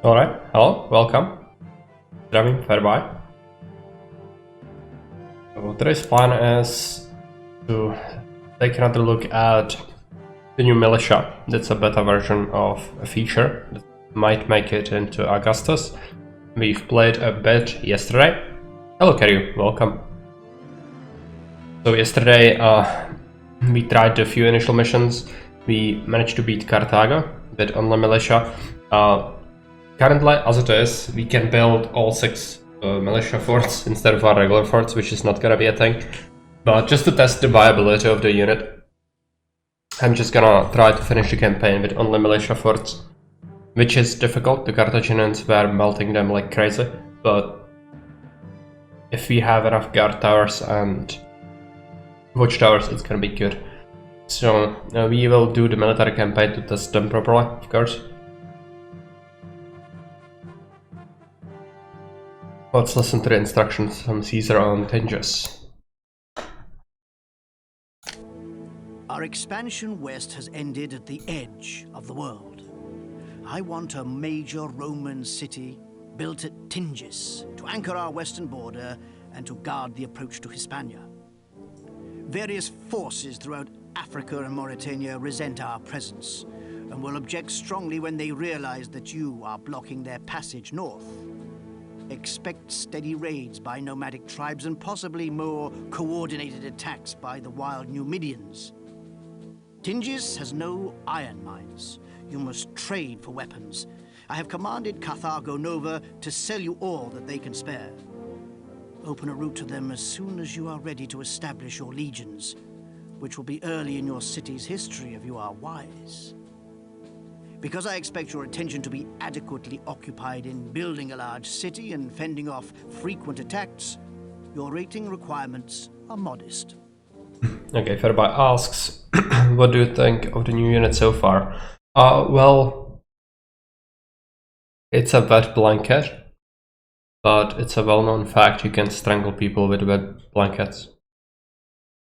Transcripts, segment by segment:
Alright, hello, welcome. Zdravím, Fairby. So today's plan is to take another look at the new militia. That's a beta version of a feature that might make it into Augustus. We've played a bit yesterday. Hello Kerry, welcome. So yesterday we tried a few initial missions. We managed to beat Carthago, but on the militia. Currently, as it is, we can build all 6 militia forts instead of our regular forts, which is not gonna be a thing. But just to test the viability of the unit, I'm just gonna try to finish the campaign with only militia forts, which is difficult. The Carthaginians were melting them like crazy, but if we have enough guard towers and watchtowers, it's gonna be good. So we will do the military campaign to test them properly, of course. Let's listen to the instructions from Caesar on Tinges. Our expansion west has ended at the edge of the world. I want a major Roman city built at Tinges to anchor our western border and to guard the approach to Hispania. Various forces throughout Africa and Mauritania resent our presence and will object strongly when they realize that you are blocking their passage north. Expect steady raids by nomadic tribes and possibly more coordinated attacks by the wild Numidians. Tinges has no iron mines. You must trade for weapons. I have commanded Carthago Nova to sell you all that they can spare. Open a route to them as soon as you are ready to establish your legions, which will be early in your city's history if you are wise. Because I expect your attention to be adequately occupied in building a large city and fending off frequent attacks, your rating requirements are modest. Okay, Fairby asks, what do you think of the new unit so far? Well, it's a wet blanket, but it's a well-known fact you can strangle people with wet blankets.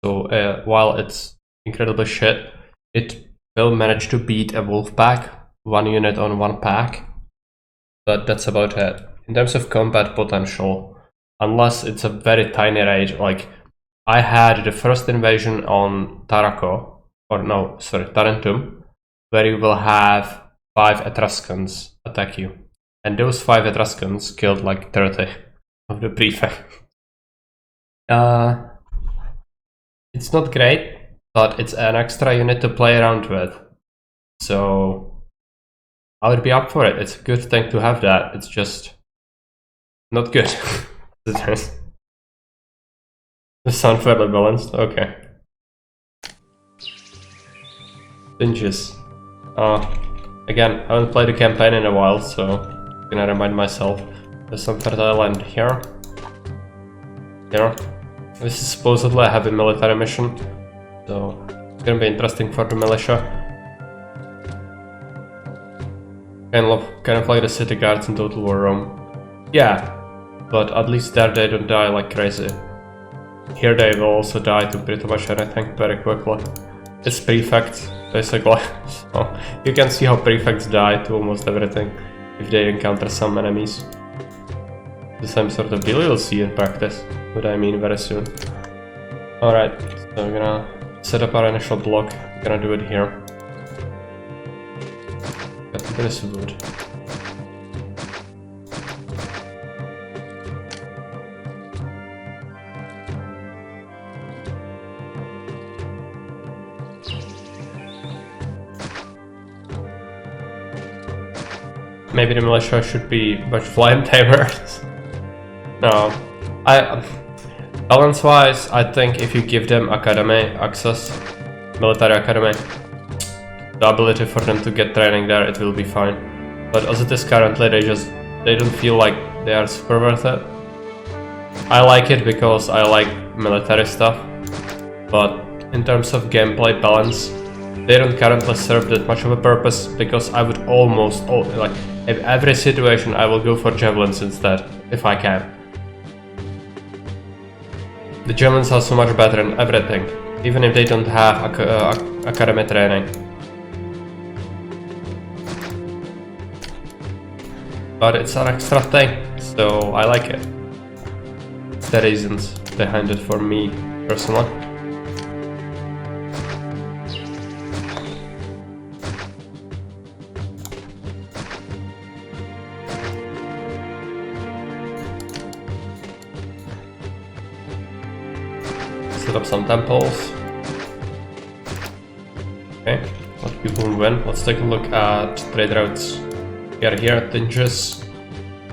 So while it's incredibly shit, it will manage to beat a wolf pack. 1 unit on 1 pack, but that's about it. In terms of combat potential, unless it's a very tiny raid, like I had the first invasion on Tarentum, where you will have 5 Etruscans attack you, and those 5 Etruscans killed like 30 of the prefect. It's not great, but it's an extra unit to play around with, so I would be up for it. It's a good thing to have that. It's just not good. The sound fairly balanced. Okay. Tinges. Again, I haven't played the campaign in a while, so I'm gonna remind myself. There's some fertile land here. Here. This is supposedly a heavy military mission, so it's gonna be interesting for the militia. Kind of like the city guards in Total War Rome. Yeah, but at least there they don't die like crazy. Here they will also die to pretty much anything very quickly. It's prefects, basically. So you can see how prefects die to almost everything if they encounter some enemies. The same sort of deal you'll see in practice, what I mean very soon. Alright, so we're gonna set up our initial block. We're gonna do it here. This wood. Maybe the militia should be much flame tamers. No, balance-wise, I think if you give them academy access, military academy, the ability for them to get training there, it will be fine. But as it is currently, they don't feel like they are super worth it. I like it because I like military stuff, but in terms of gameplay balance, they don't currently serve that much of a purpose, because I would almost, like, in every situation I will go for javelins instead, if I can. The javelins are so much better in everything, even if they don't have academy training. but it's an extra thing, so I like it. It's the reasons behind it for me personally. Set up some temples. Okay, let people move in. Let's take a look at trade routes. We are here at Tinges.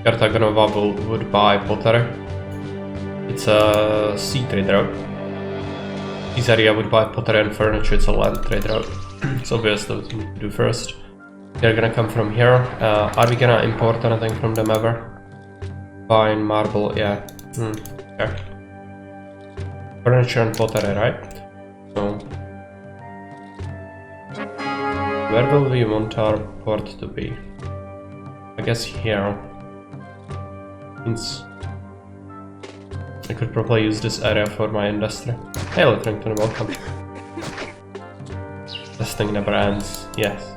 Cartagonova would buy pottery. It's a sea trade route. This area would buy pottery and furniture. It's a land trade route. It's obvious that we need to do first. They're gonna come from here. Are we gonna import anything from them ever? Fine, marble, yeah. Okay. Furniture and pottery, right? So, where will we want our port to be? I guess here. Means I could probably use this area for my industry. Hey, Litrington, welcome. This thing never ends. Yes.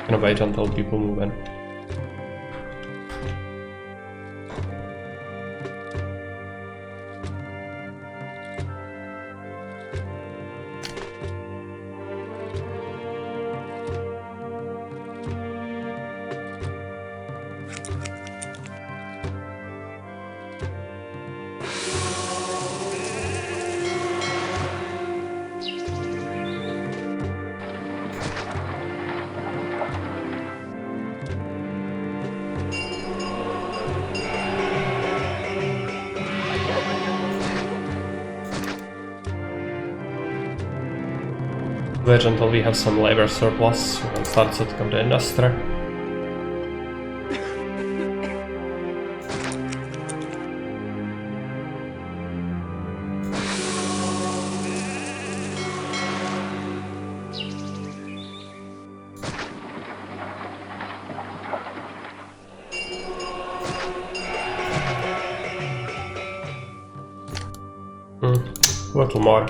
Gonna wait until people move in. Wait until we have some labor surplus and start setting up the industry. A little more.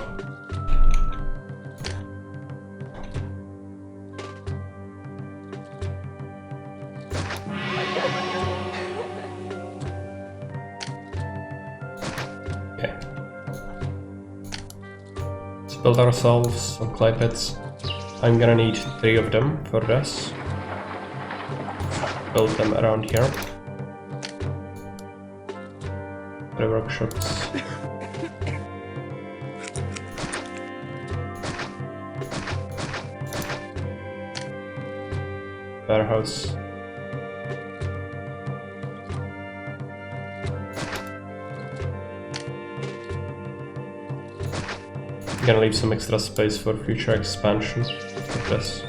Build ourselves some clay pits. I'm gonna need 3 of them for this. Build them around here. 3 workshops. Warehouse. I'm gonna leave some extra space for future expansion of this.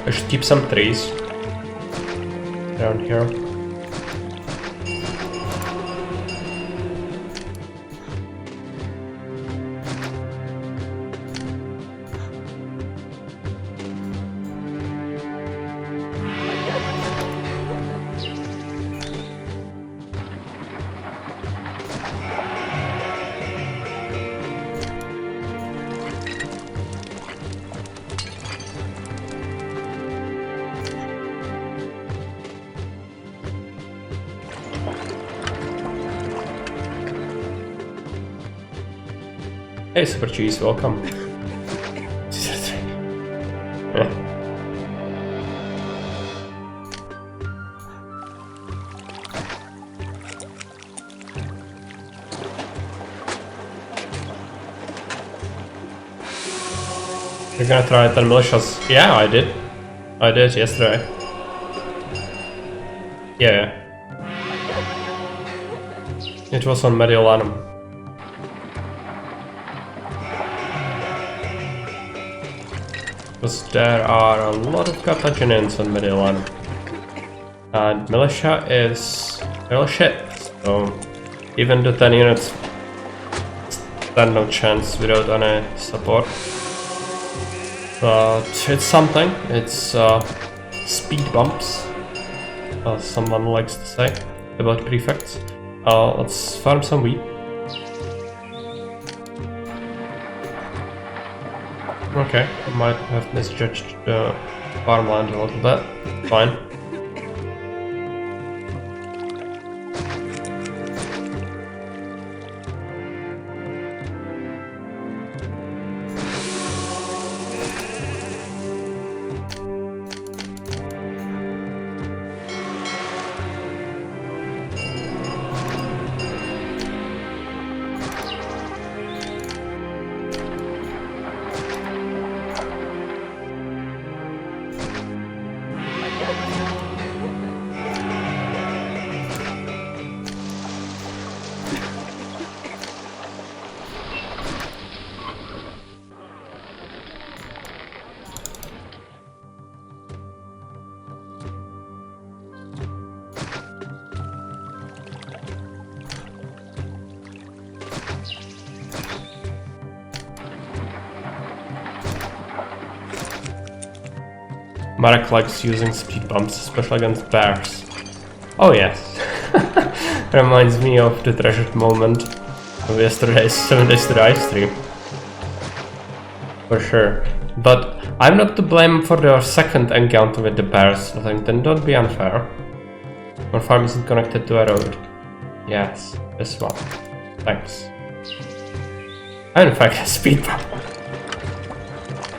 I should keep some trees around here. Hey, Super Cheese, welcome. Yeah. We're gonna try 10 militias. Yeah, I did. I did yesterday. Yeah. It was on Mediolanum. Because there are a lot of Carthaginians on Mediolanum. And militia is real shit. So even the 10 units stand no chance without any support. But it's something. It's speed bumps, as someone likes to say about prefects. Let's farm some wheat. Okay, might have misjudged the farmland a little bit. Fine. Marek likes using speed bumps, especially against bears. Oh yes. Reminds me of the treasured moment of yesterday's 7 days to the ice stream. For sure. But I'm not to blame for the second encounter with the bears, then don't be unfair. Our farm isn't connected to a road. Yes, this one. Thanks. And in fact a speed bump.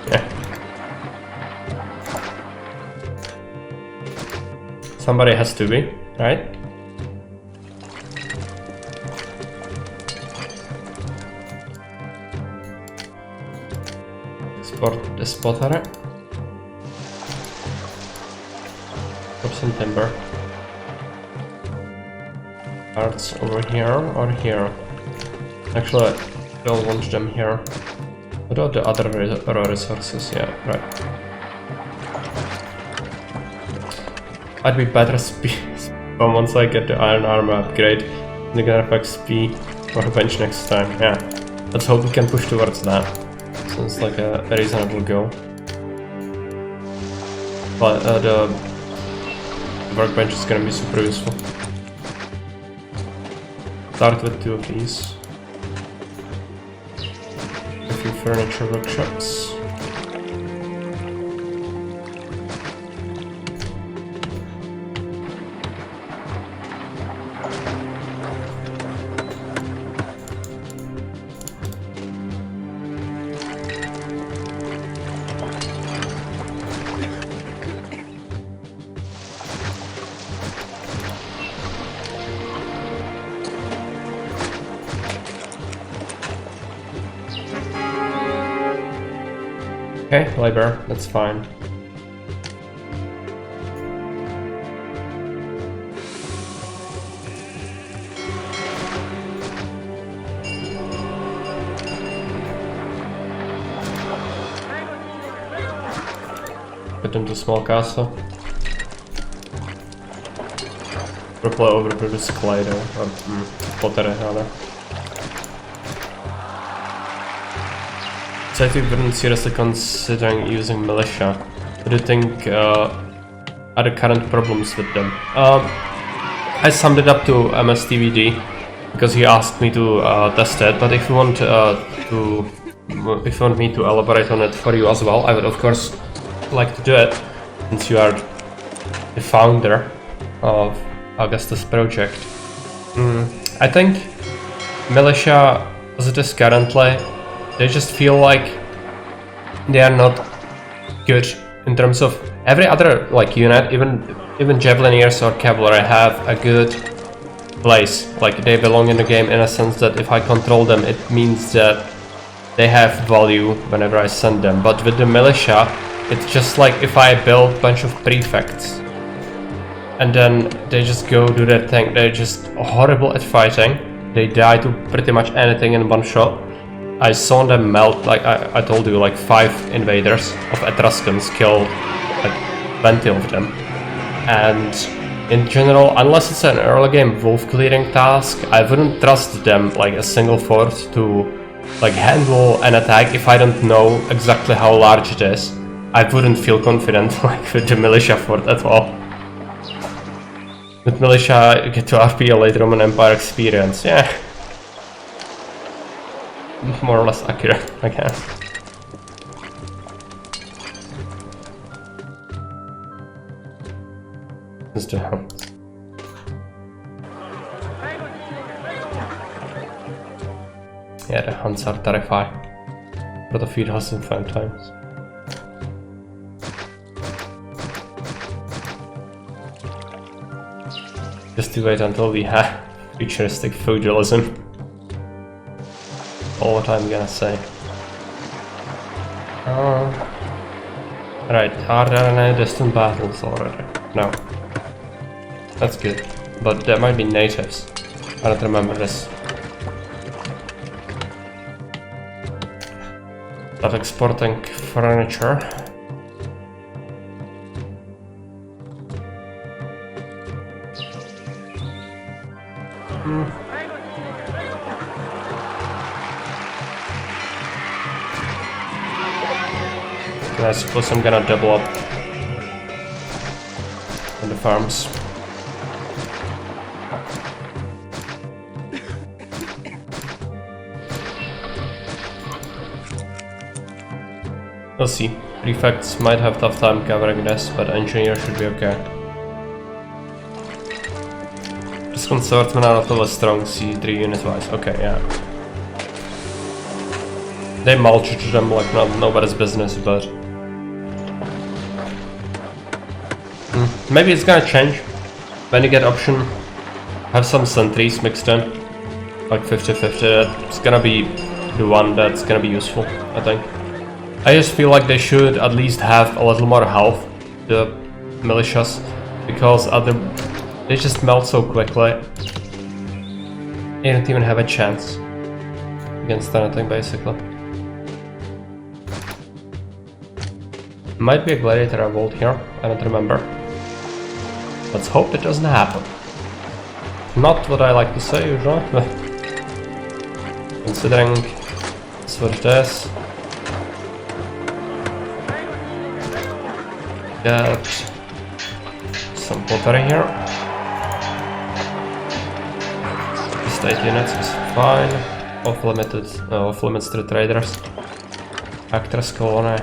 Yeah. Somebody has to be, right? Export the spotter. Put some timber. Parts over here or here. Actually, I'll launch them here. What are the other raw resources? Yeah, right. I'd be better but once I get the iron armor upgrade, they're gonna pack SP for a bench next time. Yeah, let's hope we can push towards that. Sounds like a reasonable goal. But the workbench is gonna be super useful. Start with 2 of these. A few furniture workshops. Okay, labor, that's fine. Get into small castle. Probably overproduce clay though, or pottery rather. So I think we wouldn't seriously considering using militia. What do you think are the current problems with them? I summed it up to MSTVD because he asked me to test it, but if you want me to elaborate on it for you as well, I would of course like to do it, since you are the founder of Augustus project. I think militia, as it is currently, they just feel like they are not good in terms of every other like unit, even javelineers or cavalry have a good place. Like they belong in the game in a sense that if I control them, it means that they have value whenever I send them. But with the militia, it's just like if I build a bunch of prefects and then they just go do their thing. They're just horrible at fighting. They die to pretty much anything in one shot. I saw them melt, like I told you, like 5 invaders of Etruscans killed like 20 of them. And in general, unless it's an early game wolf clearing task, I wouldn't trust them like a single fort to like handle an attack if I don't know exactly how large it is. I wouldn't feel confident like with the militia fort at all. With militia, you get to RP a late Roman Empire experience, yeah. More or less accurate, I guess. Just to help. Yeah, the hunts are terrifying. But the feed us in 5 times. Just to wait until we have futuristic feudalism. All what I'm gonna say. Right, are there any distant battles already? No. That's good. But there might be natives. I don't remember this. Start exporting furniture. I suppose I'm gonna double up on the farms. We'll see. Prefects might have tough time covering this, but engineer should be okay. This consortmen are not really strong C3 unit wise. Okay, yeah. They mulch them like nobody's business, but maybe it's gonna change when you get option. Have some sentries mixed in, like 50-50. That's gonna be the one that's gonna be useful, I think. I just feel like they should at least have a little more health, the militias, because they just melt so quickly. They don't even have a chance against anything, basically. Might be a gladiator revolt here, I don't remember. Let's hope it doesn't happen. Not what I like to say usually, but considering that's what it is. Get some pottery here. State units is fine. Off limits to the traders. Actors colony.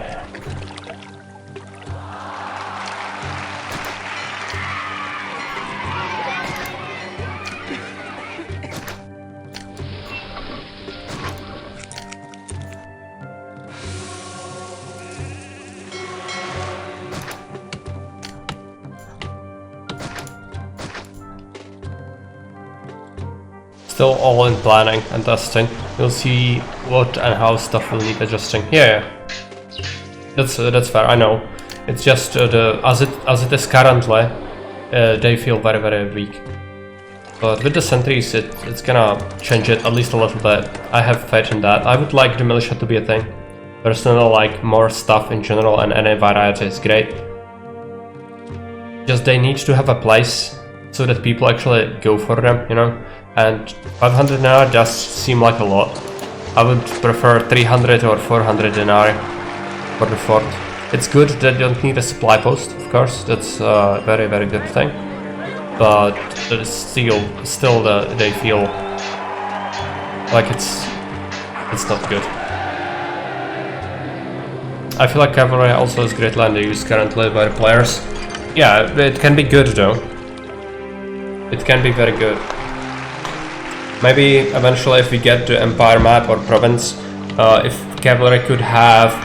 Still all in planning and testing. We'll see what and how stuff will need adjusting. Yeah. That's fair. I know. It's just as it is currently, they feel very weak. But with the sentries, it's gonna change it at least a little bit. I have faith in that. I would like the militia to be a thing. Personally, like more stuff in general, and any variety is great. Just they need to have a place so that people actually go for them, you know. And 500 denarii does seem like a lot. I would prefer 300 or 400 denarii for the fort. It's good that you don't need a supply post, of course. That's a very good thing. But it's still they feel like it's not good. I feel like cavalry also is great land used currently by the players. Yeah, it can be good though. It can be very good. Maybe eventually if we get to Empire map or province, if cavalry could have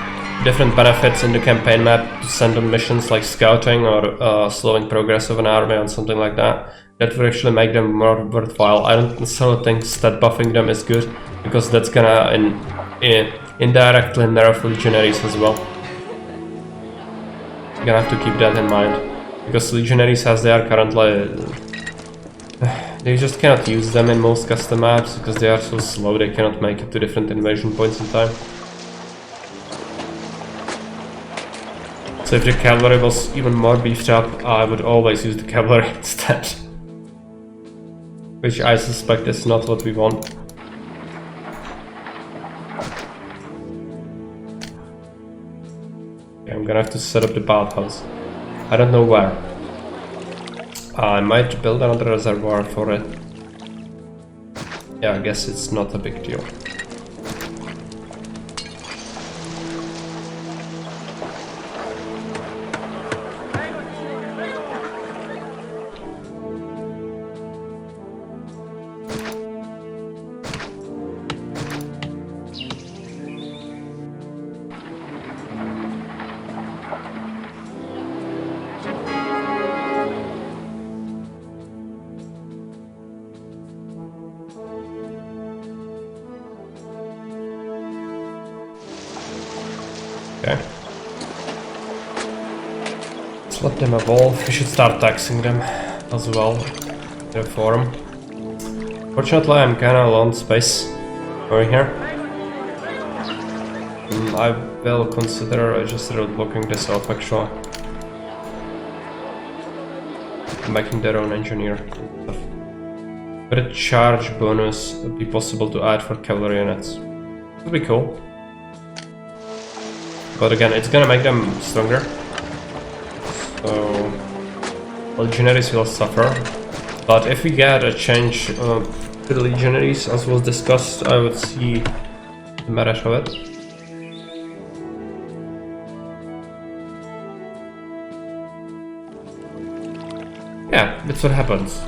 different benefits in the campaign map to send on missions like scouting or slowing progress of an army and something like that, that would actually make them more worthwhile. I don't necessarily think stat buffing them is good, because that's gonna indirectly nerf legionaries as well. You're gonna have to keep that in mind. Because legionaries as they are currently... they just cannot use them in most custom maps because they are so slow they cannot make it to different invasion points in time. So if the cavalry was even more beefed up, I would always use the cavalry instead. Which I suspect is not what we want. Okay, I'm gonna have to set up the bathhouse. I don't know where. I might build another reservoir for it. Yeah, I guess it's not a big deal. Okay. Let's let them evolve. We should start taxing them as well. Reform. Fortunately, I'm kinda low on space over here. I will consider just blocking this off actually. Making their own engineer. Would a charge bonus be possible to add for cavalry units? Would be cool. But again, it's gonna make them stronger. So legionaries will suffer. But if we get a change to the legionaries, as was discussed, I would see the merit of it. Yeah, that's what happens.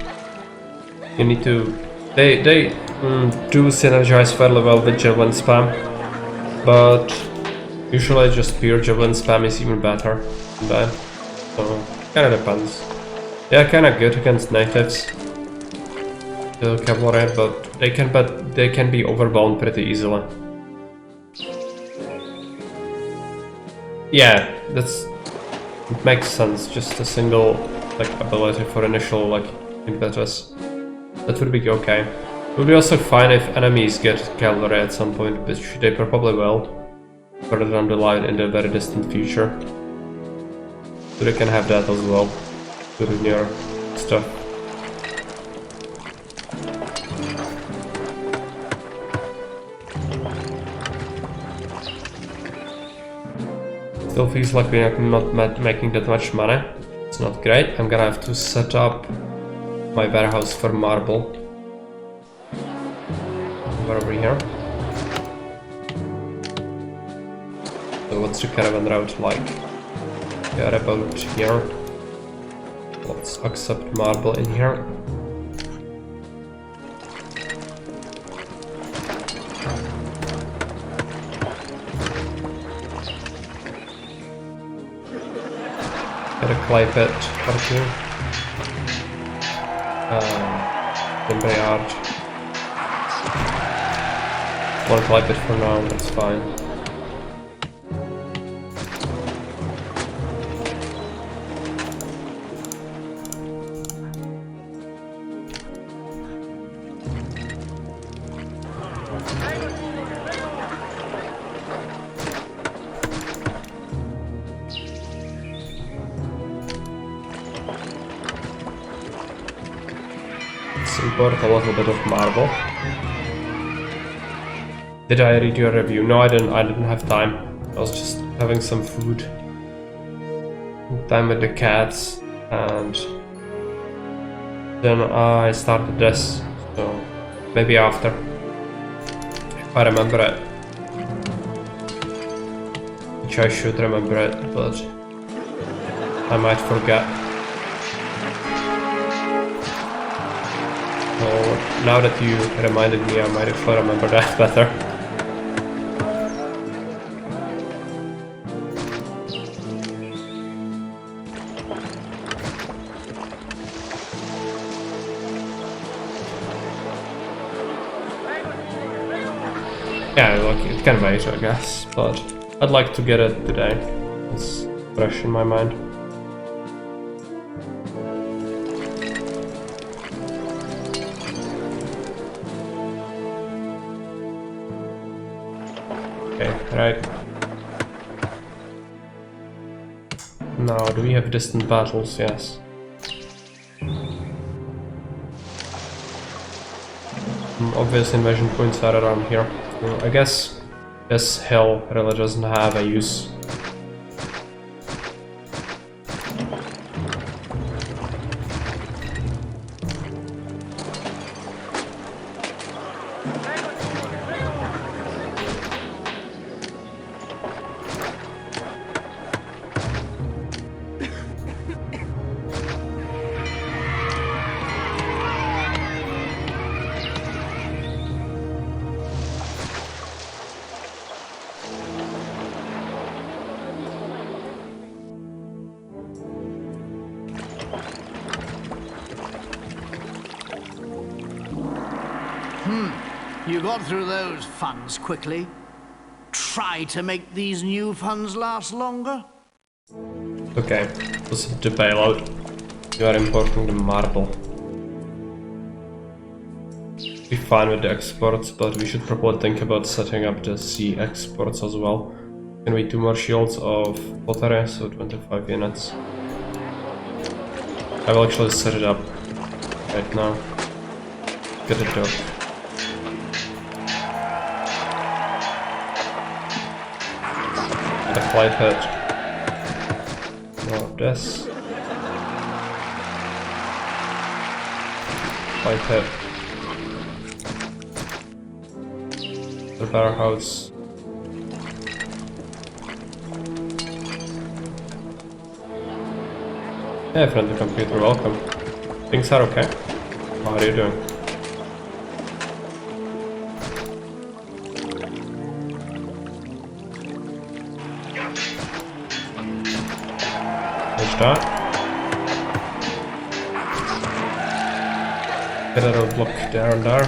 You need to... They do synergize fairly well with javelin spam, but usually just pure javelin spam is even better than that. So, kinda depends. They are kinda good against natives, the cavalry, but they can be overwhelmed pretty easily. Yeah, it makes sense. Just a single ability for initial impetus. That would be okay. It would be also fine if enemies get cavalry at some point, which they probably will, further down the line in the very distant future. So they can have that as well, to the near stuff. Still feels like we're not making that much money. It's not great. I'm gonna have to set up my warehouse for marble. Over here. So what's the caravan route like? We are about here. Let's accept marble in here. Get a clay pit or two. Timber yard. One clay pit for now, that's fine. Import a little bit of marble. Did I read your review? No, I didn't have time. I was just having some food. Time with the cats, and then I started this. So maybe after, if I remember it, which I should remember it, but I might forget. So now that you reminded me, I might actually remember that better. Yeah, look, it can wait, I guess, but I'd like to get it today. It's fresh in my mind. Okay, right. Now, do we have distant battles? Yes. Obvious invasion points are around here. I guess this hill really doesn't have a use. You got through those funds quickly. Try to make these new funds last longer. Okay, what's the payload? You are importing the marble. Be fine with the exports, but we should probably think about setting up the sea exports as well. Can we 2 more shields of pottery, so 25 units. I will actually set it up right now. Get it done. The flight hit. More of this. Flight hit. The warehouse. Yeah, friendly computer, welcome. Things are okay. How are you doing? That. Get a little block there and there.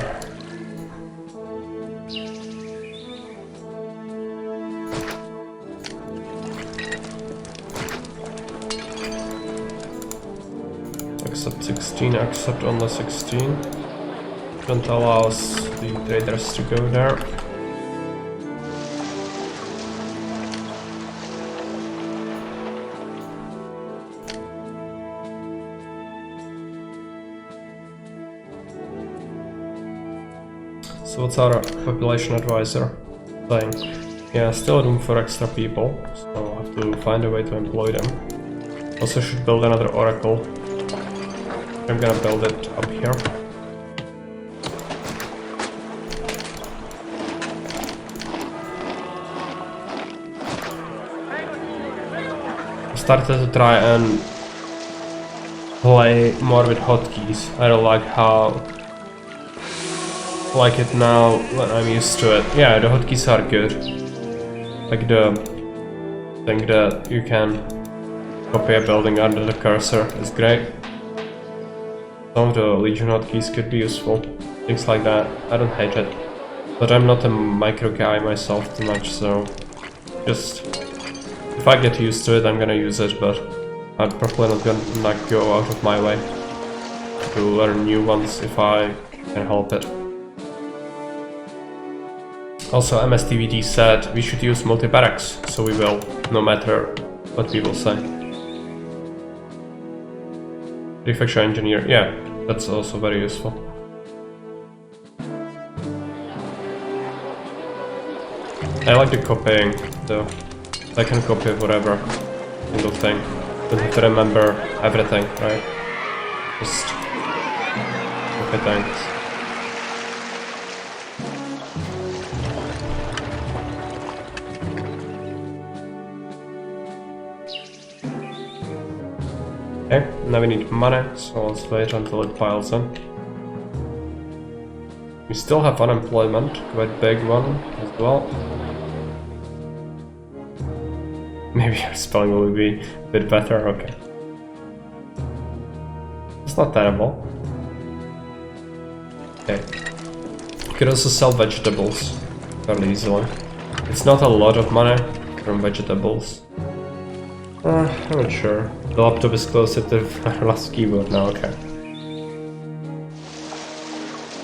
Accept 16, accept on the 16. Don't allow us the traders to go there. So what's our population advisor saying? Yeah, still room for extra people, so I'll have to find a way to employ them. Also should build another oracle. I'm gonna build it up here. I started to try and play more with hotkeys. I don't like how like it now when I'm used to it. Yeah, the hotkeys are good. Like the thing that you can copy a building under the cursor is great. Some of the Legion hotkeys could be useful. Things like that. I don't hate it. But I'm not a micro guy myself too much, so just if I get used to it I'm gonna use it, but I'm probably not gonna go out of my way to learn new ones if I can help it. Also, MSTVD said we should use multi-barracks, so we will, no matter what people say. Prefecture engineer, yeah, that's also very useful. I like the copying, though. I can copy whatever single thing. Don't have to remember everything, right? Just copy things. Okay, now we need money, so let's wait until it piles in. We still have unemployment, quite big one as well. Maybe our spelling will be a bit better, okay. It's not terrible. Okay. You could also sell vegetables. fairly easily. It's not a lot of money from vegetables. I'm not sure. The laptop is closer to the last keyboard now, okay.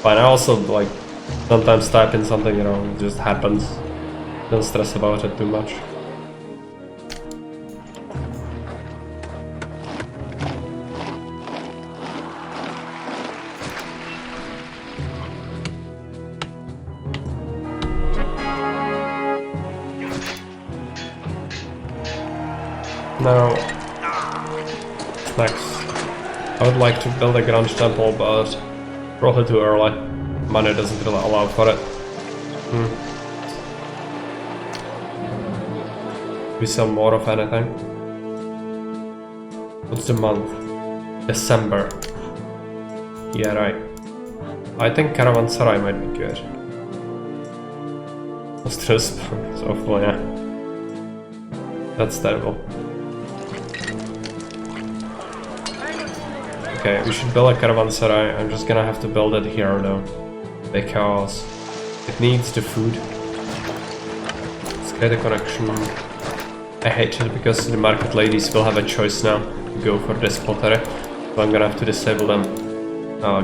Fine, I also like sometimes type in something, you know, it just happens. Don't stress about it too much. Now, next, I would like to build a grand temple, but probably too early. Money doesn't really allow for it. We sell more of anything. What's the month? December. Yeah, right. I think Caravanserai might be good. Stress, hopefully, yeah. That's terrible. Okay, we should build a caravanserai. I'm just gonna have to build it here though, because it needs the food. Let's create a connection. I hate it because the market ladies will have a choice now to go for this pottery, so I'm gonna have to disable them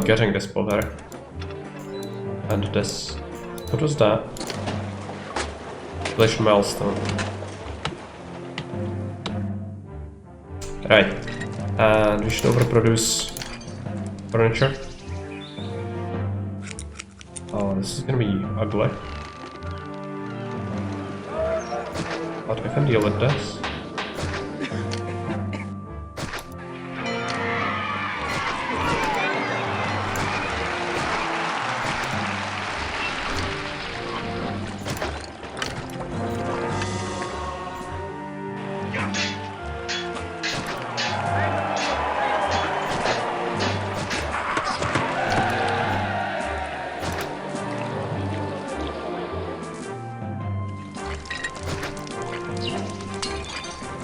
getting this pottery. And this. What was that? Flash milestone. Right. And we should overproduce furniture. Oh, this is gonna be ugly. But I can deal with this.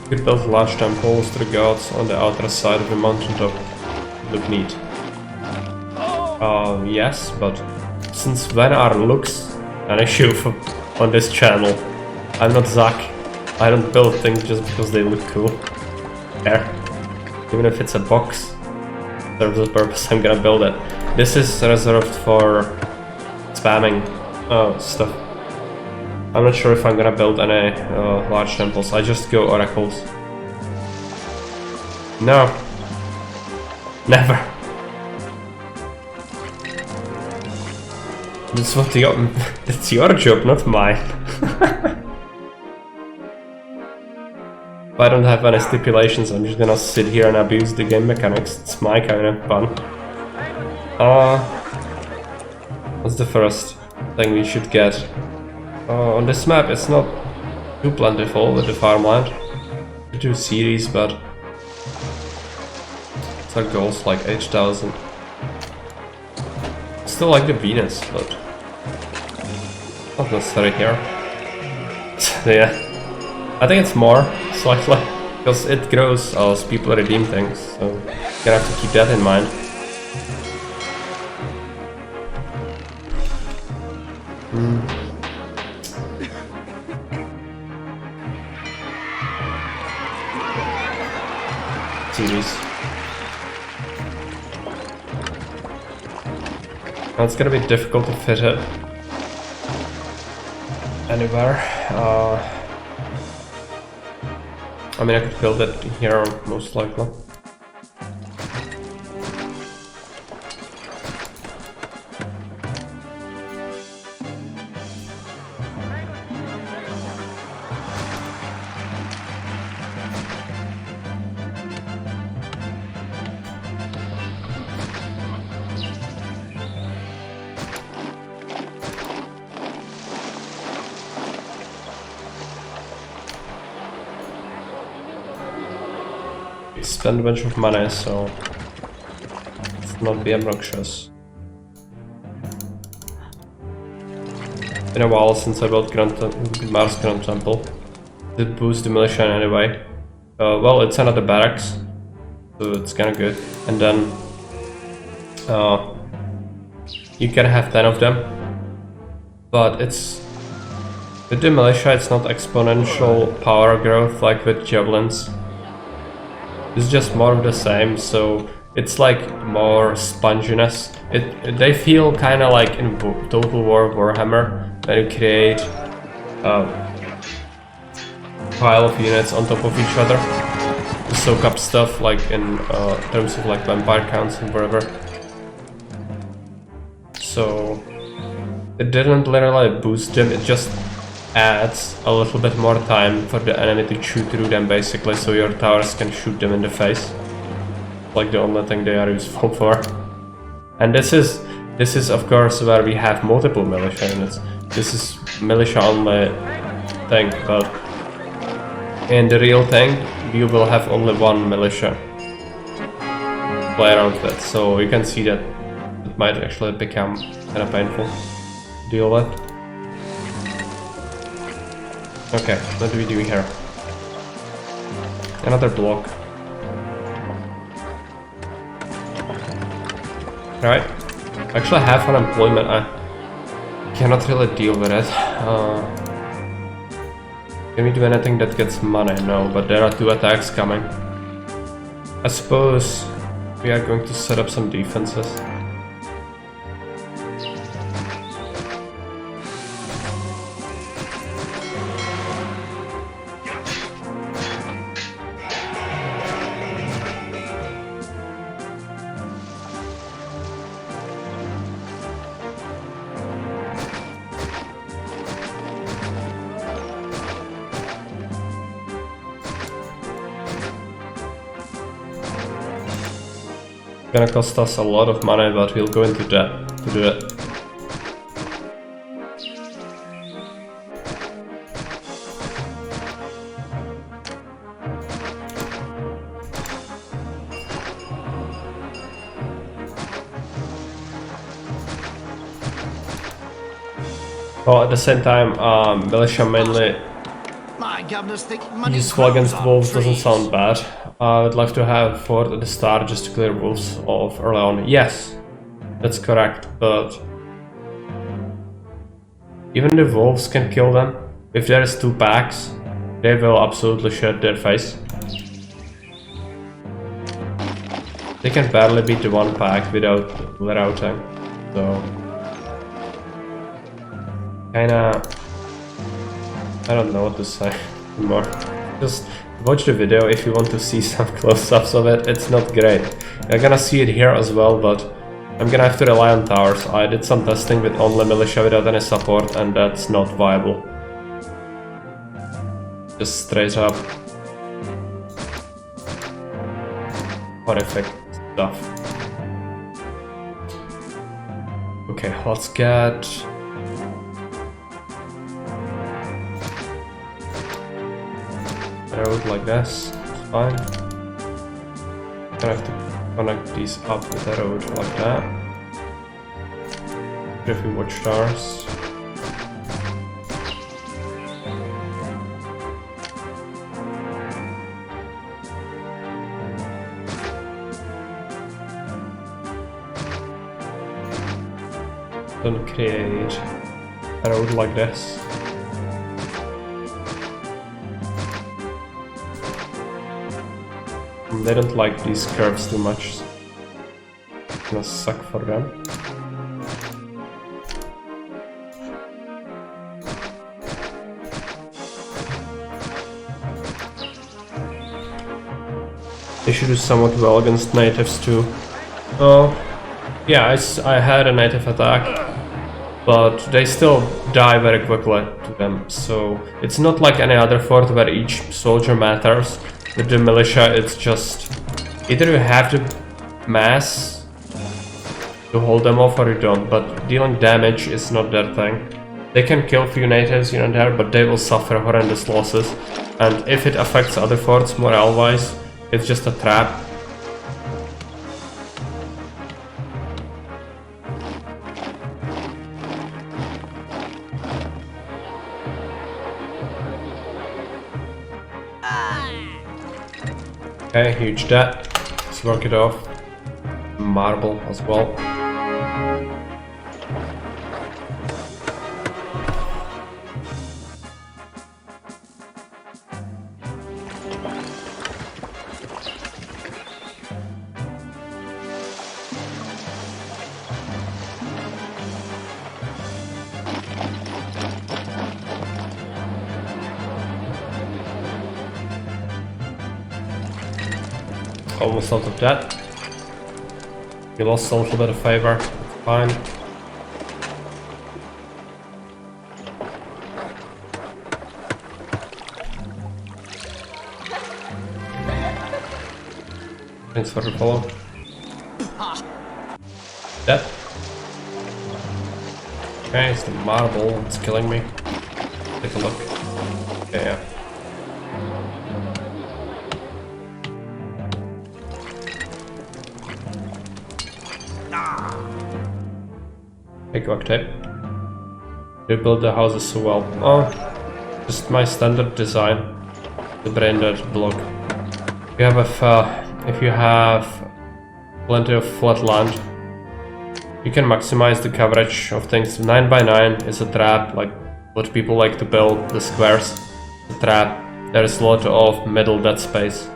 We could build large temples to the gods on the outer side of the mountain top. Look neat. Yes, but since when are looks an issue on this channel? I'm not Zach. I don't build things just because they look cool. There. Even if it's a box, serves a purpose, I'm gonna build it. This is reserved for spamming stuff. I'm not sure if I'm gonna build any large temples. I just go oracles. No. Never. That's what it's your job, not mine. If I don't have any stipulations, I'm just gonna sit here and abuse the game mechanics. It's my kind of fun. What's the first thing we should get? On this map, it's not too plentiful with the farmland. We do series, but it's our goals like 8,000. Still like the Venus, but not necessary here. So yeah, I think it's more slightly because it grows as people redeem things. So you're gonna have to keep that in mind. Series. Now it's gonna be difficult to fit it anywhere. I mean, I could build it here most likely. Spend a bunch of money, so let's not be obnoxious. Been a while since I built Mars Grand Temple. Did boost the militia in any way. Well, it's another barracks, so it's kinda good. And then you can have 10 of them, but it's With the militia, it's not exponential power growth like with javelins. It's just more of the same, so it's like more sponginess. They feel kind of like in Total War Warhammer, when you create a pile of units on top of each other to soak up stuff, like in terms of like vampire counts and whatever. So it didn't literally boost them, it just adds a little bit more time for the enemy to shoot through them, basically, so your towers can shoot them in the face. Like the only thing they are useful for. And this is of course where we have multiple militia units. This is militia only thing, but in the real thing you will have only one militia to play around with, so you can see that it might actually become kind of painful to deal with. Okay, what do we do here? Another block. Right. Actually, I have unemployment. I cannot really deal with it. Can we do anything that gets money? No, but there are 2 attacks coming. I suppose we are going to set up some defenses. Gonna cost us a lot of money, but we'll go into debt to do it. Well, at the same time, militia mainly My governors think money useful against grows on wolves doesn't trees. sound bad. I would like to have fort at the start just to clear wolves off early on. Yes, that's correct, but even the wolves can kill them. If there is 2 packs, they will absolutely shut their face. They can barely beat the 1 pack without routing, so kinda, I don't know what to say anymore. Just watch the video if you want to see some close-ups of it. It's not great. You're gonna see it here as well, but I'm gonna have to rely on towers. I did some testing with only militia without any support, and that's not viable. Just straight up horrific stuff. Okay, let's get a road like this. It's fine. Gonna have to connect these up with a road like that. Get a few watchtowers. Then create a road like this. They don't like these curves too much. It's gonna suck for them. They should do somewhat well against natives too. Oh, yeah, I had a native attack, but they still die very quickly to them. So it's not like any other fort where each soldier matters. With the militia, it's just either you have the mass to hold them off or you don't, but dealing damage is not their thing. They can kill few natives here and there, but they will suffer horrendous losses, and if it affects other forts morale-wise, it's just a trap. Okay, huge debt. Let's work it off. Marble as well. almost out of that. We lost a little bit of favor. It's fine. Thanks for the follow. Dead. Okay, it's the marble. It's killing me. Take a look. Okay, yeah. Hey, quick tape. They build the houses so well. Oh, just my standard design. The brain dead block. If you have plenty of flat land, you can maximize the coverage of things. 9x9 is a trap, like what people like to build, the squares. The trap. There is a lot of middle dead space.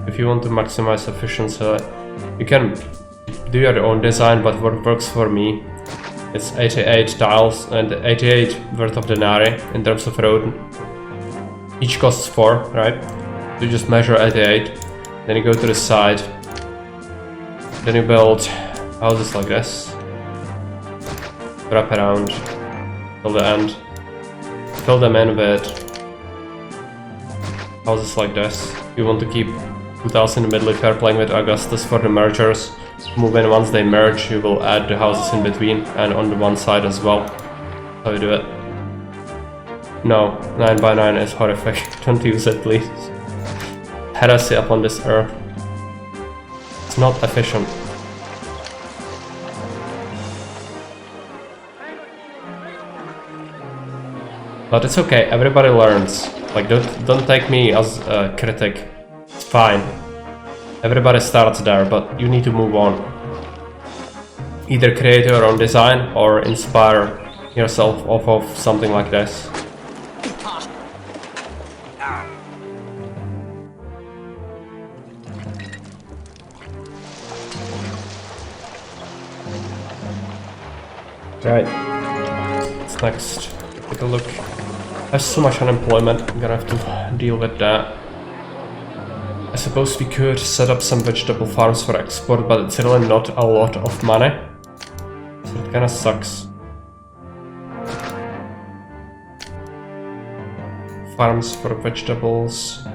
If you want to maximize efficiency, you can do your own design, but what works for me, it's 88 tiles and 88 worth of denarii in terms of road. Each costs 4, right? You just measure 88, then you go to the side, then you build houses like this, wrap around till the end, fill them in with houses like this. You want to keep 2000 in the middle if you're playing with Augustus for the mergers. Move in once they merge, you will add the houses in between and on the one side as well. How you do it? No, 9x9 is horrific. Don't use it, please. Heresy upon this earth. It's not efficient. But it's okay, everybody learns. Like, don't take me as a critic. It's fine. Everybody starts there, but you need to move on. Either create your own design or inspire yourself off of something like this. Right. What's next? Take a look. There's so much unemployment, I'm gonna have to deal with that. I suppose we could set up some vegetable farms for export, but it's really not a lot of money. So it kinda sucks. Farms for vegetables.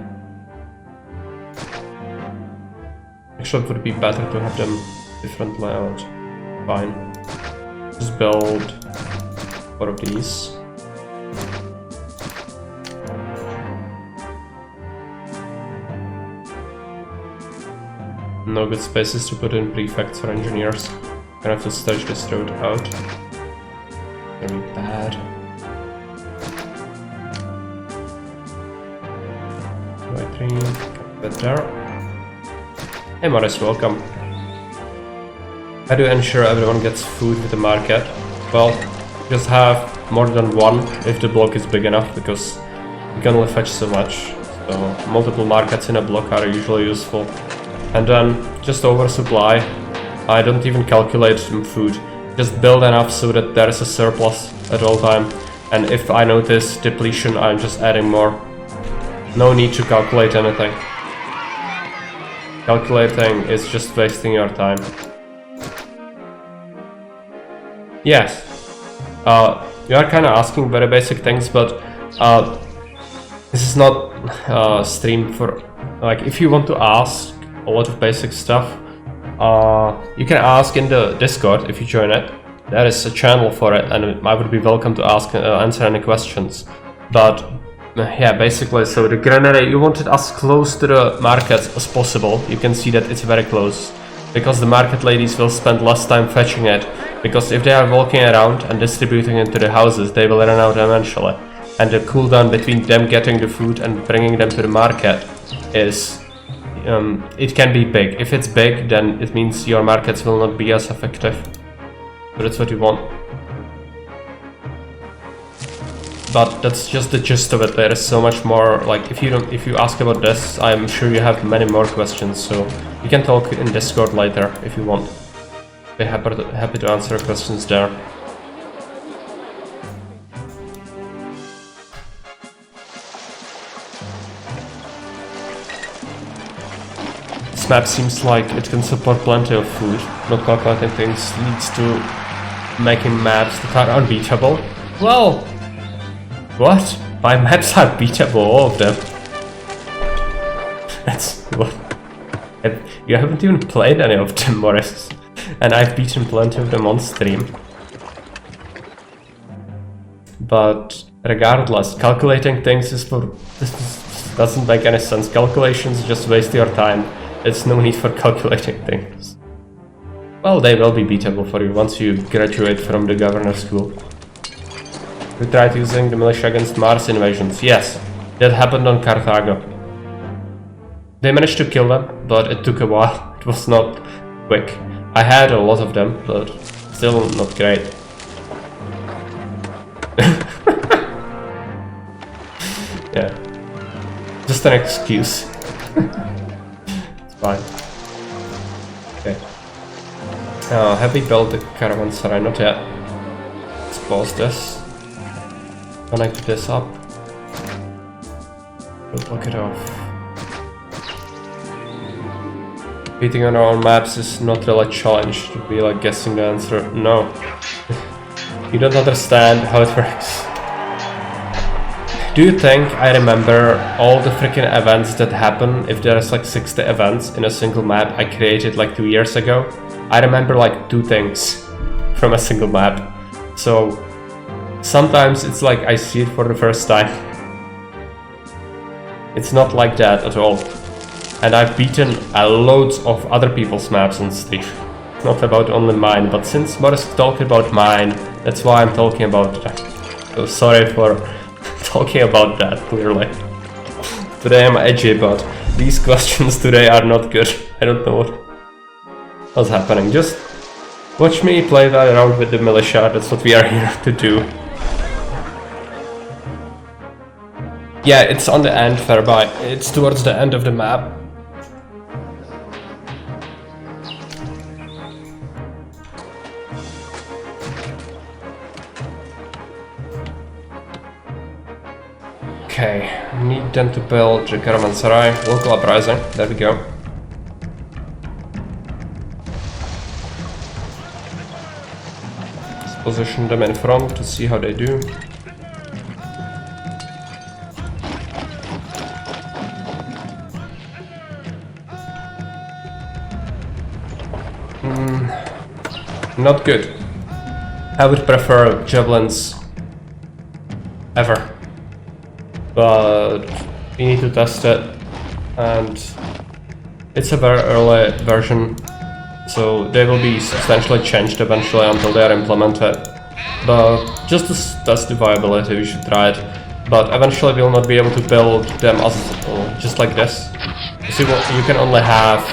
Actually, it would be better to have them different layout. Fine. Just build 4 of these. No good spaces to put in prefects or engineers. Gonna have to stage this road out. Very bad. Right, 3, bit there. Hey Morris, welcome. How do you ensure everyone gets food with the market? Well, just have more than one if the block is big enough, because you can only fetch so much. So multiple markets in a block are usually useful. And then just oversupply. I don't even calculate food. Just build enough so that there is a surplus at all time. And if I notice depletion, I'm just adding more. No need to calculate anything. Calculating is just wasting your time. Yes. You are kind of asking very basic things, but this is not stream for, like, if you want to ask a lot of basic stuff, you can ask in the Discord if you join it. There is a channel for it, and I would be welcome to answer any questions. But yeah, basically, so the granary, you want it as close to the market as possible. You can see that it's very close, because the market ladies will spend less time fetching it, because if they are walking around and distributing it to the houses, they will run out eventually. And the cooldown between them getting the food and bringing them to the market is it can be big. If it's big, then it means your markets will not be as effective. But that's what you want. But that's just the gist of it. There is so much more. Like, if you ask about this, I'm sure you have many more questions. So you can talk in Discord later if you want. Be happy to answer questions there. this map seems like it can support plenty of food. Not calculating things leads to making maps that are unbeatable. Well, what? My maps are beatable, all of them. That's what. You haven't even played any of them, Morris. And I've beaten plenty of them on stream. But regardless, calculating things is for... This doesn't make any sense. Calculations just waste your time. There's no need for calculating things. Well, they will be beatable for you once you graduate from the governor's school. We tried using the militia against Mars invasions. Yes, that happened on Carthago. They managed to kill them, but it took a while. It was not quick. I had a lot of them, but still not great. Yeah. Just an excuse. It's fine. Okay. Have we built the caravanserai? Not yet. Let's pause this. Connect this up. We'll block it off. Beating on our own maps is not really a challenge to be like guessing the answer. No. You don't understand how it works. Do you think I remember all the freaking events that happen if there's like 60 events in a single map I created like 2 years ago? I remember like 2 things from a single map. So sometimes it's like I see it for the first time. It's not like that at all. And I've beaten loads of other people's maps on stream. Not about only mine, but since Boris talked about mine, that's why I'm talking about that. So sorry for talking about that, clearly. Today I'm edgy, but these questions today are not good. I don't know what's happening. Just watch me play that around with the militia, that's what we are here to do. Yeah, it's on the end, Fairby. It's towards the end of the map. Okay, need them to build the caravanserai, local uprising, there we go. Let's position them in front to see how they do. Not good. I would prefer javelins ever. But we need to test it, and it's a very early version, so they will be substantially changed eventually until they are implemented. But just to test the viability, we should try it. But eventually we'll not be able to build them as just like this. So you can only have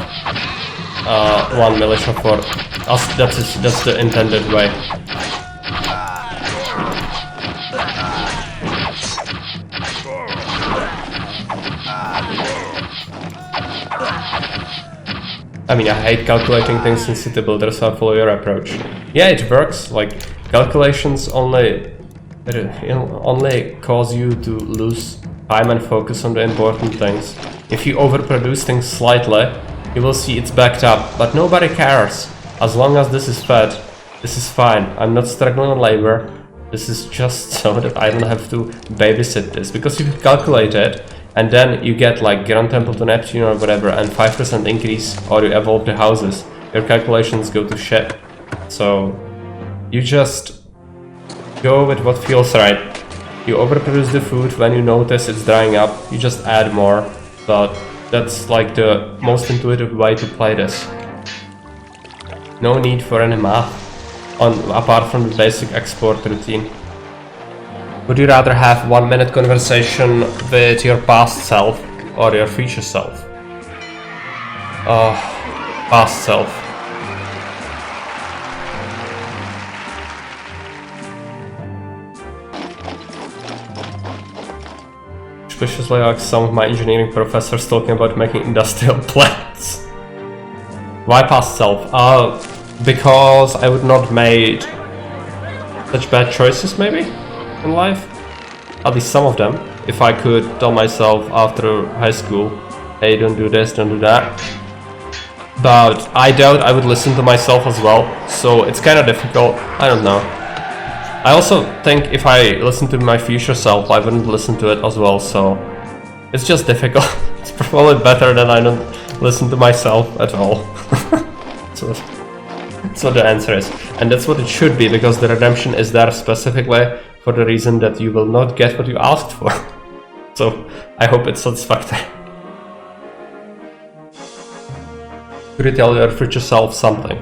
one militia for us. That's the intended way. I mean, I hate calculating things in city builder, so I follow your approach. Yeah, it works. Like, calculations only cause you to lose time and focus on the important things. If you overproduce things slightly, you will see it's backed up, but nobody cares. As long as this is fed, this is fine. I'm not struggling on labor. This is just so that I don't have to babysit this, because if you calculate it, and then you get like Grand Temple to Neptune or whatever, and 5% increase, or you evolve the houses, your calculations go to shit. So you just go with what feels right. You overproduce the food, when you notice it's drying up, you just add more. But that's like the most intuitive way to play this. No need for any math, apart from the basic export routine. Would you rather have 1 minute conversation with your past self or your future self? Past self. Especially like some of my engineering professors talking about making industrial plants. Why past self? Because I would not made such bad choices maybe in life. At least some of them. If I could tell myself after high school, hey, don't do this, don't do that. but I doubt I would listen to myself as well, so it's kind of difficult. I don't know. I also think if I listen to my future self, I wouldn't listen to it as well, so it's just difficult. It's probably better than I don't listen to myself at all. So that's what the answer is. And that's what it should be, because the redemption is there specifically for the reason that you will not get what you asked for. So I hope it's satisfactory. Could you tell your future self something?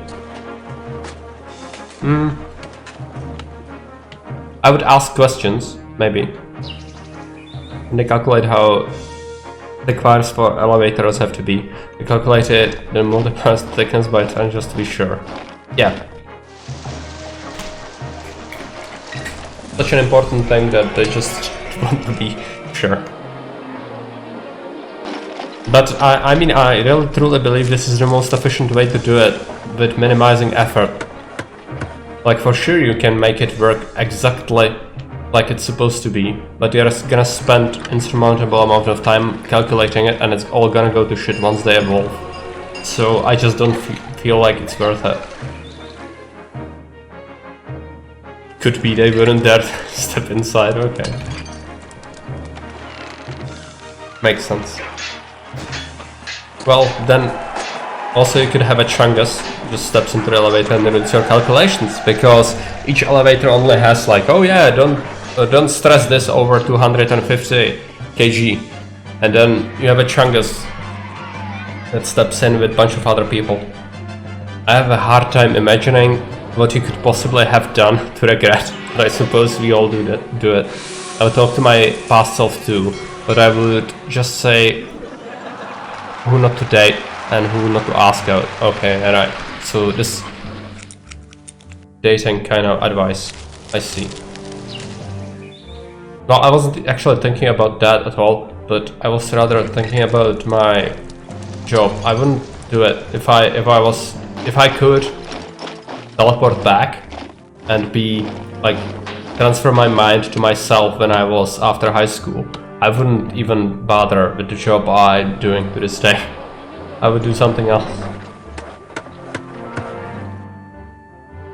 I would ask questions, maybe. And they calculate how the quires for elevators have to be. They calculated the multiply the thickness by 10 just to be sure. Yeah. Such an important thing that they just want to be sure. But I mean, I really truly believe this is the most efficient way to do it, with minimizing effort. Like, for sure you can make it work exactly like it's supposed to be, but you're gonna spend insurmountable amount of time calculating it, and it's all gonna go to shit once they evolve. So I just don't feel like it's worth it. Could be they wouldn't dare step inside, okay. Makes sense. Well, then also you could have a Chungus just steps into the elevator and ruins your calculations, because each elevator only has like, oh yeah, don't stress this over 250 kg, and then you have a Chungus that steps in with a bunch of other people. I have a hard time imagining what you could possibly have done to regret, but I suppose we all do it. I would talk to my past self too, but I would just say who not to date and who not to ask out. Okay, alright. So this dating kind of advice, I see. No, I wasn't actually thinking about that at all, but I was rather thinking about my job. I wouldn't do it if I could teleport back and be like transfer my mind to myself when I was after high school. I wouldn't even bother with the job I'm doing to this day. I would do something else.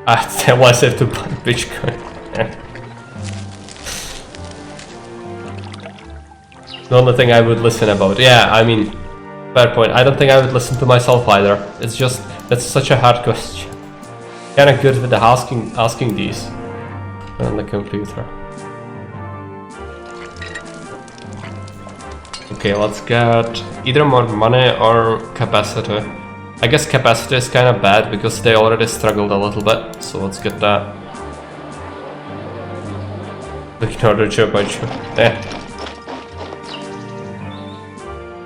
I'd tell myself to buy Bitcoin. The only thing I would listen about. Yeah, I mean, fair point. I don't think I would listen to myself either. It's just, that's such a hard question. Kinda good with the asking these on the computer. Okay, let's get either more money or capacity. I guess capacity is kind of bad because they already struggled a little bit, so let's get that. Ignore the job by job.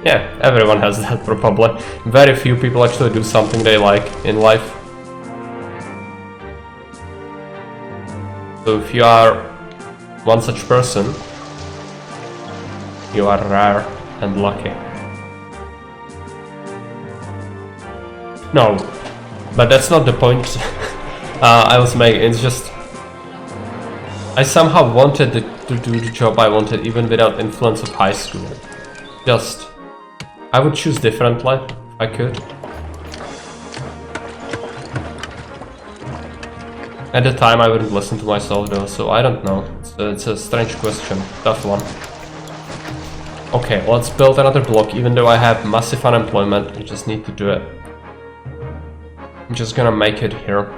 Yeah, everyone has that probably. Very few people actually do something they like in life. So if you are one such person, you are rare and lucky. No, but that's not the point I was making. It's just I somehow wanted to do the job I wanted even without influence of high school. Just I would choose differently if I could. At the time I wouldn't listen to myself though, so I don't know. It's a strange question, tough one. Okay, let's build another block. Even though I have massive unemployment, I just need to do it. I'm just gonna make it here.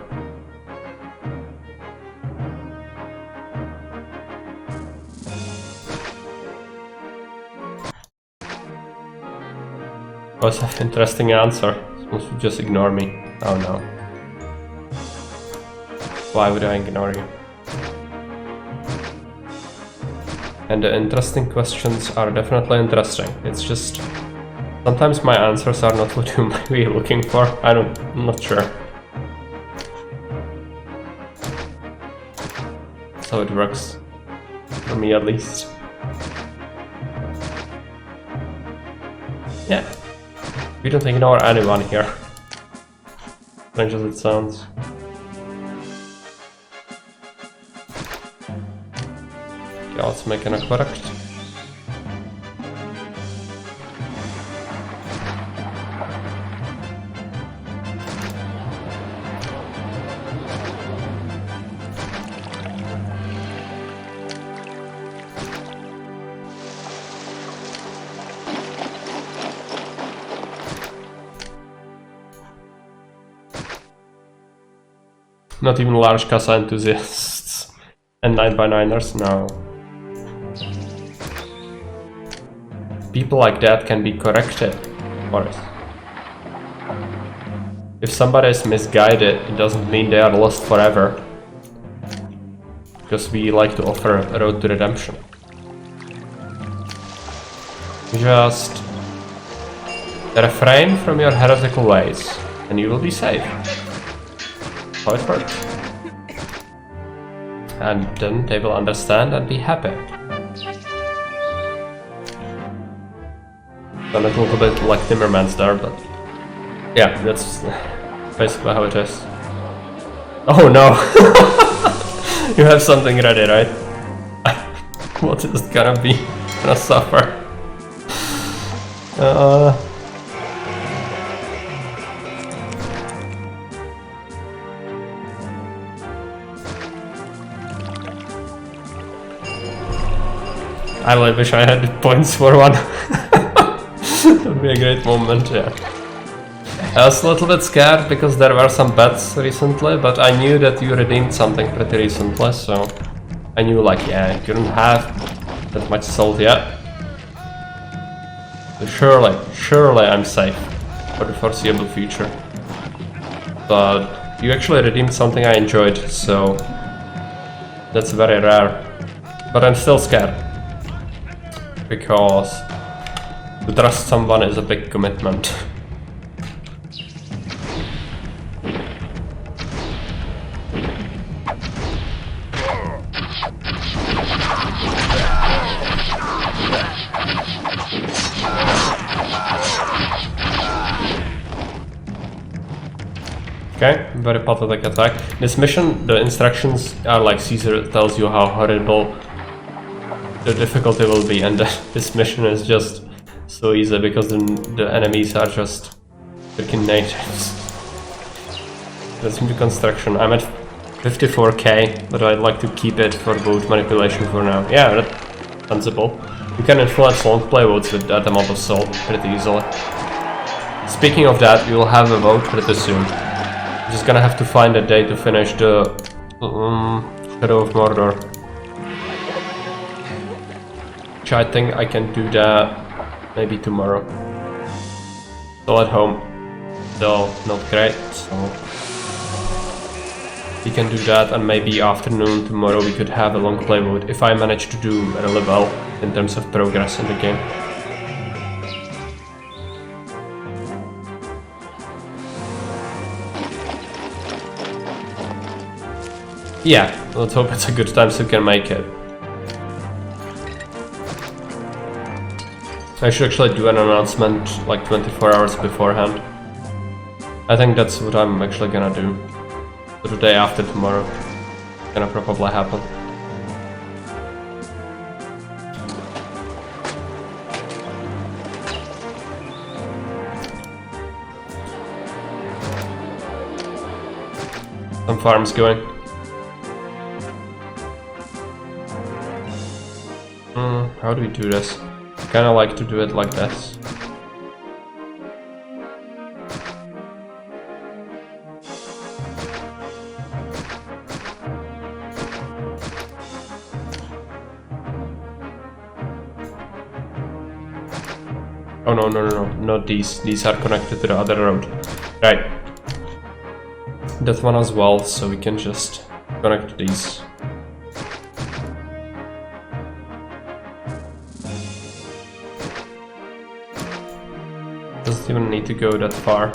Was an interesting answer. Supposed to just ignore me. Oh no. Why would I ignore you? And the interesting questions are definitely interesting. It's just sometimes my answers are not what you might be looking for. I'm not sure. That's how it works. For me at least. Yeah. We don't ignore anyone here. Strange as it sounds. Okay, let's make an aqueduct. Not even large casa enthusiasts and 9x9ers, no. People like that can be corrected, of course. If somebody is misguided, it doesn't mean they are lost forever. Because we like to offer a road to redemption. Just refrain from your heretical ways, and you will be safe. How it works. And then they will understand and be happy. Done it a little bit like Timmermans there, but yeah, that's basically how it is. Oh no! You have something ready, right? What is it gonna be? Gonna suffer. I really wish I had points for one. That would be a great moment, yeah. I was a little bit scared because there were some bets recently, but I knew that you redeemed something pretty recently, so I knew like, yeah, you couldn't have that much salt yet. So surely I'm safe for the foreseeable future. But you actually redeemed something I enjoyed, so that's very rare. But I'm still scared. Because to trust someone is a big commitment. Okay, very pathetic attack. This mission, the instructions are like Caesar tells you how horrible the difficulty will be, and this mission is just so easy because the enemies are just freaking natives. That's into construction. I'm at 54k, but I'd like to keep it for boat manipulation for now. Yeah, that's sensible. You can influence long play votes with that amount of salt pretty easily. Speaking of that, we will have a vote pretty soon. I'm just gonna have to find a day to finish the Shadow of Mordor. Which I think I can do that maybe tomorrow. Still at home, still not great, so we can do that, and maybe afternoon tomorrow we could have a long play mode if I manage to do really well in terms of progress in the game. Yeah, let's hope it's a good time so we can make it. I should actually do an announcement like 24 hours beforehand. I think that's what I'm actually gonna do. So the day after tomorrow. It's gonna probably happen. Some farms going. How do we do this? Kinda like to do it like this. Oh no, not these. These are connected to the other road. Right. That one as well, so we can just connect these. Doesn't even need to go that far.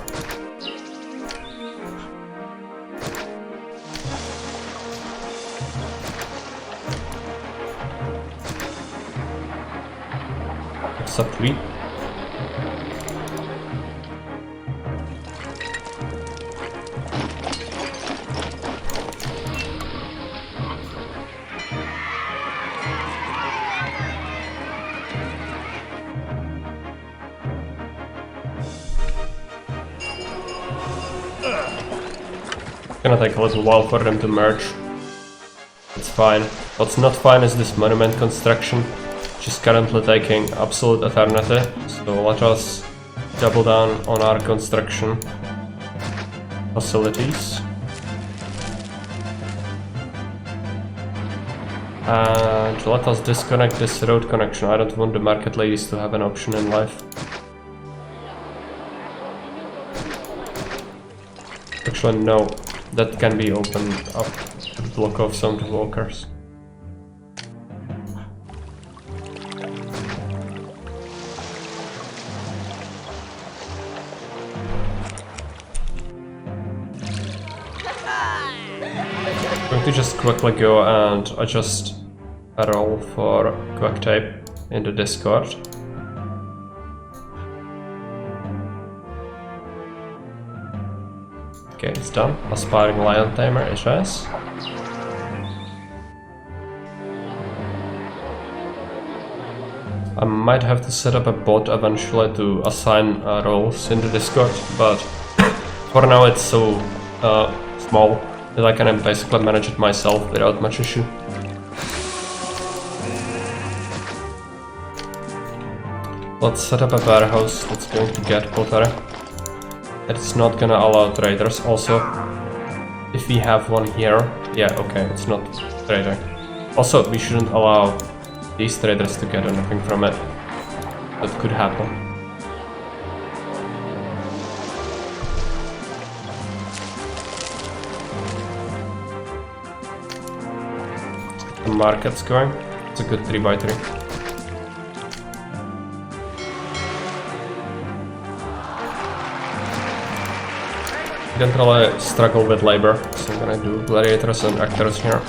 What's up, Tweet? Gonna take a little while for them to merge. It's fine. What's not fine is this monument construction, which is currently taking absolute eternity. So let us double down on our construction facilities. And let us disconnect this road connection. I don't want the market ladies to have an option in life. Actually, no. That can be opened up to block off some of the walkers. I'm going to just quickly go and adjust a role for quick tape in the Discord. Okay, it's done. Aspiring lion tamer is nice. I might have to set up a bot eventually to assign roles in the Discord, but for now it's so small that I can basically manage it myself without much issue. Let's set up a warehouse that's going to get pottery. It's not gonna allow traders. Also, if we have one here, yeah, okay, it's not trader. Also, we shouldn't allow these traders to get anything from it. That could happen. The market's going. It's a good 3x3. I don't really struggle with labor, so I'm gonna do gladiators and actors here.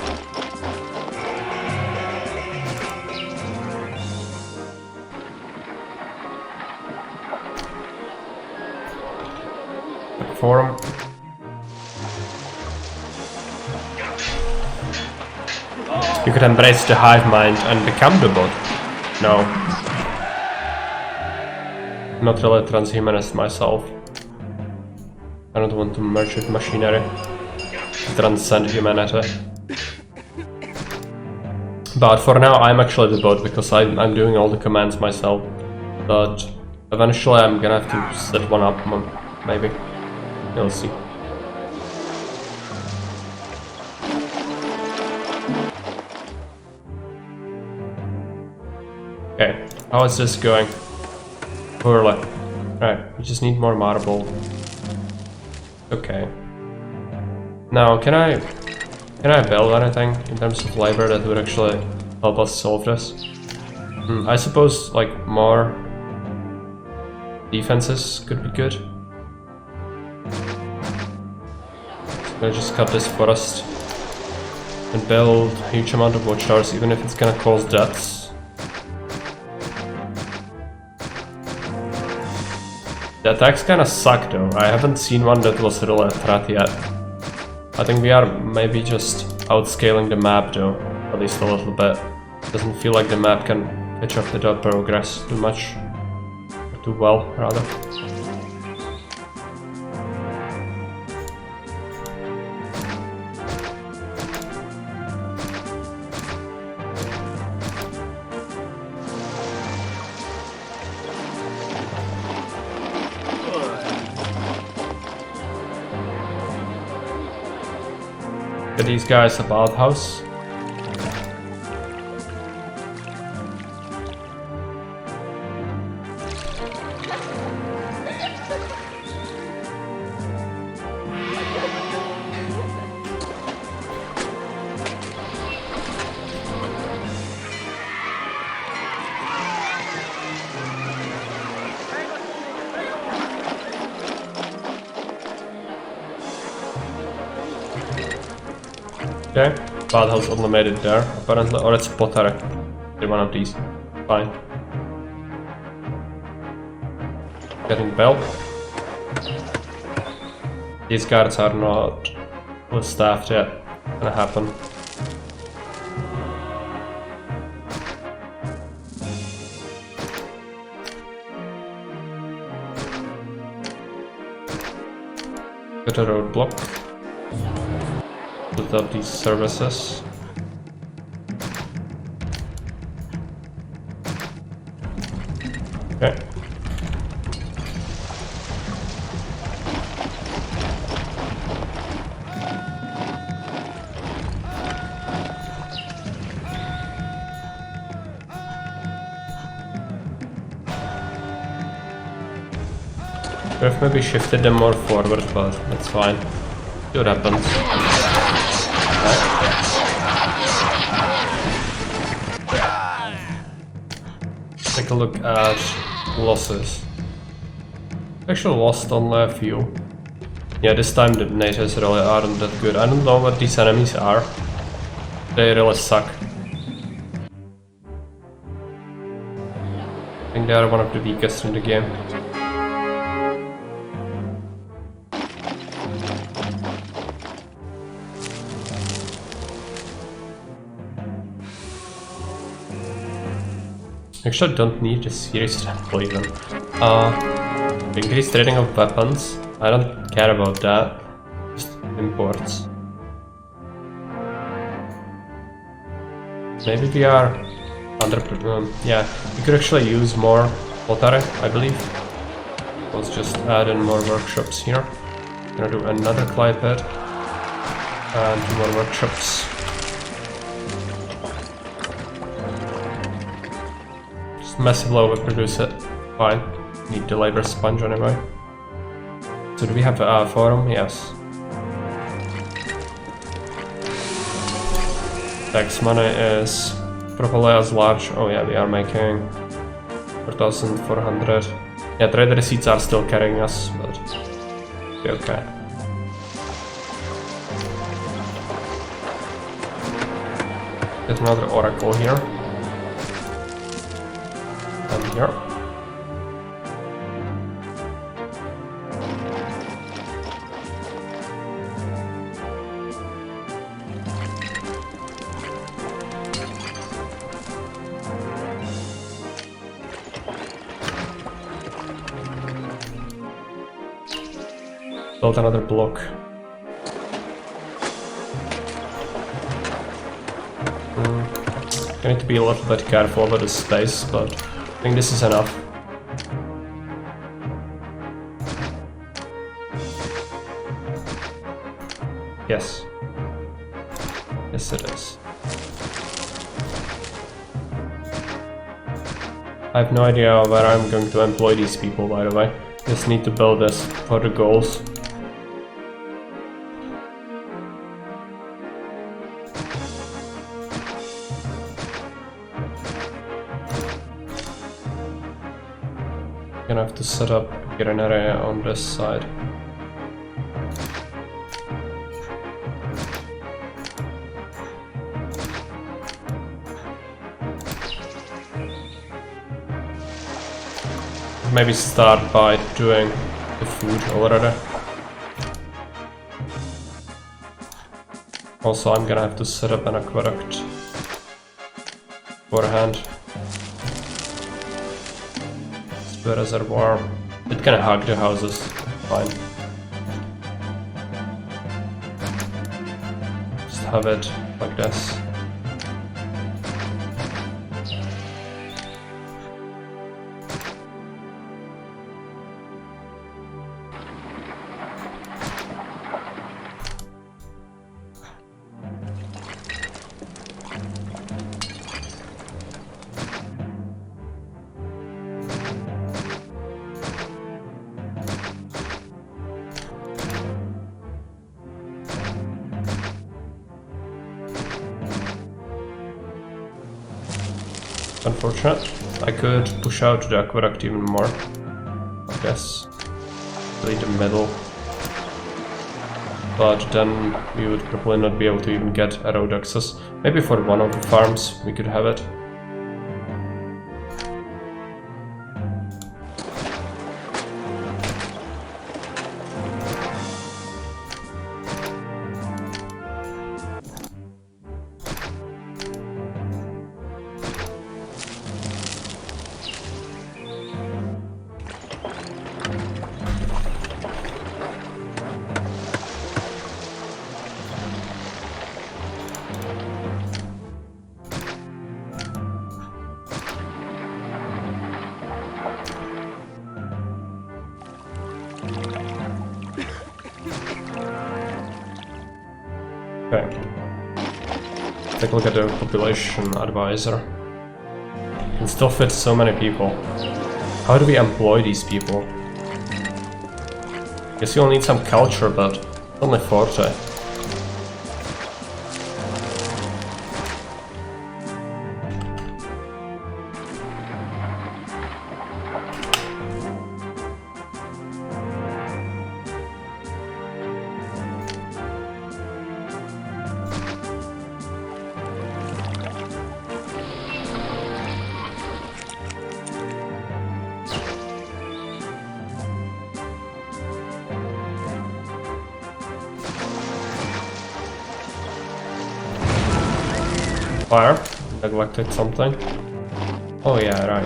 Form. You could embrace the hive mind and become the bot. No. Not really transhumanist myself. I don't want to merge with machinery, transcend humanity. But for now I'm actually the bot because I'm doing all the commands myself. But eventually I'm gonna have to set one up, maybe. We'll see. Okay, how is this going? Poorly. Right, we just need more marble. Okay. Now, can I build anything in terms of labor that would actually help us solve this? I suppose like more defenses could be good. So I'm gonna just cut this forest and build a huge amount of watchtowers, even if it's gonna cause deaths. The attacks kinda suck though. I haven't seen one that was really a threat yet. I think we are maybe just outscaling the map though, at least a little bit. Doesn't feel like the map can catch up to the progress too much. Or too well, rather. Get these guys a bathhouse. Okay, bathhouse only made it there, apparently, or it's pottery. One of these. Fine. Getting built. These guards are not fully staffed yet. Gonna happen. Get a roadblock. Put up these services. Okay. Could have maybe shifted them more forward, but that's fine. See what happens. Right. Take a look at losses. Actually lost only a few. Yeah, this time the natives really aren't that good. I don't know what these enemies are. They really suck. I think they are one of the weakest in the game. Actually, I don't need a series temple even. Increased trading of weapons. I don't care about that. Just imports. Maybe we are under. Yeah, we could actually use more pottery, I believe. Let's just add in more workshops here. I'm gonna do another clay pit and 2 more workshops. Just massively overproduce it. Fine. Need the labor sponge anyway. So do we have a forum? Yes. Tax money is probably as large. Oh yeah, we are making 4,400. Yeah, trade receipts are still carrying us, but be okay. Get another oracle here. And here. Build another block. I need to be a little bit careful with the space, but I think this is enough. Yes. Yes, it is. I have no idea where I'm going to employ these people, by the way. Just need to build this for the goals. Gonna have to set up an area on this side. Maybe start by doing the food already. Also, I'm gonna have to set up an aqueduct beforehand. The reservoir. It can hug the houses. Fine. Just have it like this. Unfortunate. I could push out the aqueduct even more. I guess. Really the middle. But then we would probably not be able to even get a road access. Maybe for one of the farms we could have it. Okay. Take a look at the population advisor. Can still fit so many people. How do we employ these people? Guess you'll need some culture, but only 40. Fire. Neglected something. Oh yeah, right.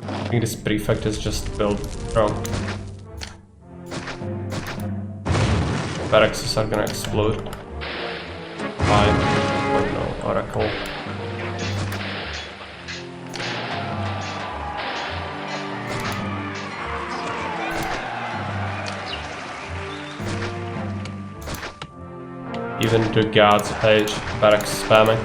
I think this prefect is just built wrong. Barracks are gonna explode. Fine. Oh no, Oracle. Even the guards hate barracks spamming.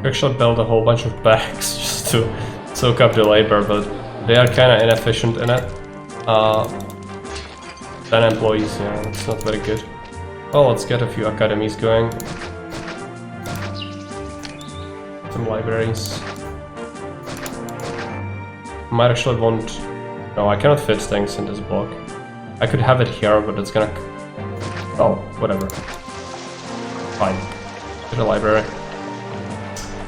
Actually build a whole bunch of barracks just to soak up the labor, but they are kind of inefficient in it. 10 employees, yeah, that's not very good. Well, let's get a few academies going. Some libraries. Might actually want... No, I cannot fit things in this block. I could have it here, but it's gonna... Oh, whatever. Fine. To the library.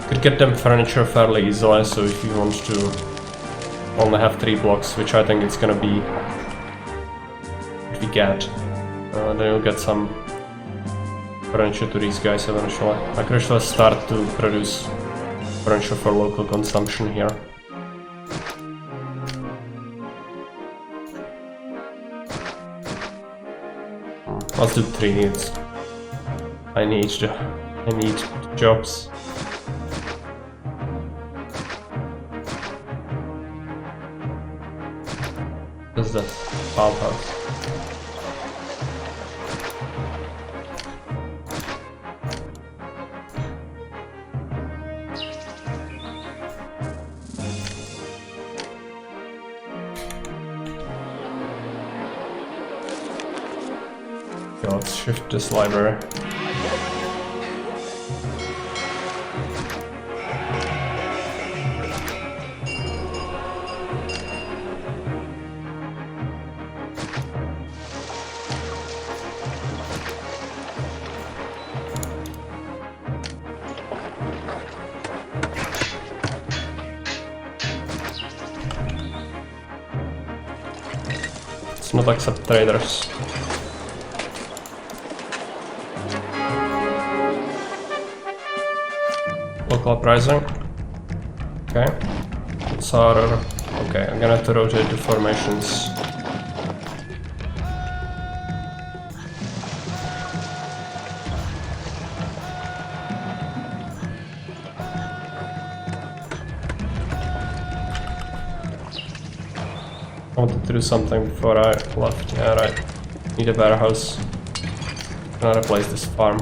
Could get them furniture fairly easily, so if you want to only have 3 blocks, which I think it's gonna be if we get, then you'll get some furniture to these guys eventually. I could actually start to produce furniture for local consumption here. Let's do 3 needs. I need jobs. What is that? Farmhouse. Okay, let's shift this library. Not accept traders. Local uprising. Okay. It's harder. Okay, I'm gonna have to rotate the formations. I wanted to do something before I left. Yeah, right. Need a warehouse. Gonna replace this farm.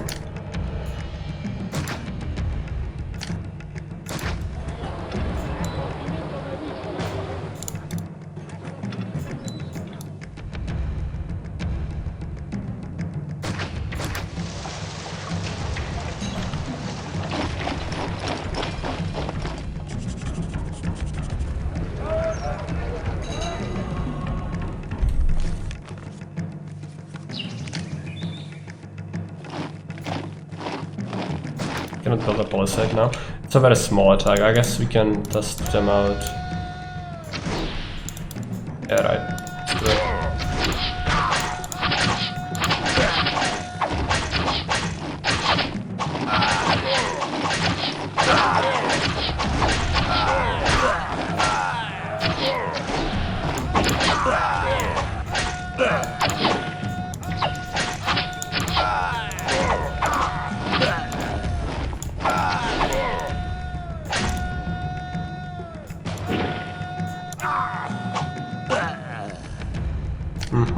Cannot build a palisade now. It's a very small attack. I guess we can test them out. Yeah, right. Let's do it.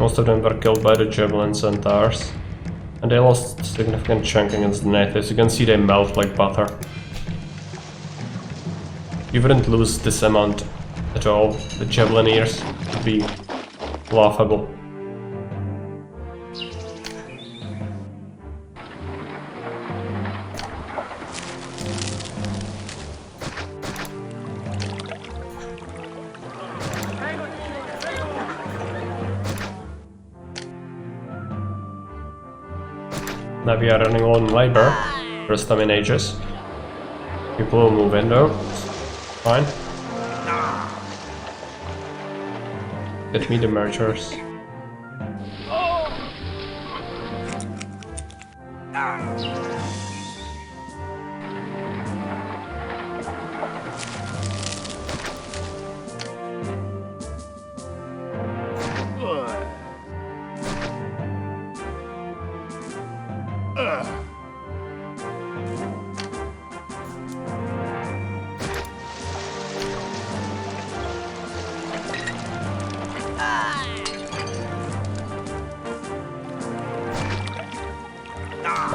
Most of them were killed by the javelin centaurs. And they lost a significant chunk against the natives. You can see they melt like butter. You wouldn't lose this amount at all. The javelineers would be laughable. Now we are running low on labor. First time in ages. People will move in though. Fine. Get me the mergers.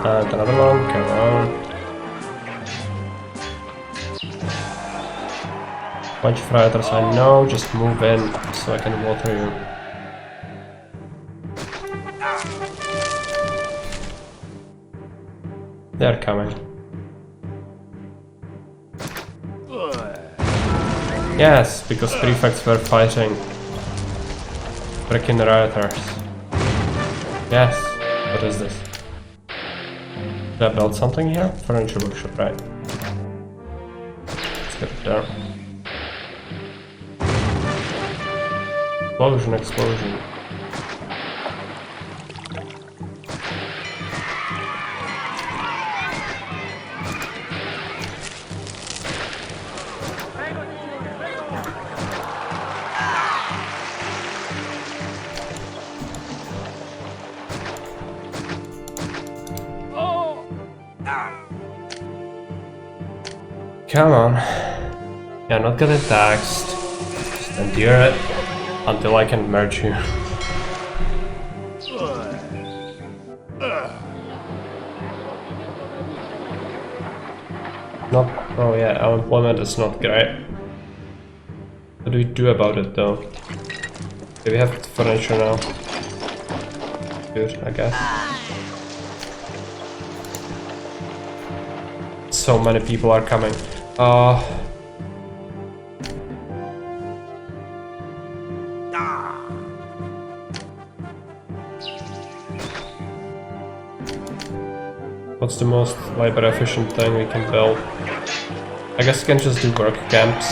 And another one, come on. Bunch of riders I know, just move in so I can water you. They're coming. Yes, because prefects were fighting freaking rioters. Yes, what is this? Did I build something here? Furniture workshop, right. Let's get it there. Explosion, explosion. Come on. Yeah, not gonna taxed. Just endure it until I can merge you. Not. Oh yeah, our employment is not great. What do we do about it though? Okay, we have furniture now. Good, I guess. So many people are coming. What's the most labor efficient thing we can build? I guess we can just do work camps.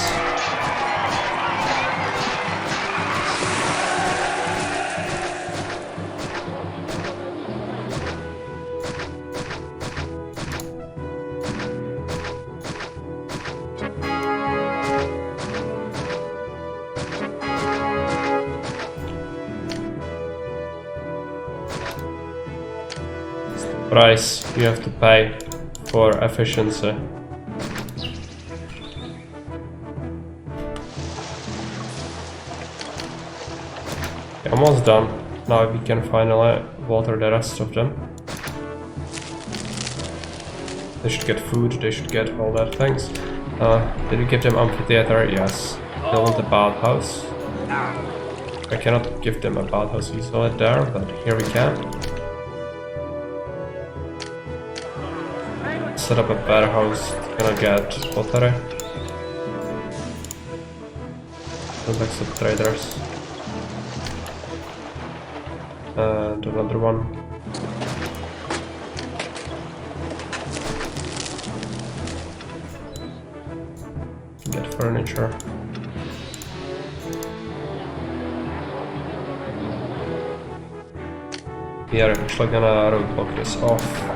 Price you have to pay for efficiency. Okay, almost done. Now we can finally water the rest of them. They should get food, they should get all that things. Did we give them amphitheater? Yes. They want a bathhouse. I cannot give them a bathhouse easily there, but here we can. Set up a warehouse, gonna get pottery. Don't accept traders. And another one. Get furniture. We are actually gonna roadblock this off.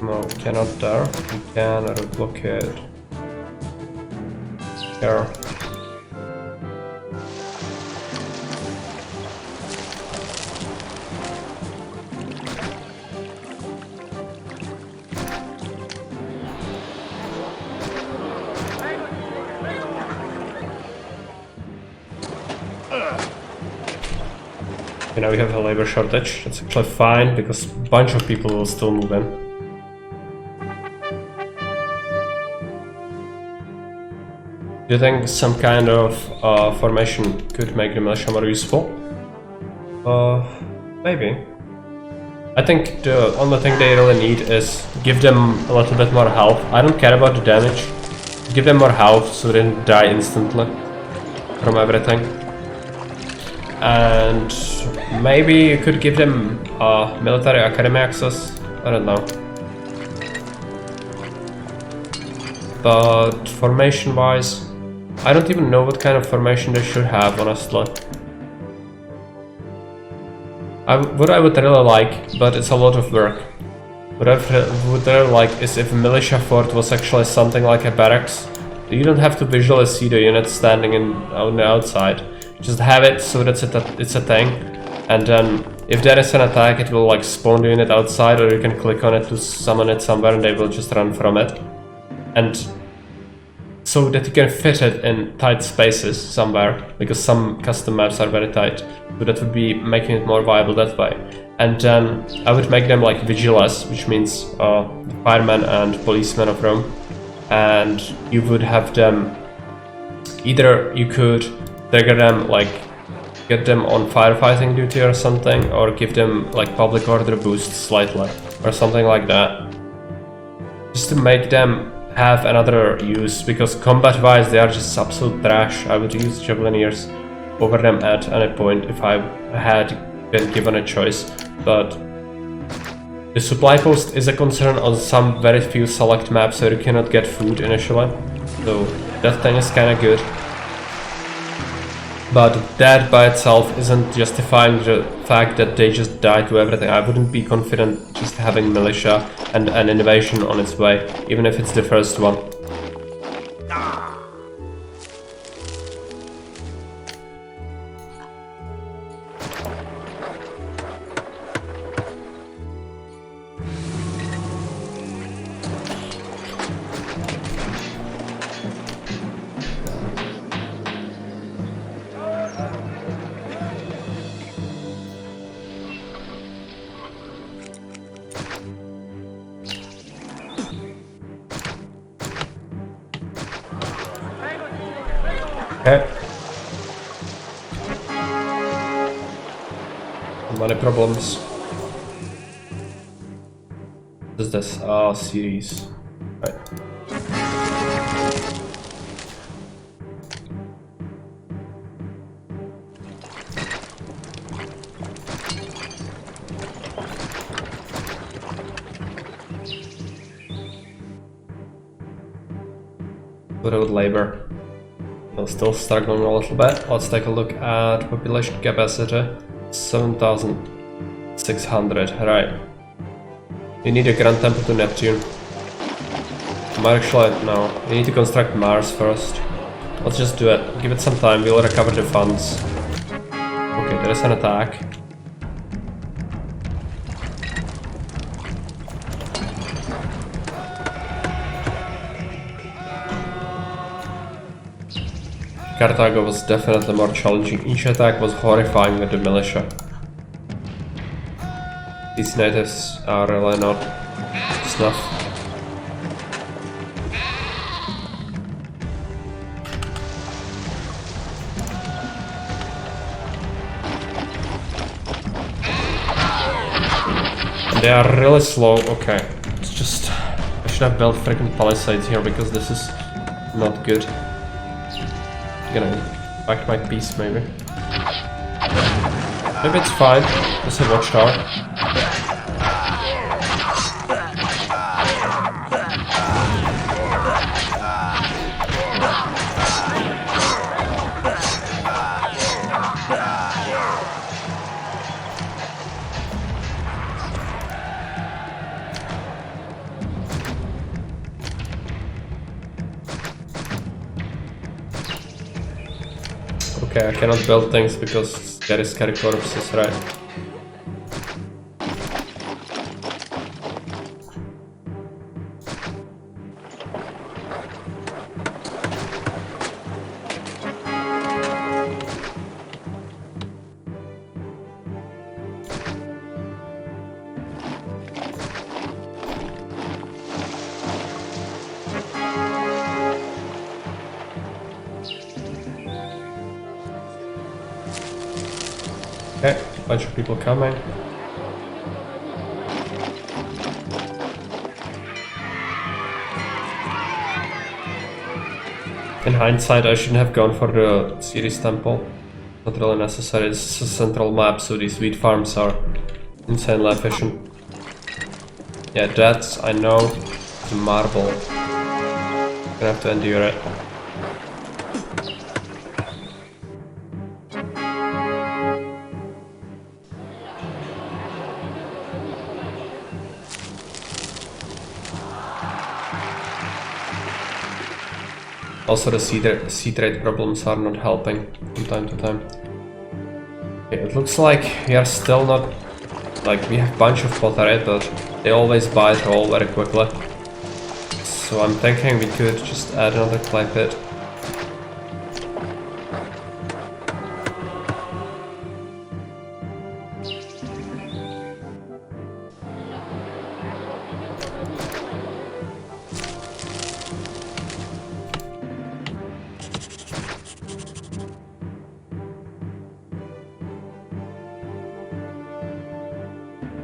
No, we cannot there. We can roadblock it here. You know, we have a labor shortage. That's actually fine because a bunch of people will still move in. Do you think some kind of formation could make the militia more useful? Maybe. I think the only thing they really need is give them a little bit more health. I don't care about the damage. Give them more health so they don't die instantly from everything. And maybe you could give them military academy access. I don't know. But formation wise, I don't even know what kind of formation they should have, honestly. What I would really like, but it's a lot of work. What I would really like is if a militia fort was actually something like a barracks. You don't have to visually see the units standing on the outside. Just have it so that it's a thing. And then if there is an attack, it will like spawn the unit outside, or you can click on it to summon it somewhere and they will just run from it. And so that you can fit it in tight spaces somewhere, because some custom maps are very tight. So that would be making it more viable that way. And then I would make them like vigilas, which means firemen and policemen of Rome. And you would have them, either you could trigger them, like get them on firefighting duty or something, or give them like public order boost slightly, or something like that. Just to make them have another use, because combat wise they are just absolute trash. I would use Javelineers over them at any point if I had been given a choice, but the supply post is a concern on some very few select maps where you cannot get food initially, so that thing is kinda good. But that by itself isn't justifying the fact that they just die to everything. I wouldn't be confident just having militia and an invasion on its way, even if it's the first one. Okay. Money problems. What is this? Series. Right. Without labor. We're still struggling a little bit. Let's take a look at population capacity. 7,600. Right. You need a Grand Temple to Neptune. Actually, no. We need to construct Mars first. Let's just do it. Give it some time. We'll recover the funds. Okay, there is an attack. Carthago was definitely more challenging. Each attack was horrifying with the militia. These natives are really not snuff. They are really slow. Okay, it's just I should have built freaking palisades here because this is not good. Gonna back my piece maybe. Maybe it's fine. It's a watchtower. Okay, I cannot build things because there is scary corpses, right? Okay, bunch of people coming. In hindsight, I shouldn't have gone for the Ceres temple. Not really necessary. It's a central map, so these wheat farms are insanely efficient. Yeah, that's, I know, the marble. Gonna have to endure it. Also, the seed rate problems are not helping from time to time. Okay, it looks like we are still not... Like, we have a bunch of pottery, but they always buy it all very quickly. So I'm thinking we could just add another clay pit.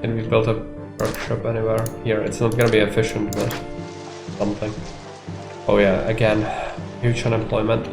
Can we build a workshop anywhere? Here, it's not gonna be efficient, but something. Oh yeah, again, huge unemployment.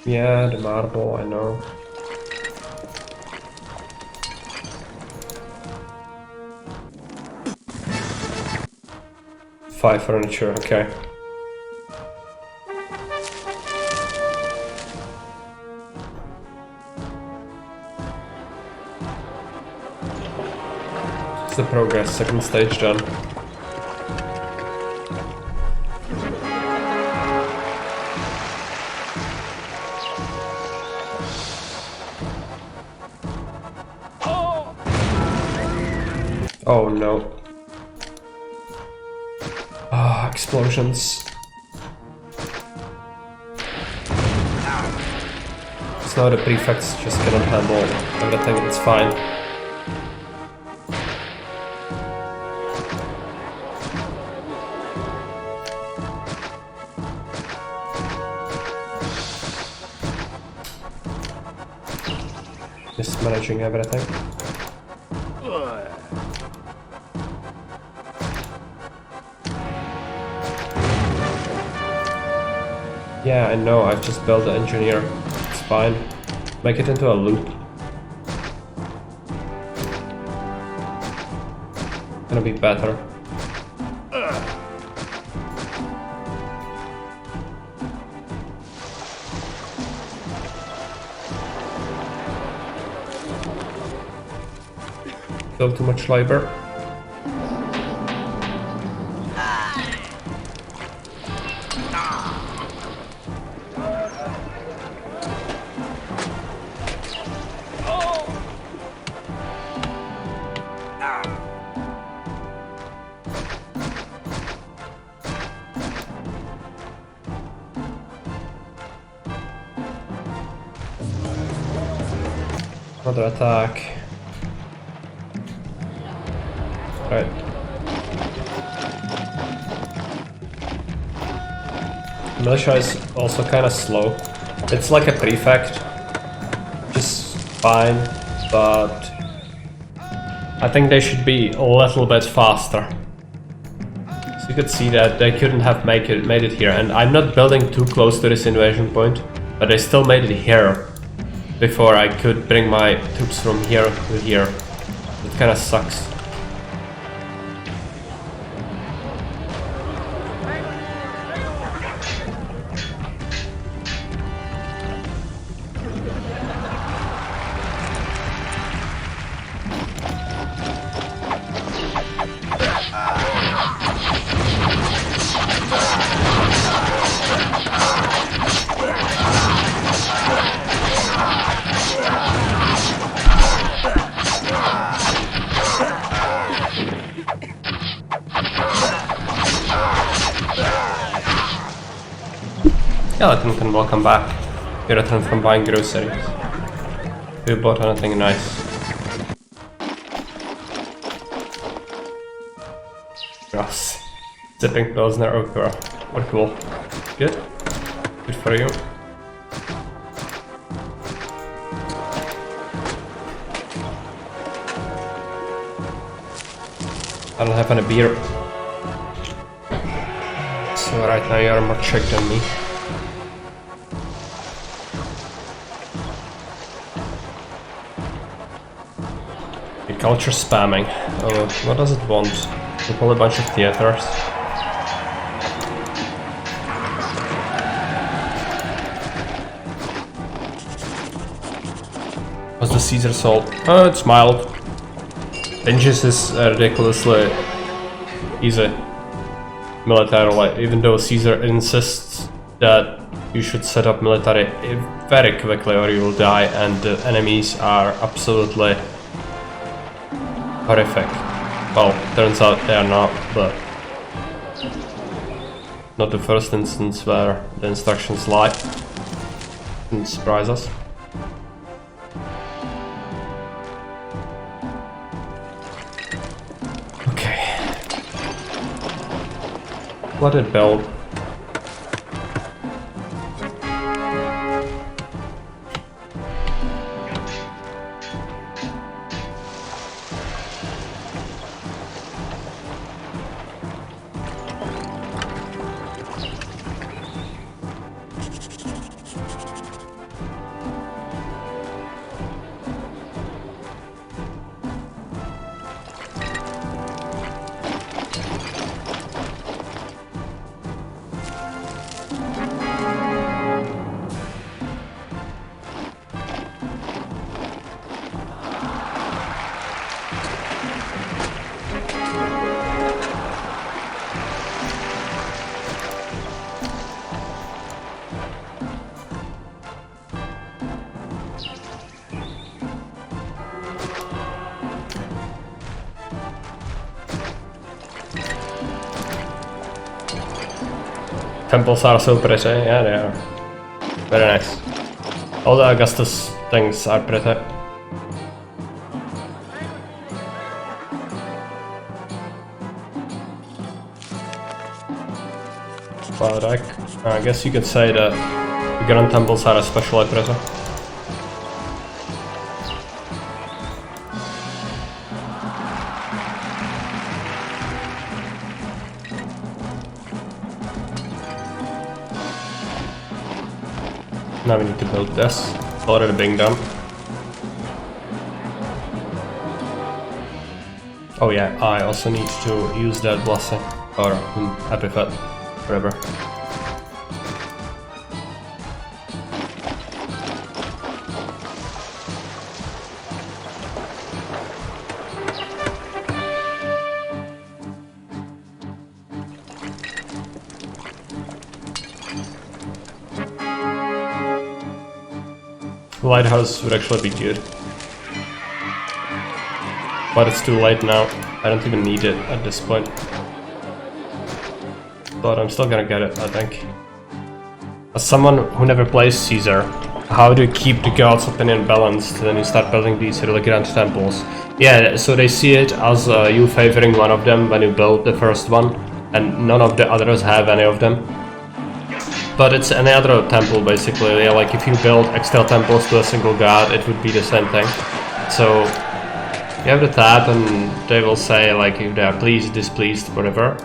Yeah, the marble, I know. Five furniture, okay. It's the progress, second stage done. Oh no. Ah, explosions. It's now the prefects just cannot handle everything, it's fine. Just managing everything. Yeah, I know, I've just built the engineer. It's fine. Make it into a loop. Gonna be better. Still too much labor. Another attack. Right. Militia is also kind of slow. It's like a prefect, just fine, but I think they should be a little bit faster. So you could see that they couldn't have made it here, and I'm not building too close to this invasion point, but they still made it here before I could bring my troops from here to here. It kind of sucks. Skeleton, welcome back. You returned from buying groceries. Have you bought anything nice? Yes. Sipping Pilsner Okra. What cool. Good? Good for you. I don't have any beer. So right now you're more chick than me. Culture spamming. Oh, what does it want? To pull a bunch of theaters. What's the Caesar salt? Oh, it's mild. Tinges is ridiculously easy militarily, even though Caesar insists that you should set up military very quickly or you will die, and the enemies are absolutely horrific. Well, turns out they are not, but not the first instance where the instructions lie. Didn't surprise us. Okay. Let it build. Temples are so pretty, yeah they are. Very nice. All the Augustus things are pretty. But I guess you could say that the Grand Temples are especially pretty. Now we need to build this. It's already being done. Oh yeah, I also need to use that blessing. Or epithet. Whatever. Lighthouse would actually be good. But it's too late now. I don't even need it at this point. But I'm still gonna get it, I think. As someone who never plays Caesar, how do you keep the gods' opinion balanced when you start building these really grand temples? Yeah, so they see it as you favoring one of them when you build the first one, and none of the others have any of them. But it's any other temple basically. Yeah, like if you build extra temples to a single god, it would be the same thing. So you have the tab and they will say like if they are pleased, displeased, whatever.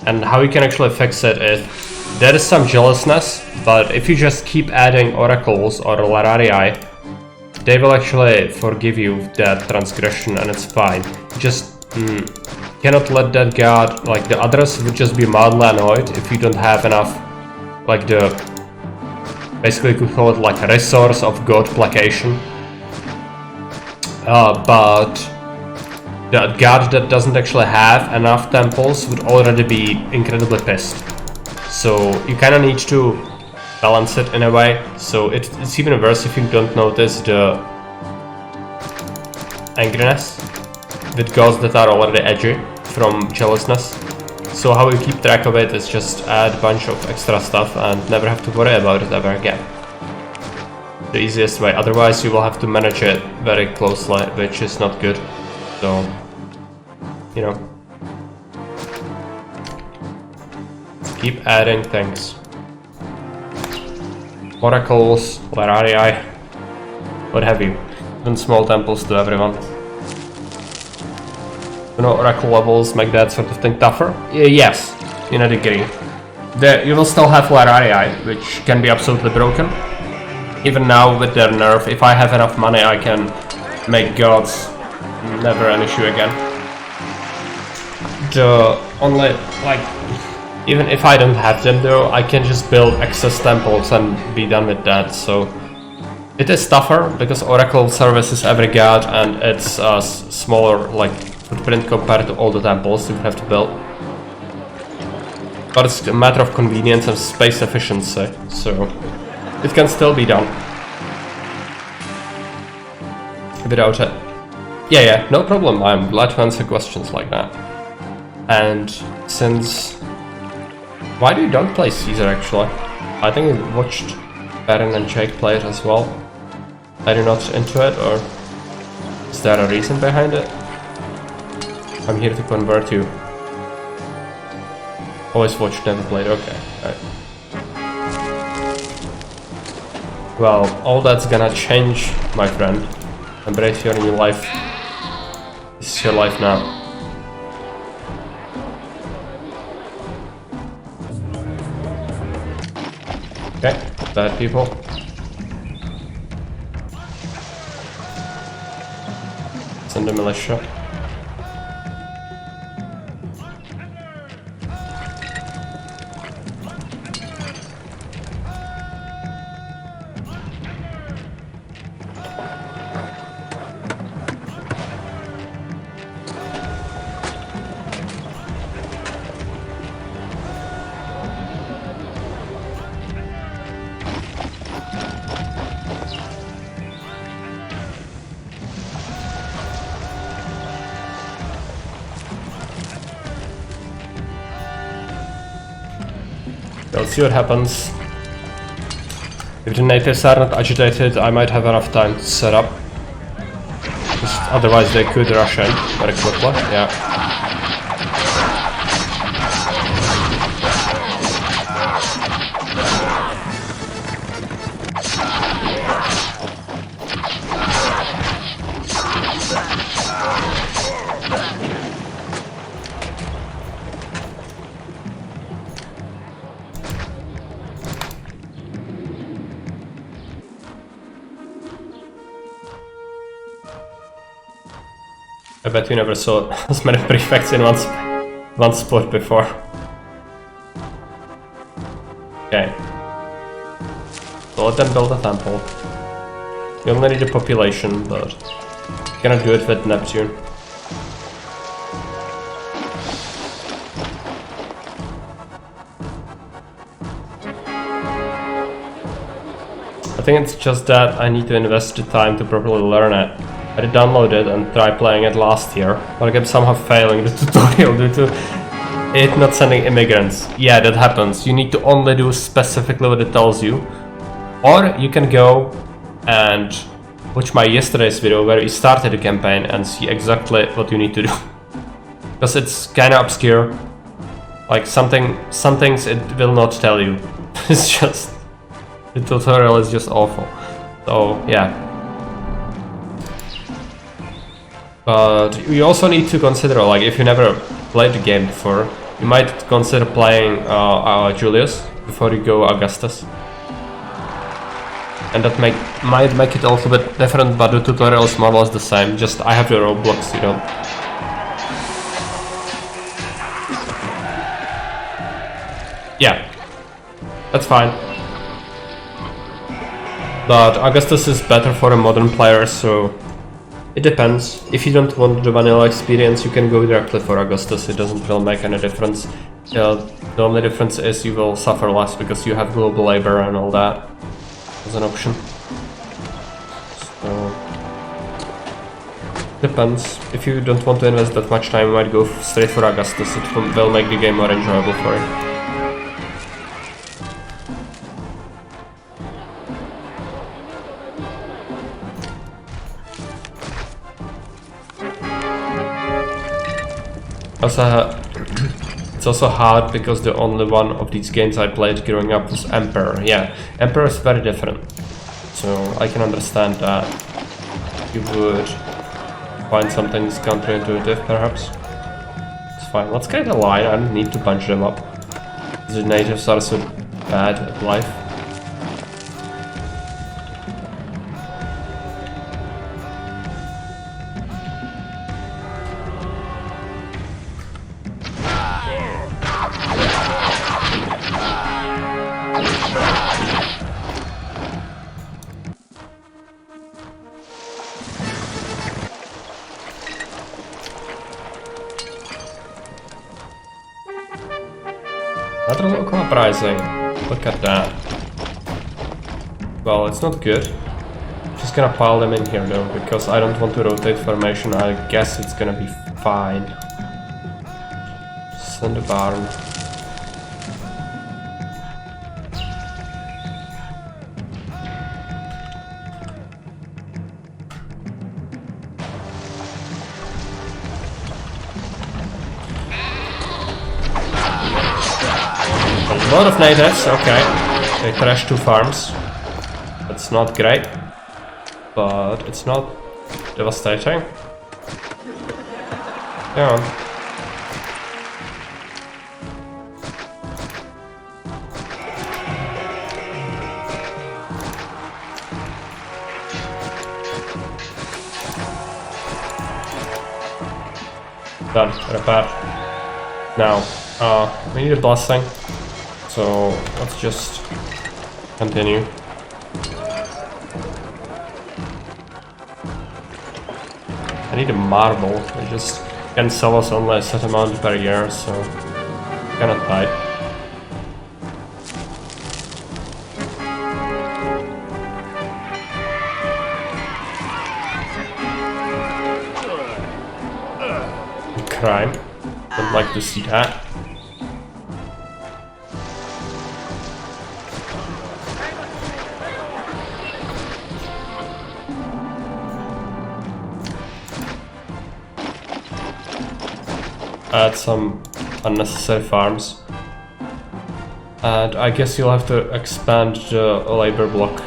And how you can actually fix it is there is some jealousness, but if you just keep adding oracles or lararii, they will actually forgive you that transgression and it's fine. Just cannot let that god, like the others would just be mildly annoyed if you don't have enough, like the, basically you could call it like a resource of god placation. But the god that doesn't actually have enough temples would already be incredibly pissed. So you kinda need to balance it in a way. So it's even worse if you don't notice the angriness with gods that are already edgy from jealousness. So how you keep track of it is just add a bunch of extra stuff and never have to worry about it ever again. The easiest way, otherwise you will have to manage it very closely, which is not good. So, you know, keep adding things. Oracles, Lerarii, what have you. Even small temples to everyone. You know, oracle levels make that sort of thing tougher? Yes, in a degree. You will still have Lerarii, which can be absolutely broken. Even now with their nerf, if I have enough money I can make gods. Never an issue again. The only, like, even if I don't have them though, I can just build excess temples and be done with that, so... It is tougher, because Oracle services every god and it's a smaller, like, footprint compared to all the temples you have to build. But it's a matter of convenience and space efficiency, so... It can still be done. Without it. Yeah, no problem, I'm glad to answer questions like that. And since... Why do you don't play Caesar actually? I think I watched Baron and Jake play it as well. Are you not into it, or is there a reason behind it? I'm here to convert you. Always watched, never played, okay. Right. Well, all that's gonna change, my friend. Embrace your new life. This is your life now. Okay, bad people. Send the militia. We'll see what happens. If the natives are not agitated, I might have enough time to set up. Just otherwise they could rush in very quickly, yeah. I bet you never saw as many prefects in one spot before. Okay. So let them build a temple. You only need a population, but you cannot do it with Neptune. I think it's just that I need to invest the time to properly learn it. I did download it and try playing it last year, but I kept somehow failing the tutorial due to it not sending immigrants. Yeah, that happens. You need to only do specifically what it tells you. Or you can go and watch my yesterday's video where we started the campaign and see exactly what you need to do. Because it's kinda obscure. Like some things it will not tell you. It's just... the tutorial is just awful. So, yeah. But you also need to consider, like, if you never played the game before, you might consider playing Julius before you go Augustus. And that might make it a little bit different, but the tutorial is more or less the same, just I have the roadblocks, you don't. Yeah, that's fine. But Augustus is better for a modern player, so... It depends. If you don't want the vanilla experience, you can go directly for Augustus. It doesn't really make any difference. The only difference is you will suffer less because you have global labor and all that as an option. So Depends. If you don't want to invest that much time, you might go straight for Augustus. It will make the game more enjoyable for you. It's also hard because the only one of these games I played growing up was Emperor. Yeah, Emperor is very different. So I can understand that you would find something counterintuitive, perhaps. It's fine. Let's get a line. I don't need to punch them up. The natives are so bad at life. Another local uprising. Look at that. Well, it's not good. Just gonna pile them in here though, because I don't want to rotate formation. I guess it's gonna be fine. Send a barn. A lot of natives, okay. They crashed 2 farms. That's not great, but it's not devastating. Yeah. Done. Repair. Now, we need a blessing. So let's just continue. I need a marble. They just can sell us only a set amount per year, so cannot buy. Crime. Don't like to see that. Add some unnecessary farms, and I guess you'll have to expand the labor block.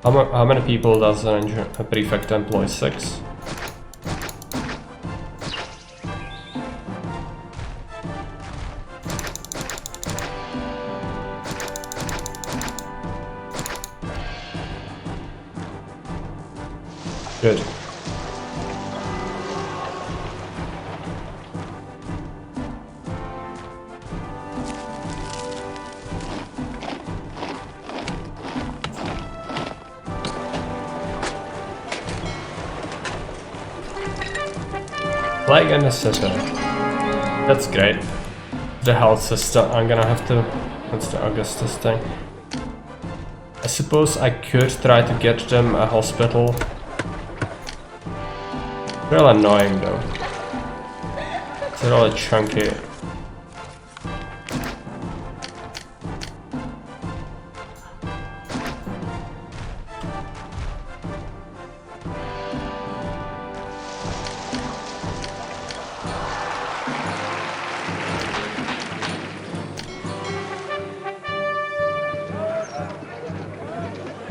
How many people does a prefect employ? 6? Good. Plague and a sitter. That's great. The health system. I'm gonna have to. What's the Augustus thing? I suppose I could try to get them a hospital. Real annoying though. It's really chunky.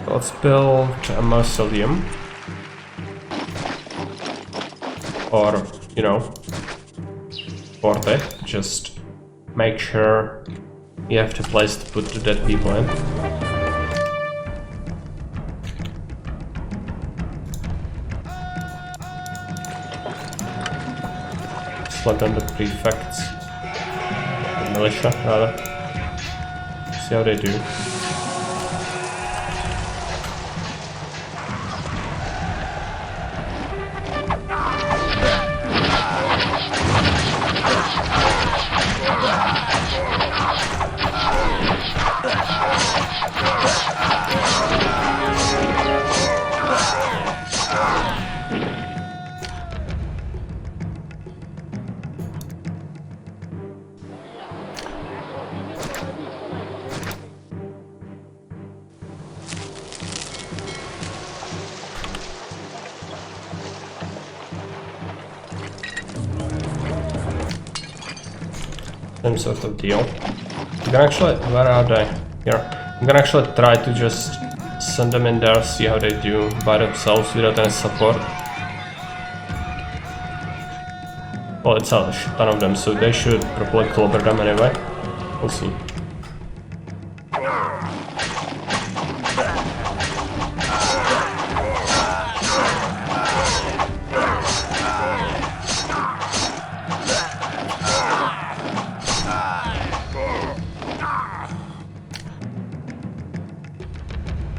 Let's build a mausoleum. Or, you know, forte. Just make sure you have the place to put the dead people in. Select on the prefects. The militia, rather. See how they do. Same sort of deal. You can actually, where are they? Here. I'm gonna actually try to just send them in there, see how they do by themselves without any support. Well, it's a ton of them, so they should probably clobber them anyway. We'll see.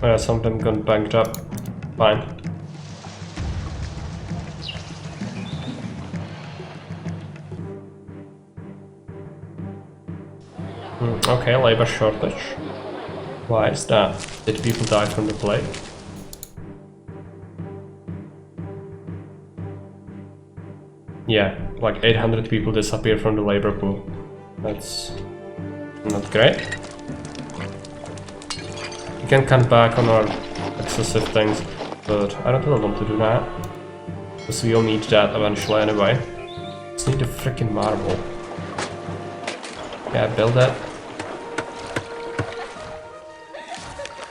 Yeah, some of them got banged up. Fine. Okay, labor shortage. Why is that? Did people die from the plague? Yeah, like 800 people disappear from the labor pool. That's not great. We can cut back on our excessive things, but I don't really want to do that. Because we'll need that eventually anyway. Just need the freaking marble. Yeah, build that.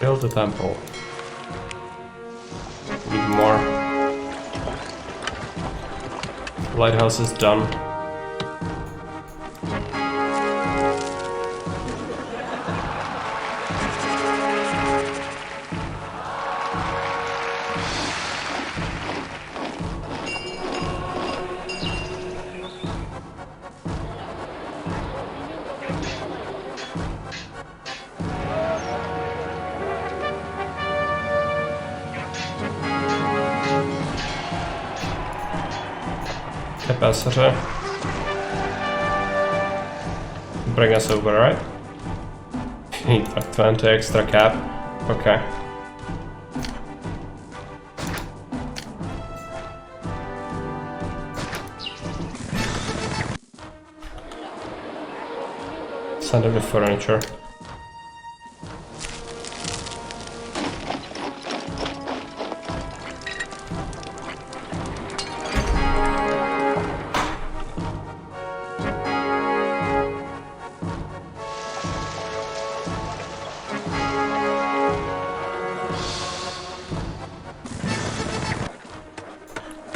Build the temple. Need more. Lighthouse is done. Capacity. Bring us over, right? Need like 20 extra cap. Okay. Send them the furniture.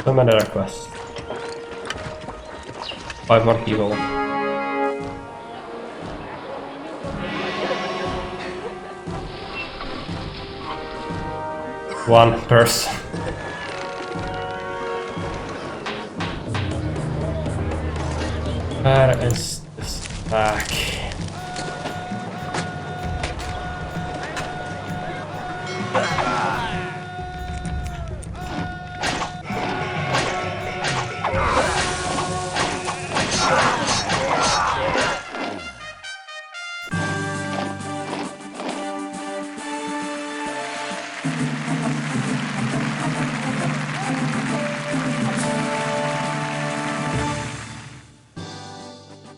So many requests. 5 more people. One person. Where is this back?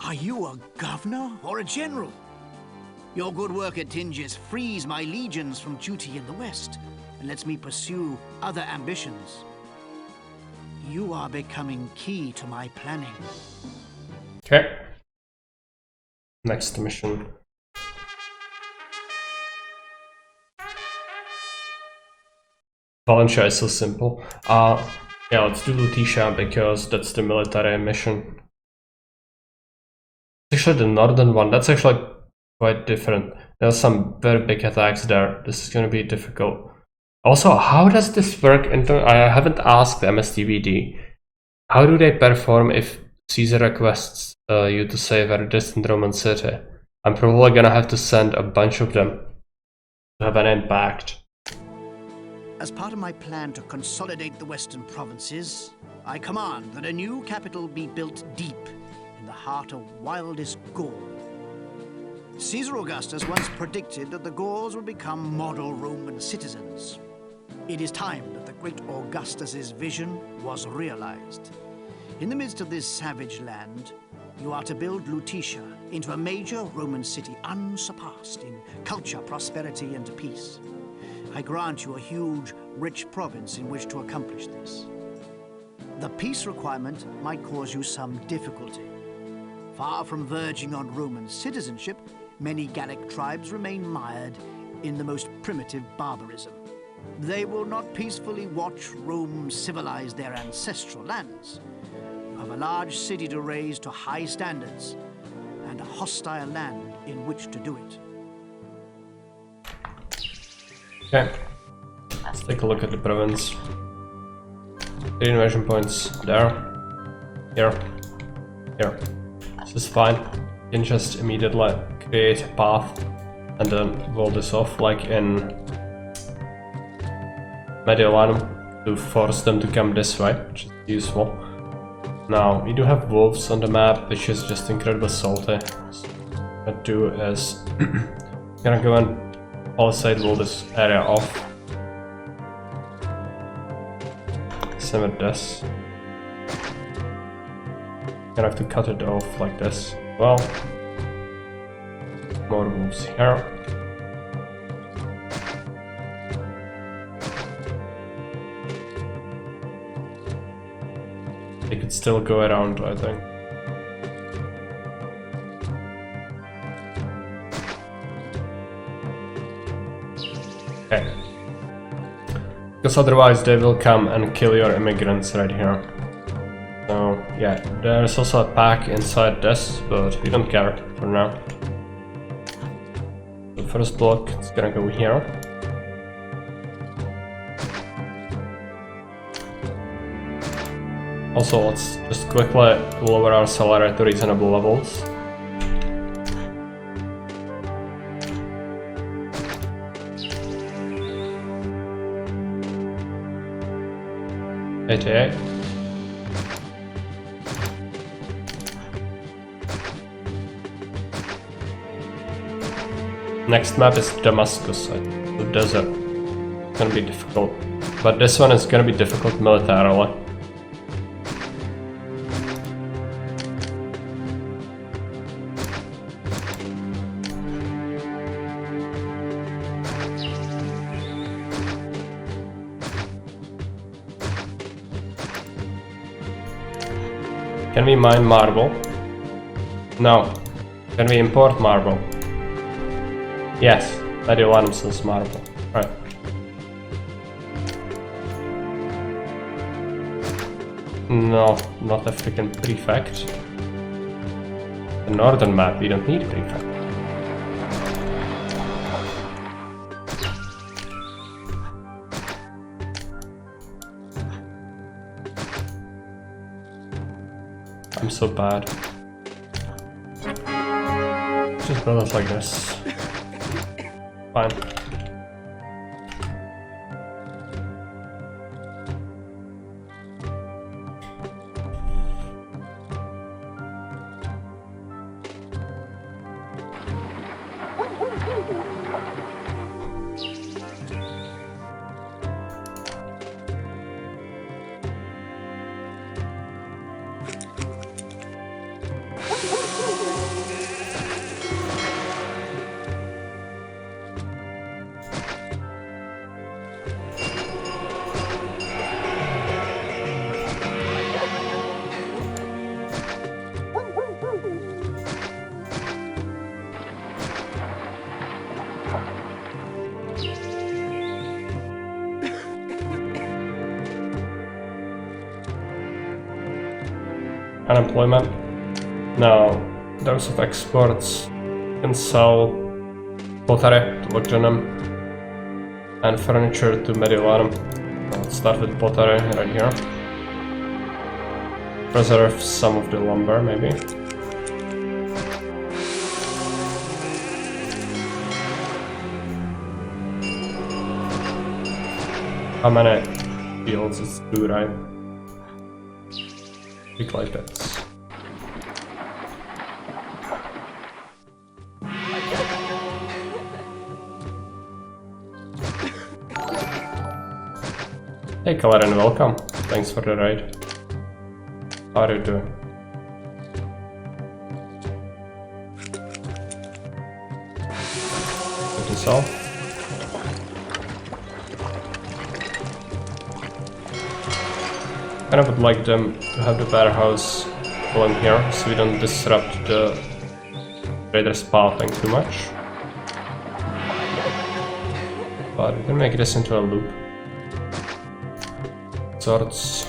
Are you a governor or a general? Your good work at Tingis frees my legions from duty in the West and lets me pursue other ambitions. You are becoming key to my planning. Okay. Next mission. Valencia is so simple. Yeah, let's do Lutetia because that's the military mission. Actually, the northern one, that's actually quite different. There's some very big attacks there. This is gonna be difficult. Also, how does this work? I haven't asked MSTVD. How do they perform if Caesar requests you to save a distant Roman city? I'm probably gonna have to send a bunch of them to have an impact. As part of my plan to consolidate the western provinces, I command that a new capital be built deep in the heart of wildest Gaul. Caesar Augustus once predicted that the Gauls would become model Roman citizens. It is time that the great Augustus's vision was realized. In the midst of this savage land, you are to build Lutetia into a major Roman city unsurpassed in culture, prosperity, and peace. I grant you a huge, rich province in which to accomplish this. The peace requirement might cause you some difficulty. Far from verging on Roman citizenship, many Gallic tribes remain mired in the most primitive barbarism. They will not peacefully watch Rome civilize their ancestral lands. Of a large city to raise to high standards, and a hostile land in which to do it. Okay, let's take a look at the province. 3 invasion points there, here, here. This is fine. You can just immediately create a path and then wall this off like in Mediolanum to force them to come this way, which is useful. Now, we do have wolves on the map, which is just incredibly salty. So what I'm gonna do is gonna go and palisade wall this area off. Same with this. Gonna have to cut it off like this. Well, more wolves here. They could still go around, I think. Okay. Because otherwise they will come and kill your immigrants right here. So yeah, there's also a pack inside this, but we don't care for now. The first block is gonna go here. Also, let's just quickly lower our salary to reasonable levels. $88. Next map is Damascus, the desert. It's gonna be difficult. But this one is gonna be difficult militarily. Can we mine marble? No. Can we import marble? Yes. Mediolanum sells marble. Right. No, not a freaking prefect. The northern map, we don't need a prefect. I'm so bad. Just build us like this. Fine. Unemployment. Now, in terms of exports, you can sell pottery to Lugdunum and furniture to Mediolanum. Let's start with pottery right here. Preserve some of the lumber, maybe. How many fields is 2, right? Big like that. Hey Kalarin, welcome. Thanks for the raid. How are you doing? Good to solve. I would like them to have the warehouse people in here, so we don't disrupt the raiders' pathing too much. But we can make this into a loop. Sorts.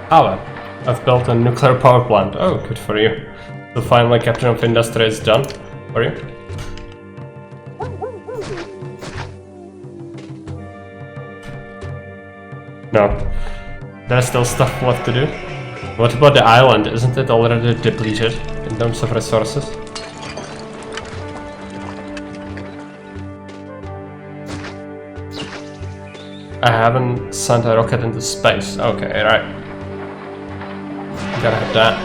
Power. I've built a nuclear power plant. Oh, good for you. So finally Captain of Industry is done for you. No. There's still stuff left to do. What about the island? Isn't it already depleted in terms of resources? I haven't sent a rocket into space. Okay, right. Gotta have that.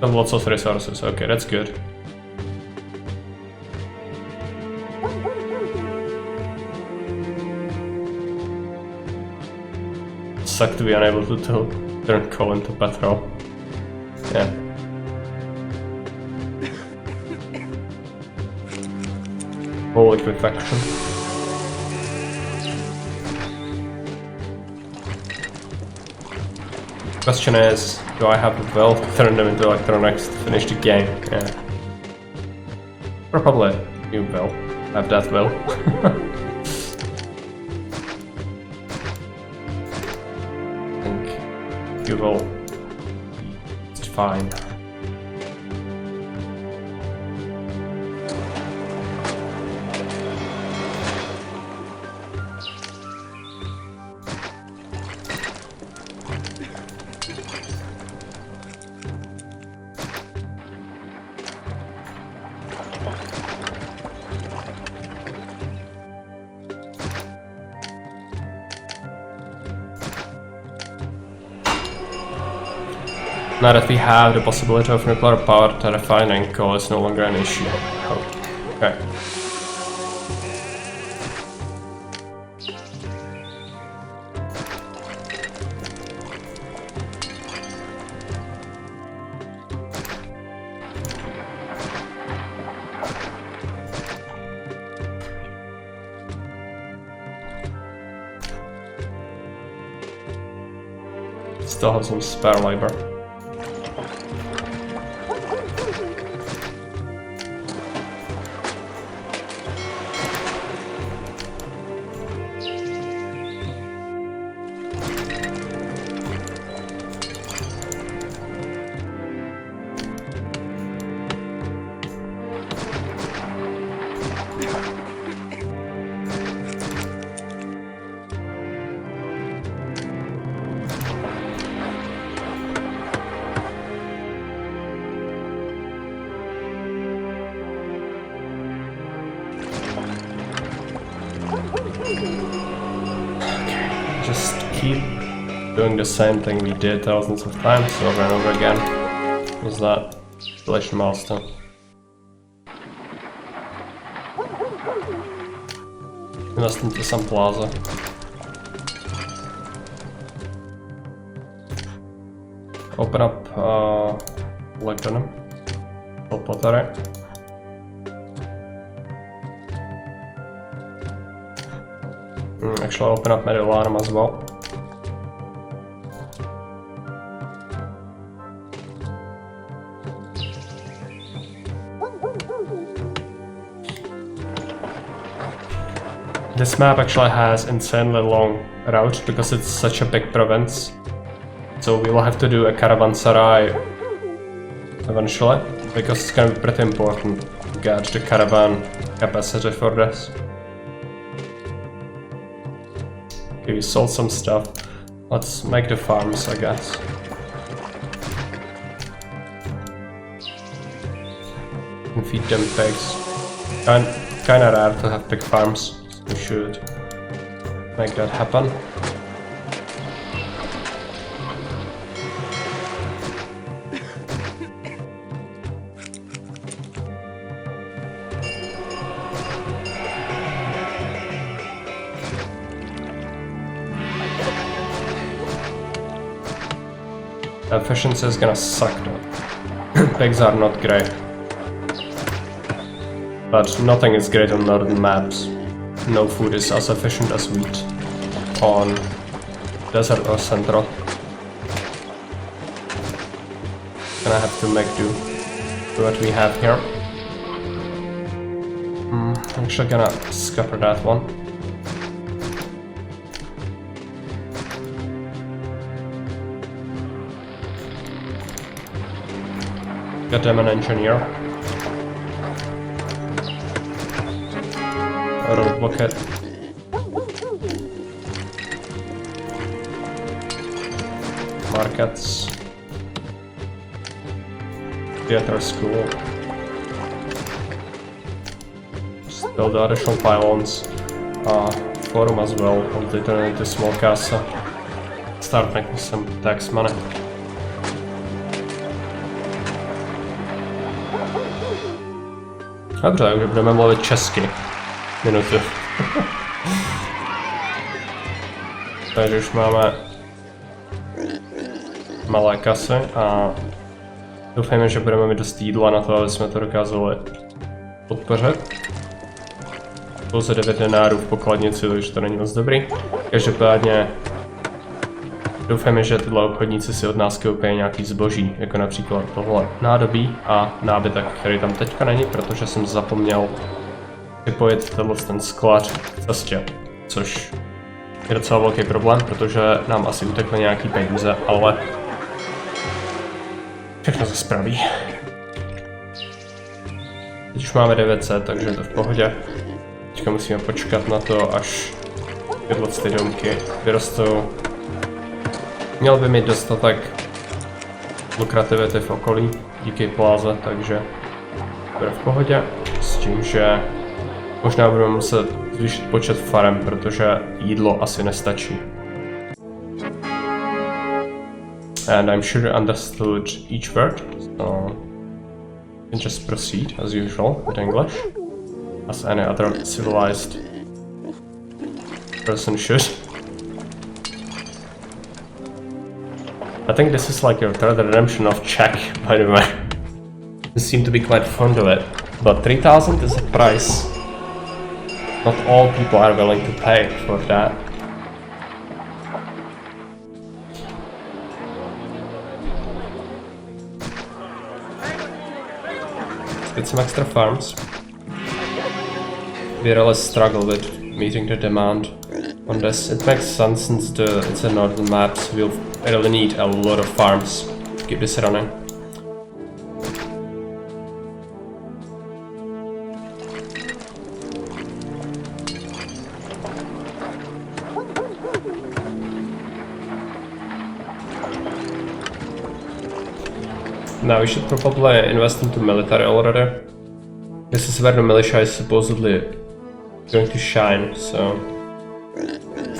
Have lots of resources. Okay, that's good. Suck to be unable to turn coal into petrol. Yeah. Coal liquefaction. Question is, do I have the will to turn them into electronics to finish the game? Yeah. Probably you will have that will. I think you will. It's fine. Now that we have the possibility of nuclear power, the refining coal is no longer an issue. Oh, okay. Still have some spare labor. Just keep doing the same thing we did thousands of times over and over again. What's that? Relation milestone. Invest into some plaza. Open up molybdenum. Pottery. Actually open up Mediolanum as well. This map actually has insanely long route because it's such a big province. So we will have to do a caravanserai eventually, because it's gonna be pretty important to get the caravan capacity for this. Okay, we sold some stuff. Let's make the farms, I guess. And feed them pigs. Kinda rare to have pig farms. We should make that happen. Efficiency is gonna suck though. Pigs are not great. But nothing is great on northern maps. No food is as efficient as wheat on desert or central. Gonna have to make do with what we have here. I'm actually gonna scupper that one. Get them an engineer. A road bucket. Markets. Theater school. Just build additional pylons. Forum as well. I'll turn into small castle. Start making some tax money. Dobře, už budeme mluvit česky. Minutu. Takže už máme malé kasy a doufejme, že budeme mít dost jídla na to, aby jsme to dokázali podpořit. Pouze 9 denárů v pokladnici, takže to není moc dobrý. Každopádně doufejme, že tyhle obchodníci si od nás koupí nějaký zboží, jako například tohle nádobí a nábytek, který tam teďka není, protože jsem zapomněl připojit ten sklad k cestě, což je docela velký problém, protože nám asi utekly nějaký peníze, ale všechno se spraví. Teď už máme 900, takže je to v pohodě. Teďka musíme počkat na to, až tyhle ty domky vyrostou. Měl by mít dostatek lukrativity v okolí díky pláze, takže bude v pohodě. S tím, že možná budeme muset zvýšit počet farem, protože jídlo asi nestačí. And I'm sure you understood each word, so you can just proceed as usual with English, as any other civilized person should. I think this is like a third redemption of Czech, by the way. They seem to be quite fond of it, but 3,000 is a price not all people are willing to pay for that. Let's get some extra farms. We really struggle with meeting the demand on this. It makes sense since it's a northern map, so we'll really need a lot of farms to keep this running. Now we should probably invest into military already. This is where the militia is supposedly going to shine, so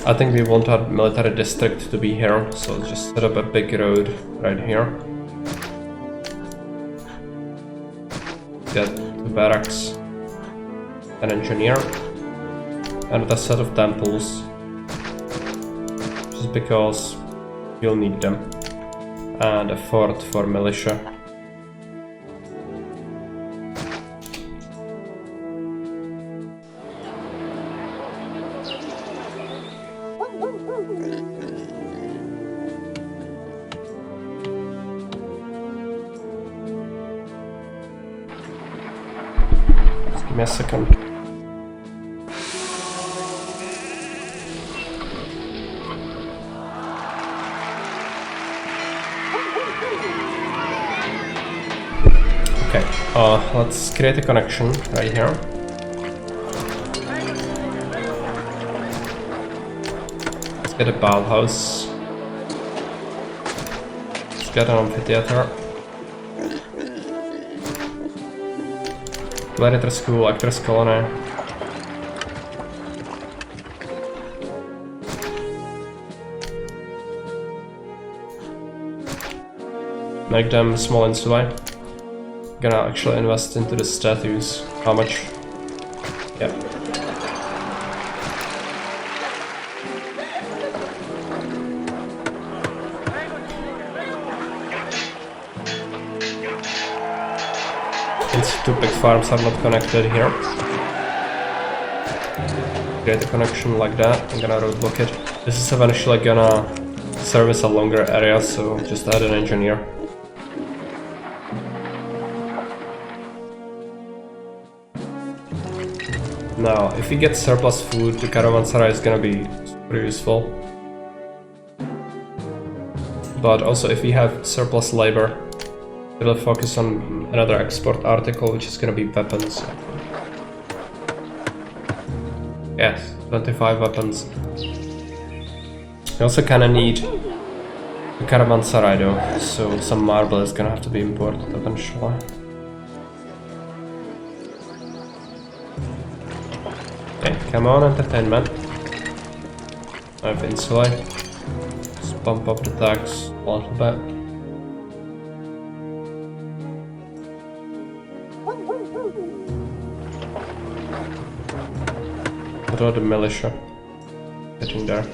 I think we want our military district to be here, so let's just set up a big road right here. Get the barracks, an engineer, and a set of temples, just because you'll need them, and a fort for militia. Give me a second. Okay, let's create a connection right here. Let's get a bathhouse. Let's get an amphitheater. Gladiator school, actors colony. Make them small insulae. Gonna actually invest into the statues. How much? Yep. two pig farms are not connected here. Create a connection like that. I'm gonna roadblock it. This is eventually gonna service a longer area, so just add an engineer. Now, if we get surplus food, the caravanserai is gonna be super useful. But also, if we have surplus labor, we'll focus on another export article, which is gonna be weapons. Yes, 25 weapons. We also kinda need a caravanserai though, so some marble is gonna have to be imported eventually. Okay, come on, entertainment. I have insulate. Let's bump up the tax a little bit. What about the militia? Getting there.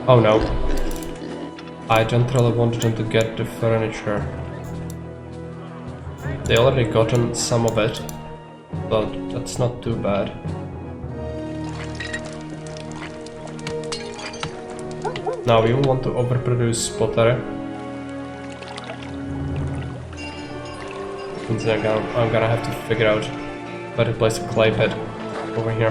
Oh no. I don't really want them to get the furniture. They already gotten some of it, but that's not too bad. Now we want to overproduce pottery. Means I'm gonna have to figure out where to place a clay pit over here.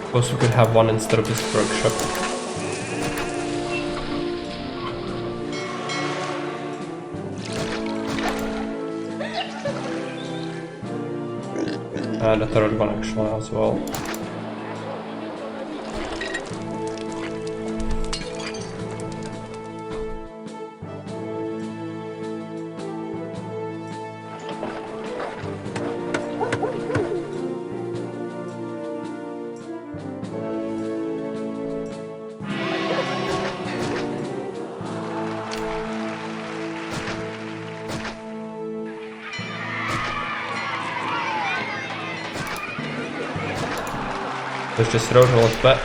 Suppose we could have one instead of this workshop. And a third one actually as well. Let's just road a little bit.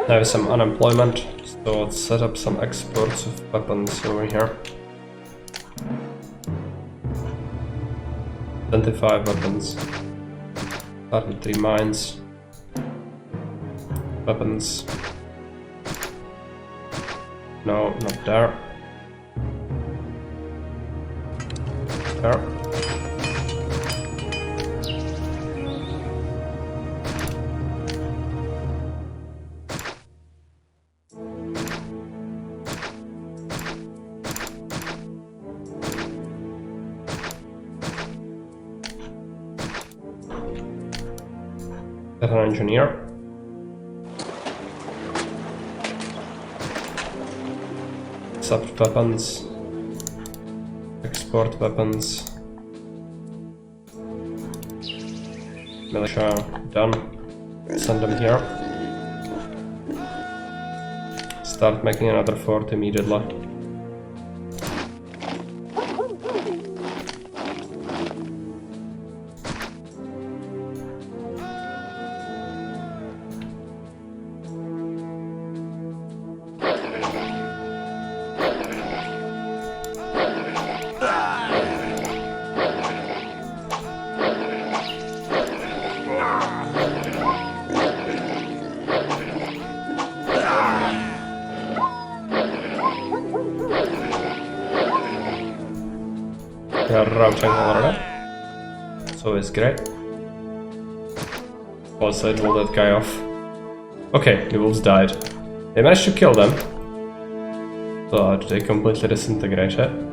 There is some unemployment, so let's set up some exports of weapons over here. 25 weapons. Start with 3 mines. Weapons. No, not there. There. Get an engineer. Accept weapons. Export weapons. Militia done. Send them here. Start making another fort immediately. They are routing already. So it's great. Also, it rolled that guy off. Okay, the wolves died. They managed to kill them, but they completely disintegrated.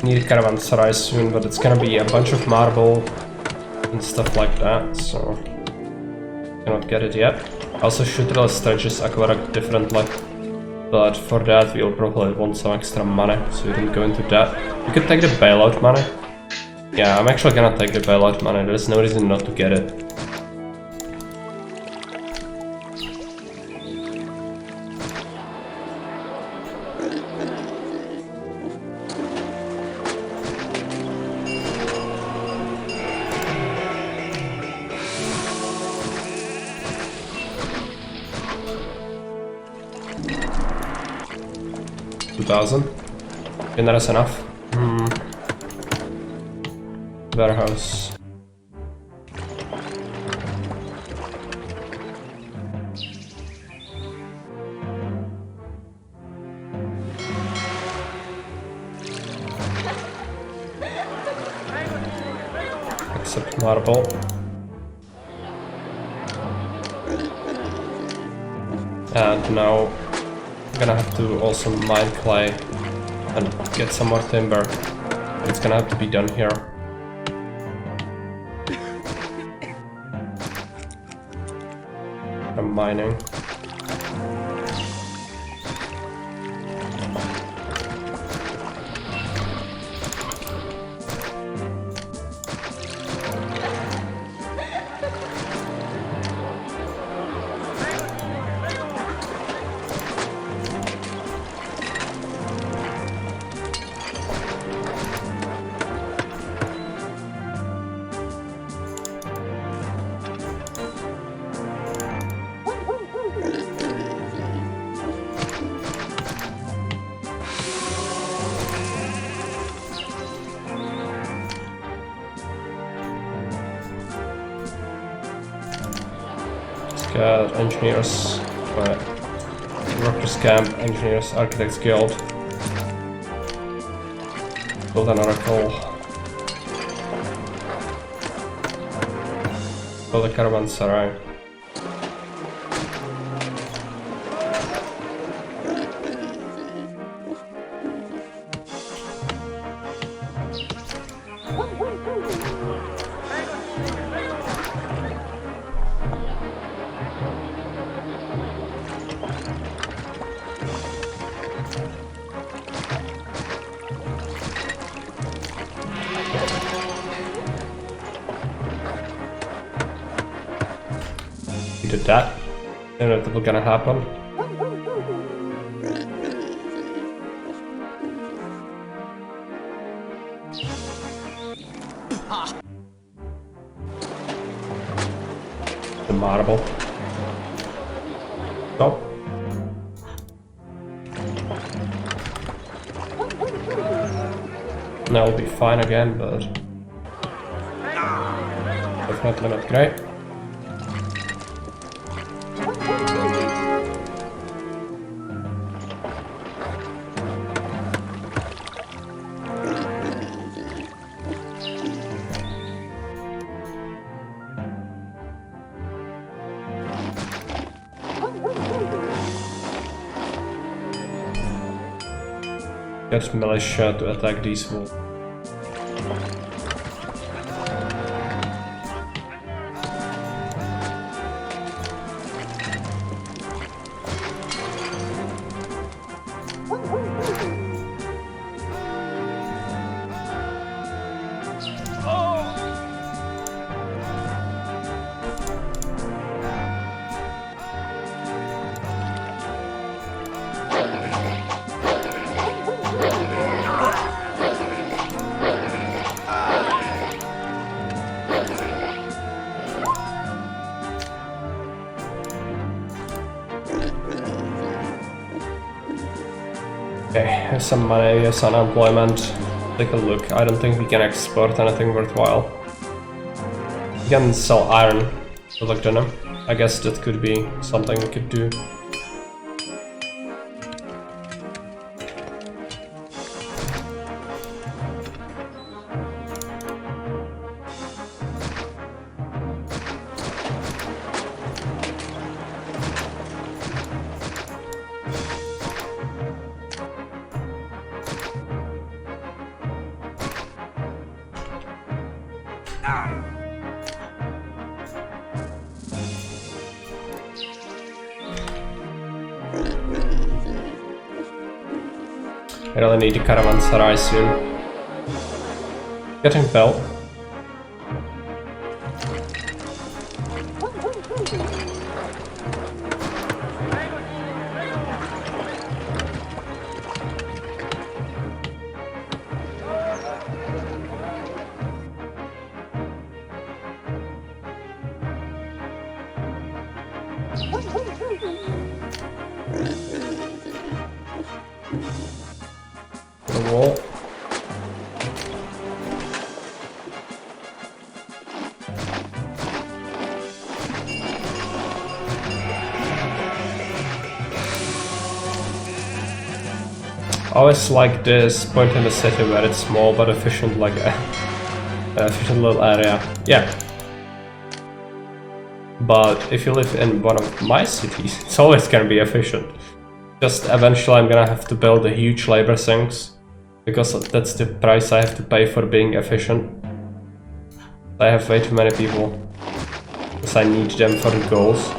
Need a caravanserai soon, but it's gonna be a bunch of marble and stuff like that, so cannot get it yet. I also should really stretch this aqueduct differently. but for that we'll probably want some extra money, so we don't go into that. We could take the bailout money. Yeah, I'm actually gonna take the bailout money, there's no reason not to get it. $2,000. And that is enough. Warehouse. Except marble. And now I'm gonna have to also mine clay and get some more timber. It's gonna have to be done here. I'm mining. Got engineers, workers camp, engineers, architects guild. Build an oracle. Build a caravanserai. Did that. I don't know if that's gonna happen. The marble. Nope. Now we'll be fine again, but definitely not great. Get militia to attack these walls. Okay, here's some money, here's unemployment. Take a look. I don't think we can export anything worthwhile. We can sell iron to Lugdunum. I guess that could be something we could do. I really need the caravanserai soon. Getting built. The wall. Always like this point in the city where it's small but efficient, like an efficient little area. Yeah. But if you live in one of my cities, it's always gonna be efficient. Just eventually I'm gonna have to build a huge labor sinks, because that's the price I have to pay for being efficient. I have way too many people, because I need them for the goals.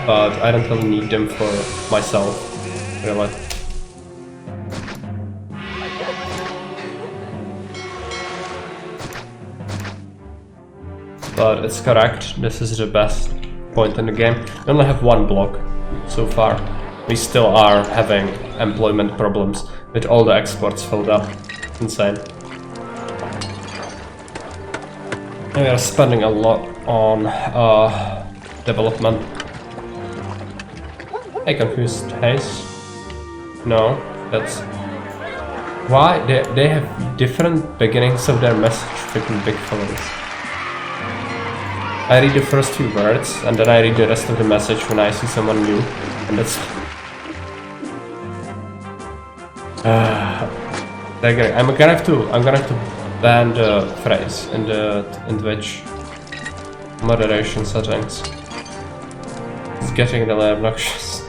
But I don't really need them for myself, really. But it's correct, this is the best point in the game. We only have one block so far. We still are having employment problems with all the exports filled up. It's insane. And we are spending a lot on development. I confused haze. No, that's... Why? They have different beginnings of their message, freaking big fellas. I read the first few words, and then I read the rest of the message when I see someone new, and that's... I'm gonna have to ban the phrase in the Twitch moderation settings. It's getting really obnoxious.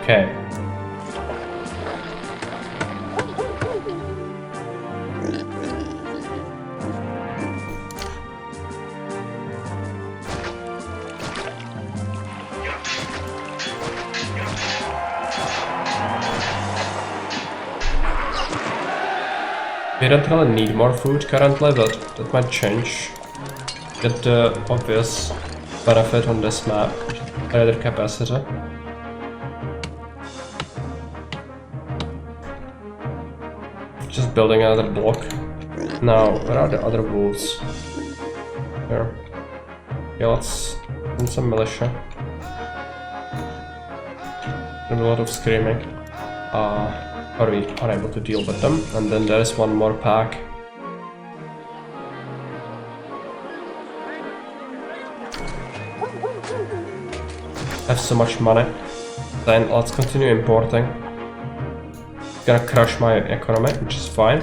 Okay. We don't really need more food currently, but that might change. Get the obvious benefit on this map, higher capacity. Just building another block. Now, where are the other wolves? Here. Yeah, let's send some militia. There's a lot of screaming. Are we unable to deal with them? And then there's one more pack. I have so much money. Then let's continue importing. It's gonna crush my economy, which is fine.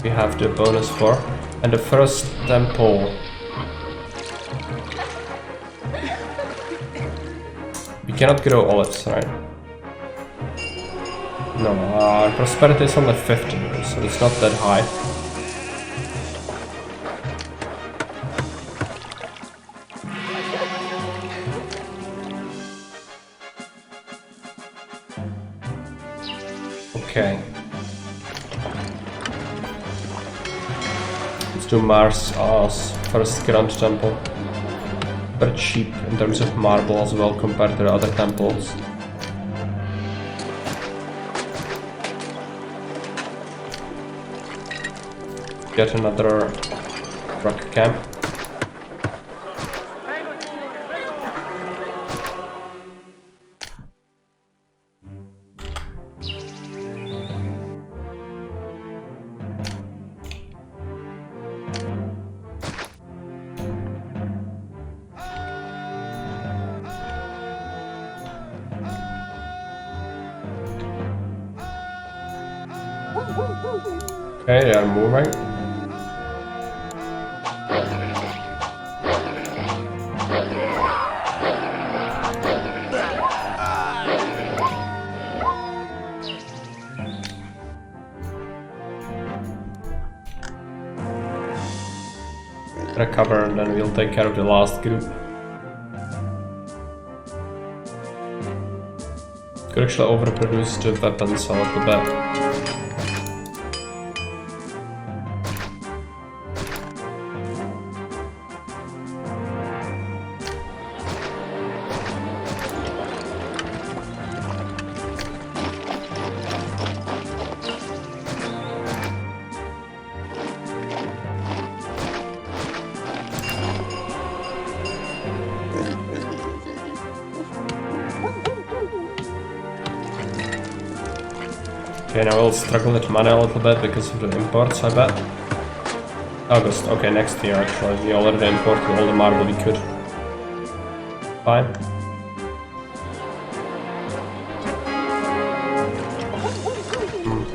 We have the bonus for. And the first temple. We cannot grow olives, right? No, our prosperity is only 50, so it's not that high. Okay. Let's do Mars as first Grand Temple. Very cheap in terms of marble as well compared to the other temples. Get another rock camp. Okay, they are moving. recover, and then we'll take care of the last group. Could actually overproduce the weapons a little bit. Okay, now we'll struggle with money a little bit because of the imports, I bet. August, okay, next year actually. We already imported all the marble we could. Fine.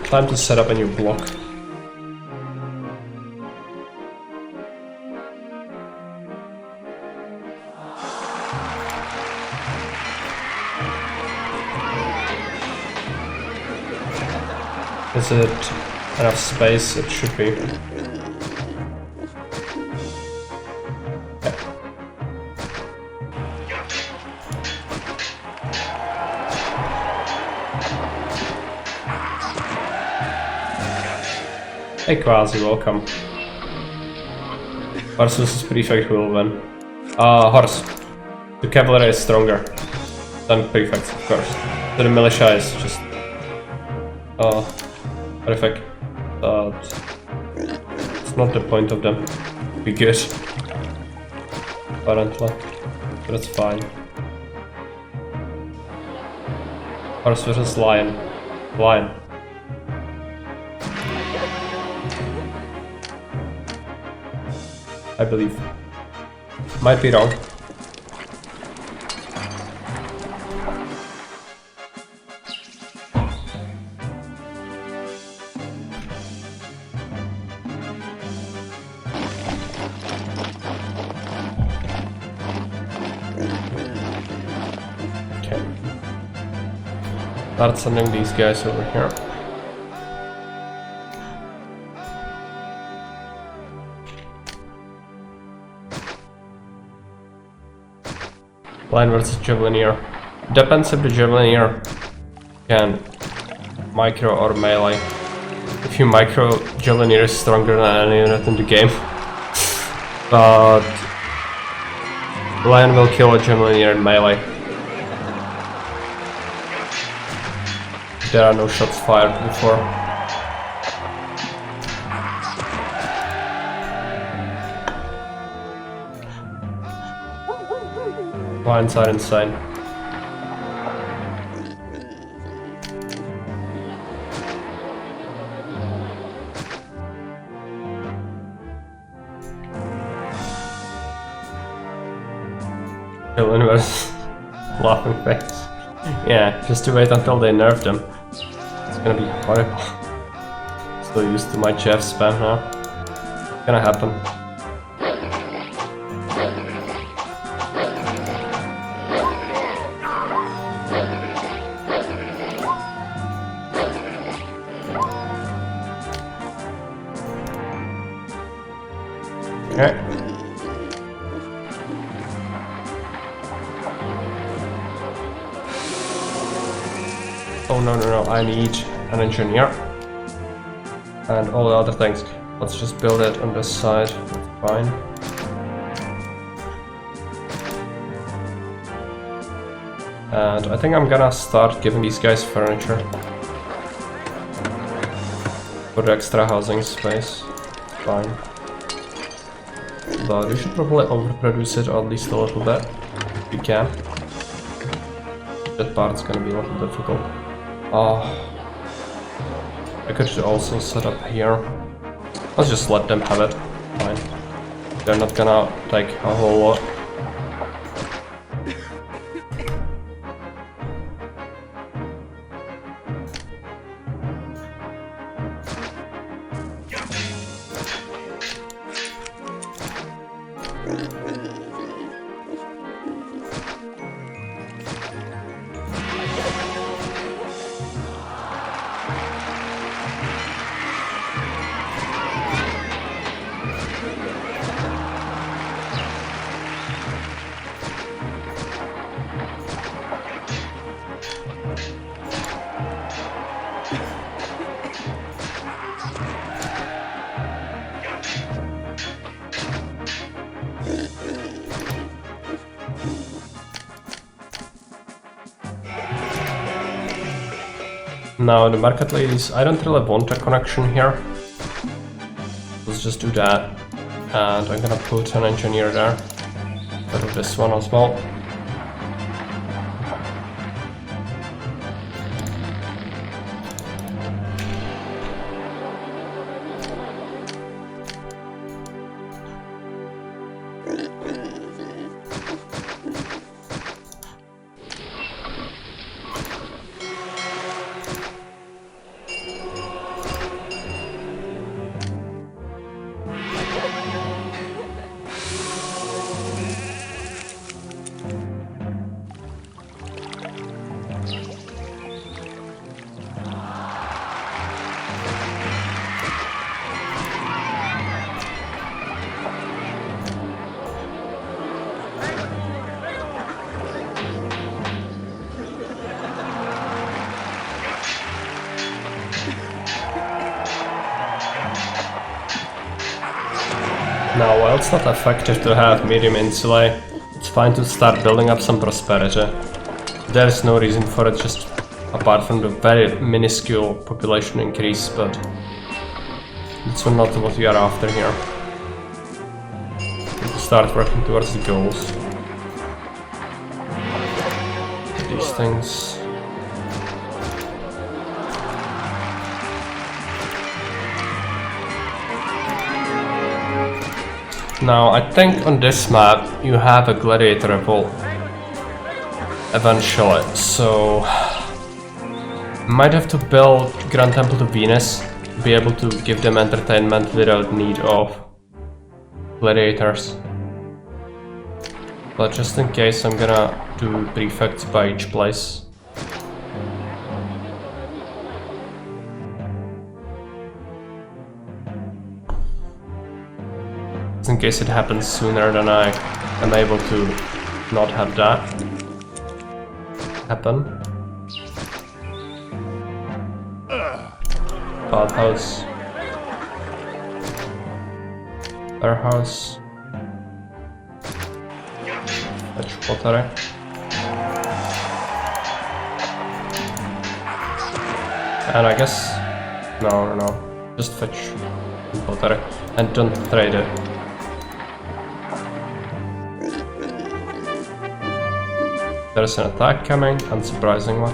Time to set up a new block. Is it enough space? It should be. Okay. Hey Quasi, welcome. Horse vs Prefect will win. Horse. The cavalry is stronger than prefects, of course. So the militia is just... Perfect. But it's not the point of them to be good, apparently. But it's fine. Horse versus lion. Lion. I believe. Might be wrong. Start sending these guys over here. Line versus Javelineer. Depends if the Javelineer can micro or melee. If you micro, Javelineer is stronger than any unit in the game. But Lion will kill a Javelineer in melee. There are no shots fired before. Lions are insane. Kill inverse. Laughing face. Yeah, just to wait until they nerf them. It's gonna be horrible. Still used to my Jeff spam now. It's gonna happen. Okay. Oh no, I need an engineer and all the other things. Let's just build it on this side, that's fine. And I think I'm gonna start giving these guys furniture for the extra housing space, fine. But we should probably overproduce it at least a little bit, if we can. That part's gonna be a little difficult. I could also set up here. Let's just let them have it. Fine. They're not gonna take a whole lot. Now the market ladies, I don't really want a connection here. Let's just do that. And I'm gonna put an engineer there. But of this one as well. Now, while it's not effective to have medium insulae, it's fine to start building up some prosperity. There is no reason for it, just apart from the very minuscule population increase, but it's not what we are after here. We need to start working towards the goals. These things. Now, I think on this map you have a gladiator revolt eventually, so might have to build Grand Temple to Venus to be able to give them entertainment without need of gladiators. But just in case, I'm gonna do prefects by each place. In case it happens sooner than I am able to not have that happen. Bathhouse. Warehouse. Fetch pottery. And I guess... No. Just fetch pottery. And don't trade it. There's an attack coming, unsurprisingly.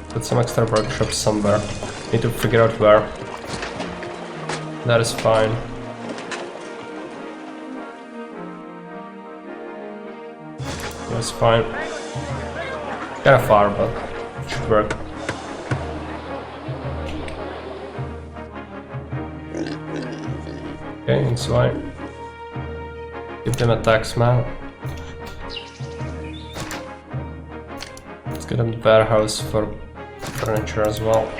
Put some extra workshops somewhere. Need to figure out where. That is fine. That's fine. Kinda far, but it should work. Okay, inside. Give them attacks, man. Let's get them the warehouse for furniture as well.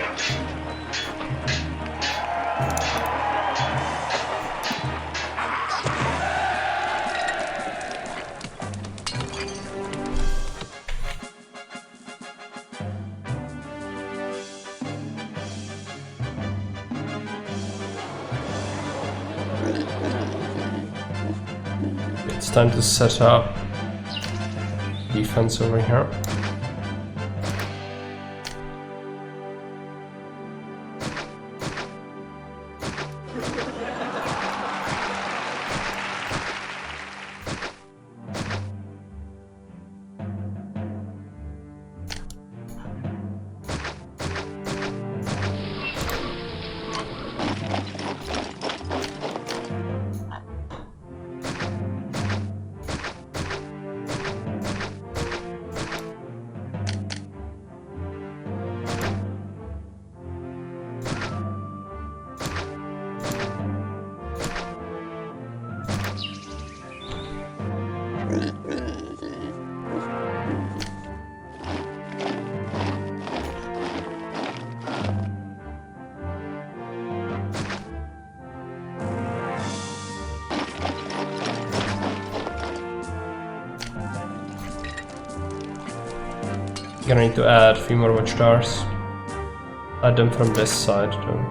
It's time to set up defense over here. Gonna need to add a few more watchtowers. Add them from this side too.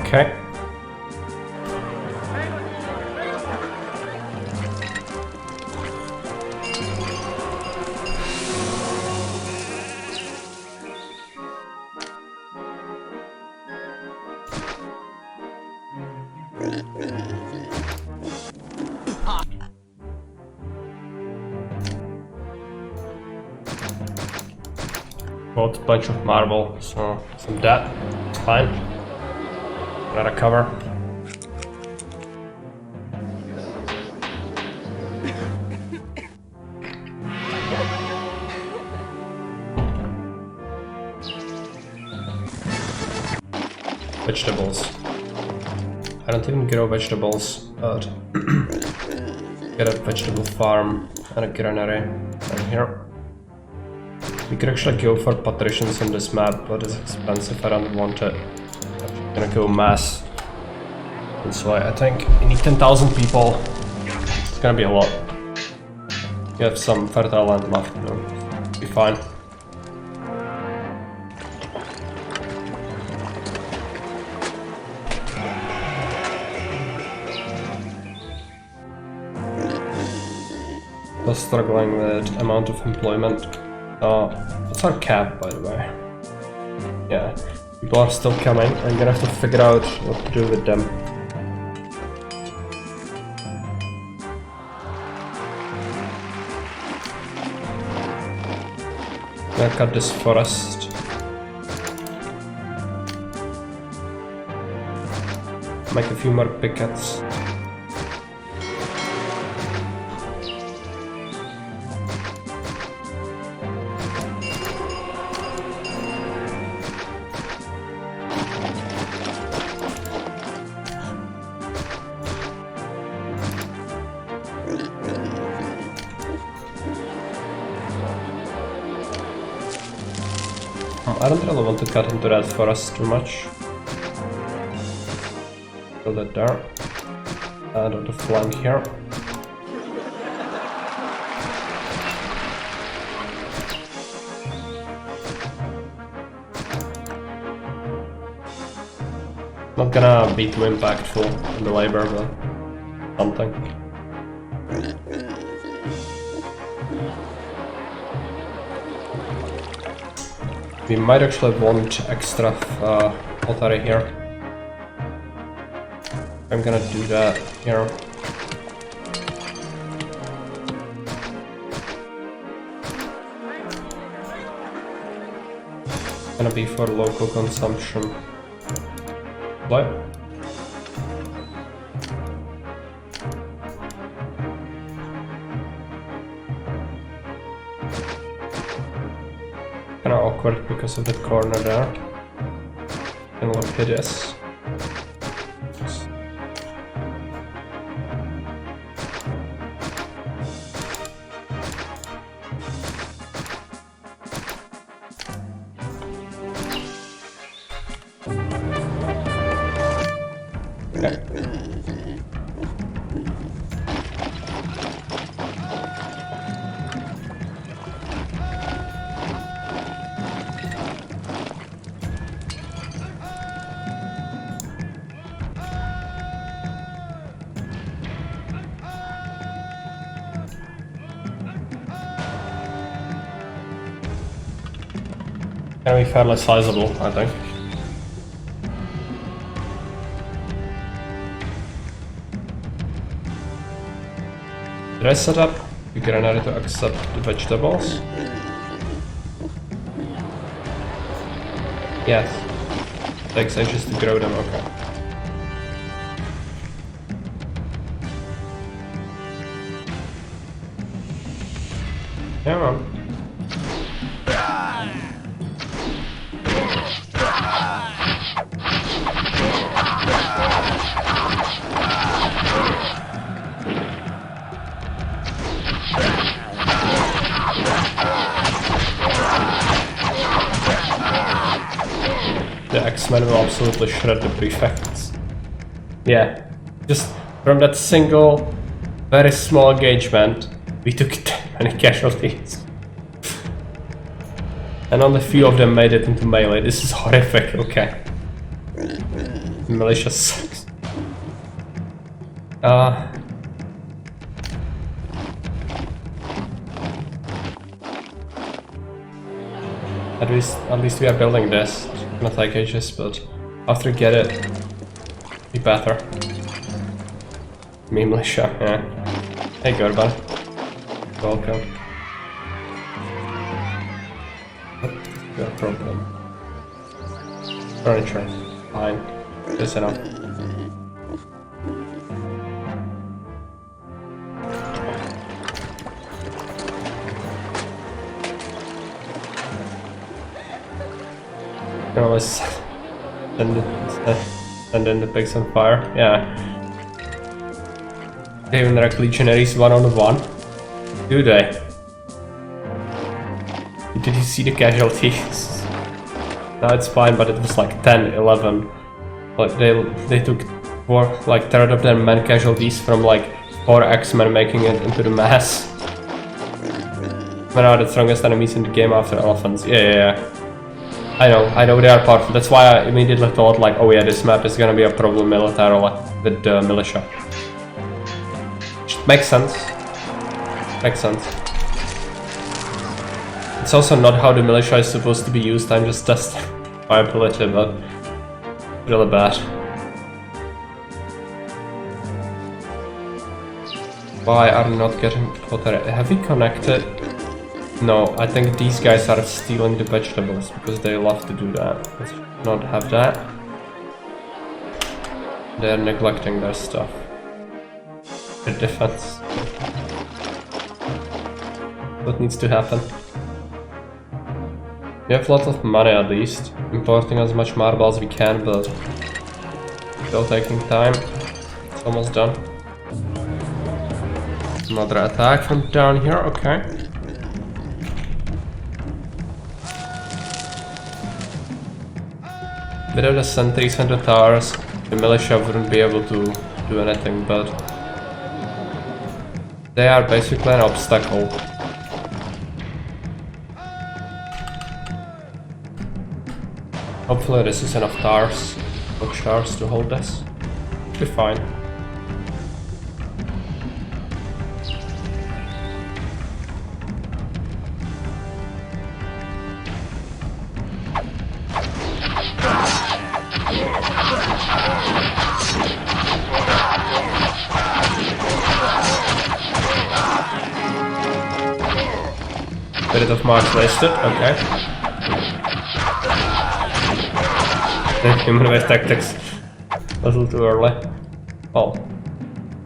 Okay. Bought a bunch of marble, so some that. It's fine. Got a cover. Vegetables. I don't even grow vegetables, but get a vegetable farm and a granary right here. We could actually go for patricians on this map, but it's expensive. I don't want it. I'm gonna go mass. That's why I think you need 10,000 people. It's gonna be a lot. You have some fertile land left, though. Be fine. Still struggling with amount of employment. What's our cap, by the way? Yeah, people are still coming. I'm gonna have to figure out what to do with them. I'm gonna cut this forest. Make a few more pickets. I don't really want to cut into that forest too much. Build it there. Add on the flank here. Not gonna be too impactful in the labor, but something. We might actually want extra pottery here. I'm gonna do that here. Gonna be for local consumption. What? Kinda awkward because of the corner there. And look hideous. Okay. Gonna be fairly sizable, I think. Did I set up the granary to accept the vegetables? Yes. Takes ages to grow them, okay. Come on. The X-Men will absolutely shred the prefects. Yeah, just from that single, very small engagement, we took many casualties. And only few of them made it into melee. This is horrific, okay. Militia sucks. At least we are building this. It's gonna take ages, but after we get it, be better. Me militia, yeah. Hey Gorban. Welcome. What's your problem? Furniture. Fine. Good enough. You can always send in the pigs on fire. Yeah. They even wreck legionaries one-on-one. Do they? Did you see the casualties? No, it's fine, but it was like 10, 11. Like they took like third of their men casualties from like 4 X-Men making it into the mass. Men are the strongest enemies in the game after elephants. Yeah. I know they are powerful. That's why I immediately thought like, oh yeah, this map is gonna be a problem militarily with the militia. Which makes sense. Makes sense. It's also not how the militia is supposed to be used. I'm just testing viability, but really bad. Why are we not getting pottery? Have we connected? No, I think these guys are stealing the vegetables because they love to do that. Let's not have that. They're neglecting their stuff. Their defense. What needs to happen? We have lots of money at least. Importing as much marble as we can, but still taking time. It's almost done. Another attack from down here, okay. Without the sentries and the towers, the militia wouldn't be able to do anything, but they are basically an obstacle. Hopefully this is enough towers, towers to hold this. Should be fine. Bit of marks wasted, okay. Human wave tactics. A little too early. Well,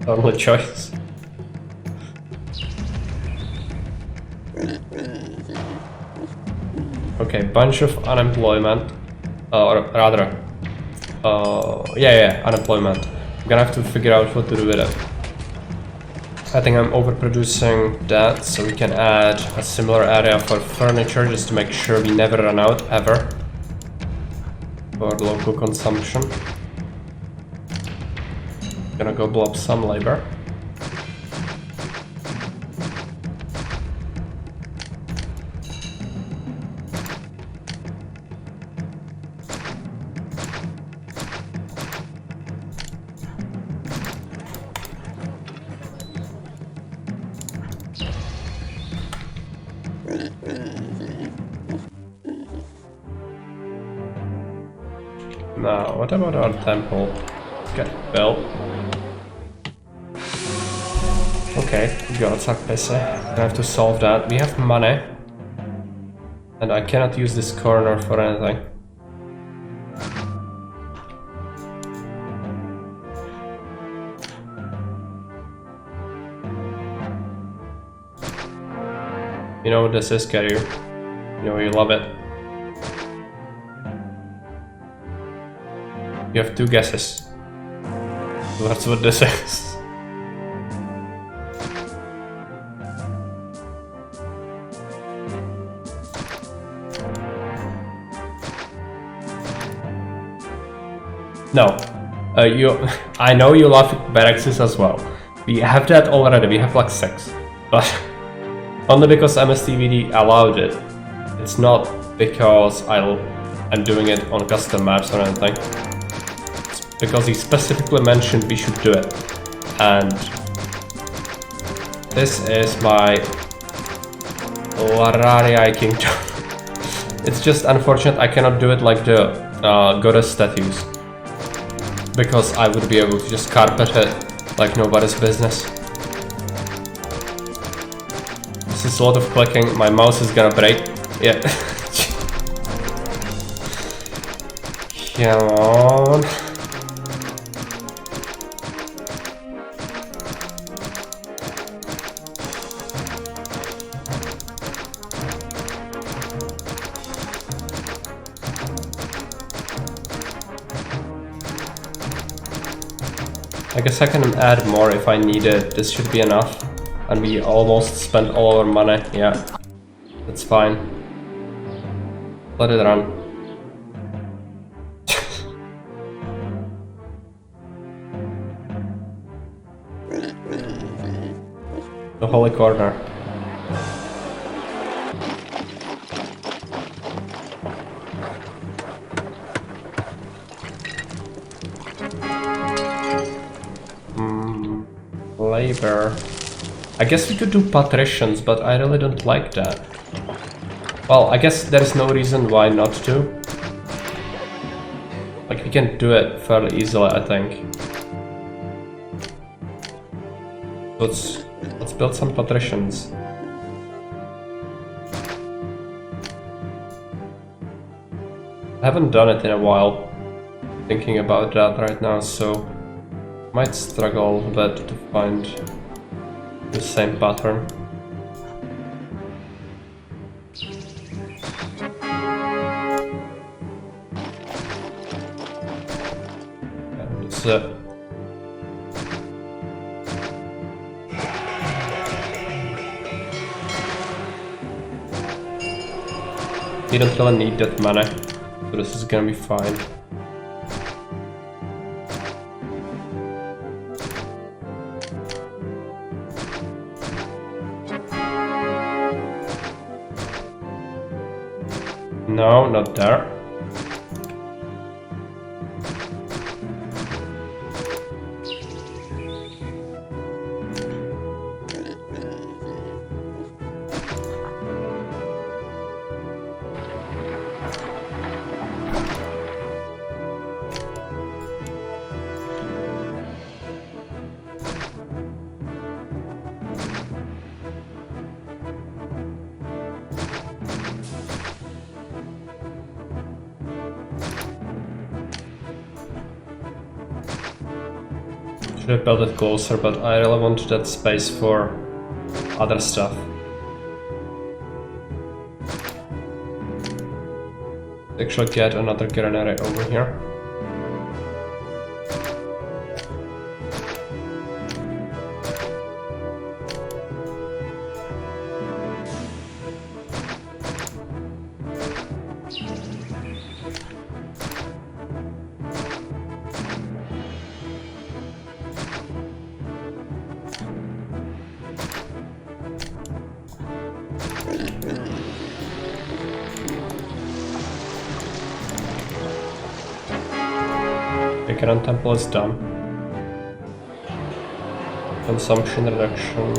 only choice. Okay, bunch of unemployment. Or rather, yeah, unemployment. I'm gonna have to figure out what to do with it. I think I'm overproducing that, so we can add a similar area for furniture just to make sure we never run out, ever. For local consumption. Gonna go blow up some labor. Now, what about our temple? Get built. Okay, gods are busy. I have to solve that. We have money. And I cannot use this corner for anything. You know what this is, Carrier. You know you love it. You have 2 guesses. So that's what this is. No. I know you love barracks as well. We have that already, we have like 6. But only because MSTVD allowed it. It's not because I'm doing it on custom maps or anything. It's because he specifically mentioned we should do it. And this is my Lararii Kingdom. It's just unfortunate I cannot do it like the goddess statues. Because I would be able to just carpet it like nobody's business. This is a lot of clicking, my mouse is gonna break. Yeah. Come on. I guess I can add more if I need it. This should be enough. And we almost spent all our money. Yeah, that's fine. Let it run. The holy corner. Labor. I guess we could do patricians, but I really don't like that. Well, I guess there's no reason why not to. Like, we can do it fairly easily, I think. Let's build some patricians. I haven't done it in a while. Thinking about that right now, so might struggle a bit to find the same pattern. It's you don't really need that mana, so this is gonna be fine. No, not there. Should have built it closer, but I really want that space for other stuff. Actually get another granary over here. The Grand Temple is done. Consumption reduction.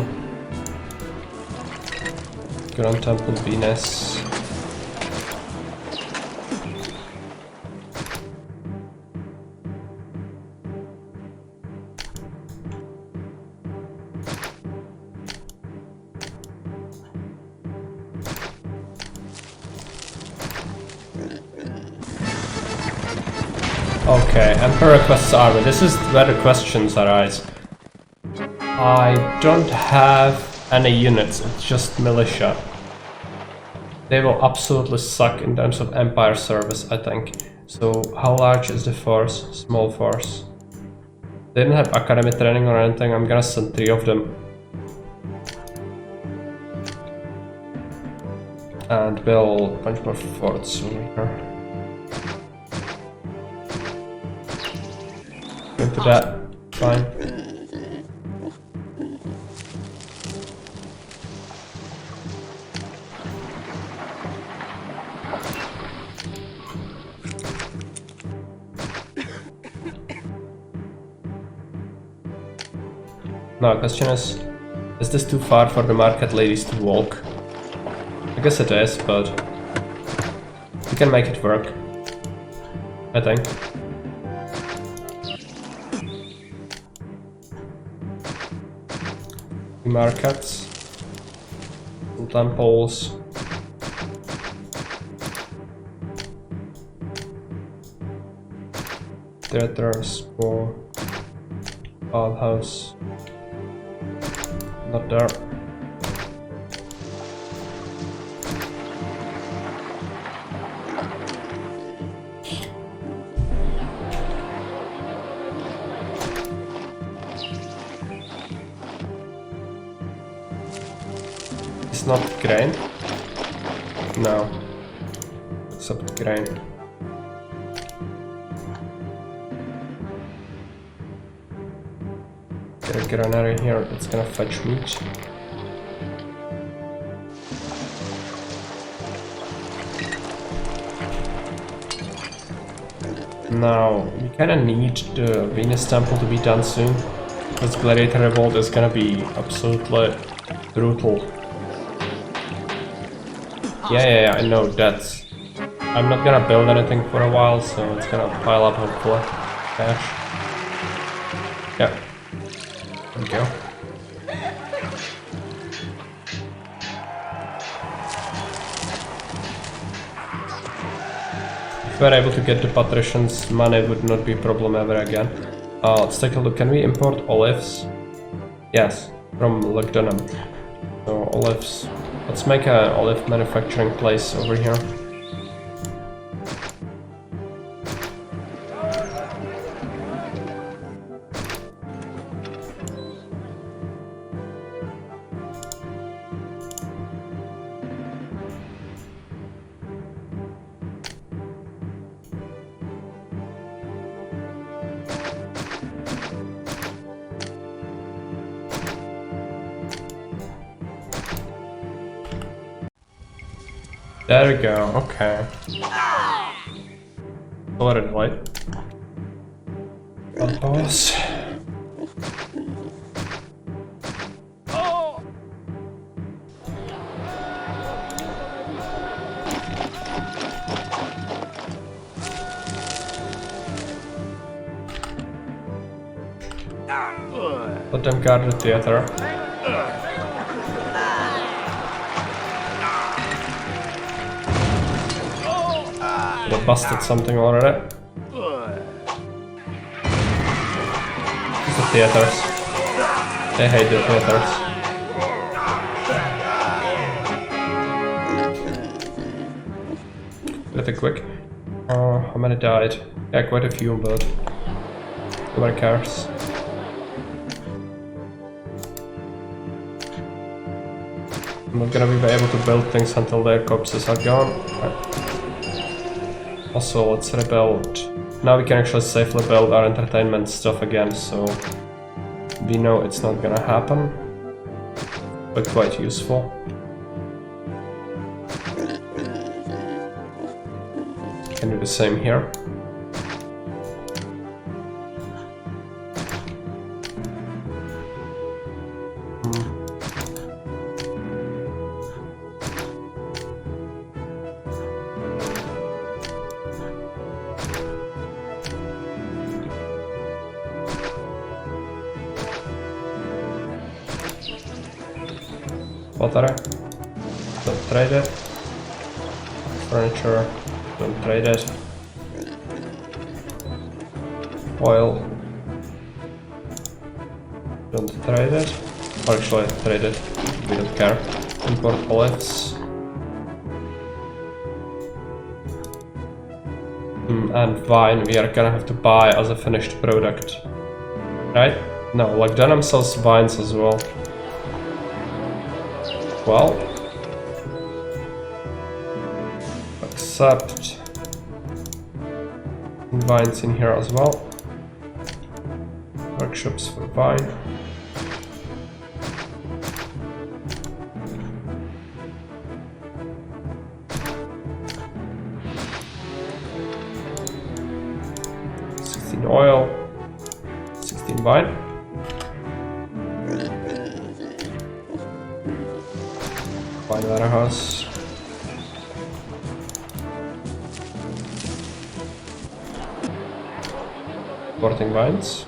Grand Temple Venus. Okay, Emperor requests army. This is where the questions arise. I don't have any units, it's just militia. They will absolutely suck in terms of empire service, I think. So how large is the force? Small force. They didn't have academy training or anything. I'm gonna send 3 of them. And build a bunch more forts over here. Into that. Fine. Now, question is this too far for the market ladies to walk? I guess it is, but we can make it work, I think. Markets, temples. Theaters for bathhouse. Not there. It's not grain? No. Except grain. Get a granary here, it's gonna fetch meat. Now, we kinda need the Venus Temple to be done soon. This Gladiator Revolt is gonna be absolutely brutal. Yeah, I know that's... I'm not gonna build anything for a while, so it's gonna pile up hopefully. Cash. Yeah. There we go. If we're able to get the patricians, money would not be a problem ever again. Let's take a look. Can we import olives? Yes, from Lugdunum. So olives. Let's make an olive manufacturing place over here. There we go, okay. Let it light. Pause. Let them guard the theater. They busted something already. It's the theaters. They hate the theaters. Pretty quick. How many died? Yeah, quite a few, but nobody cares. I'm not gonna be able to build things until their corpses are gone. Also, let's rebuild. Now we can actually safely build our entertainment stuff again, so we know it's not gonna happen, but quite useful. Can do the same here. Water, don't trade it. Furniture, don't trade it. Oil, don't trade it. Or actually, trade it, we don't care. Import olives. lime and vine we are gonna have to buy as a finished product. Right? No, like Dunham sells vines as well. Well, accept vines in here as well. Workshops for vine. Oil, 16 vine. Vine warehouse. Importing vines.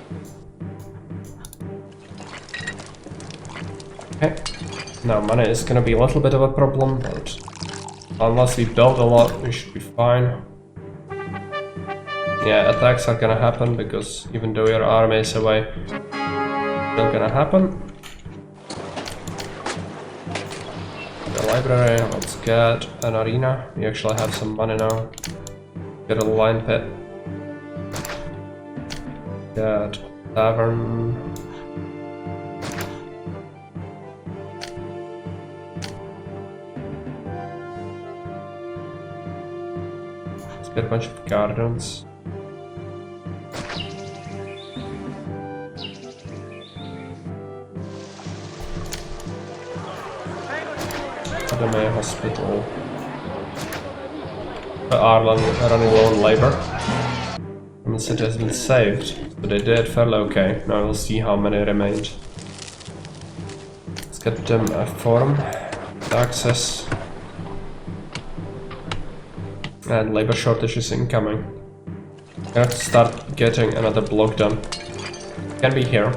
Okay. Now money is gonna be a little bit of a problem, but unless we build a lot, we should be fine. Yeah, attacks are gonna happen because even though your army is away, still gonna happen. The library, let's get an arena. We actually have some money now. Get a line pit. Get a tavern. Let's get a bunch of gardens. Academy, hospital. The Ireland running low on labor. And the city has been saved, but they did fairly okay. Now we'll see how many remained. Let's get them a forum, access, and labor shortage is incoming. I have to start getting another block done. Can be here.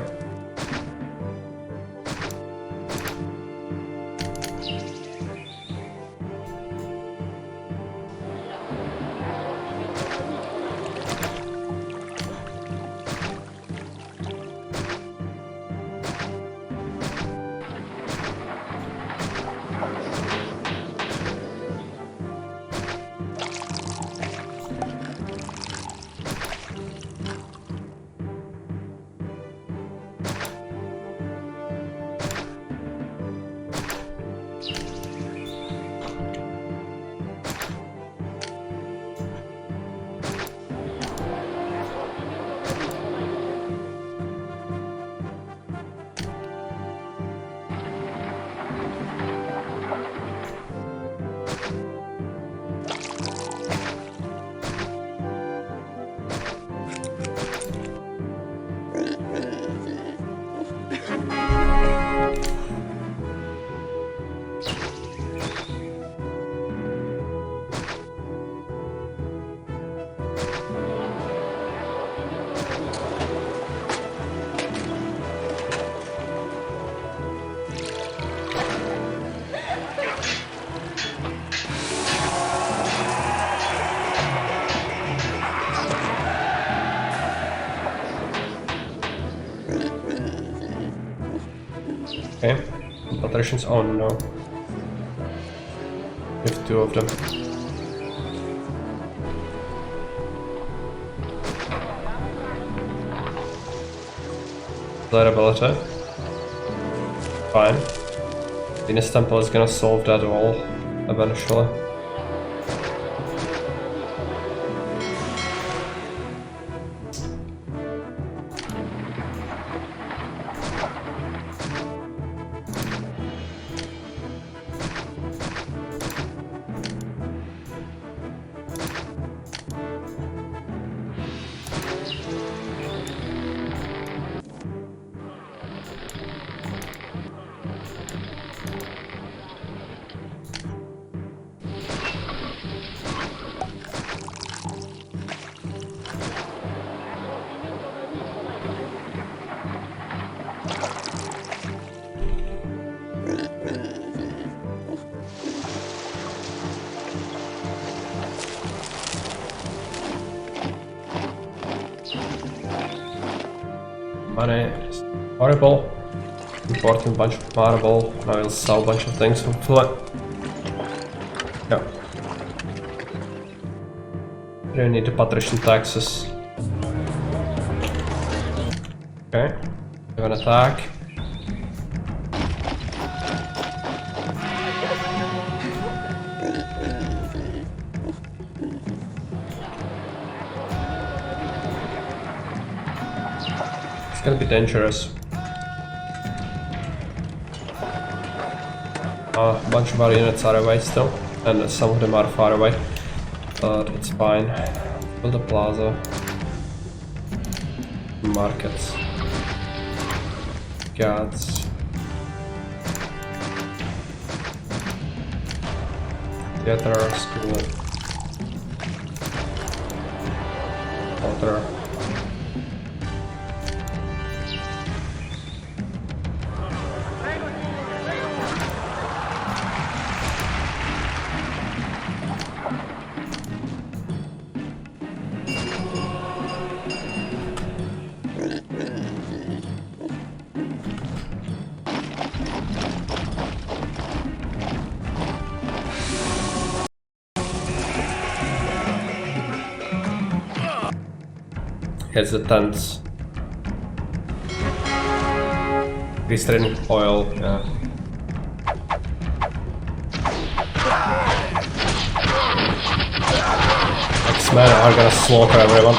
Okay, infiltrations. Oh no. We have two of them. Ability. Fine. Venus Temple is gonna solve that all eventually. Money is horrible. Importing a bunch of marble. Now I'll sell a bunch of things hopefully. Yeah. don't need the patrician taxes. Okay, we have an attack. It's gonna be dangerous. A bunch of our units are away still, and some of them are far away, but it's fine. Build a plaza. Markets. Guards. Theater, school. Water. Here's the tents. Restraining oil, yeah. X-Men are gonna slaughter everyone.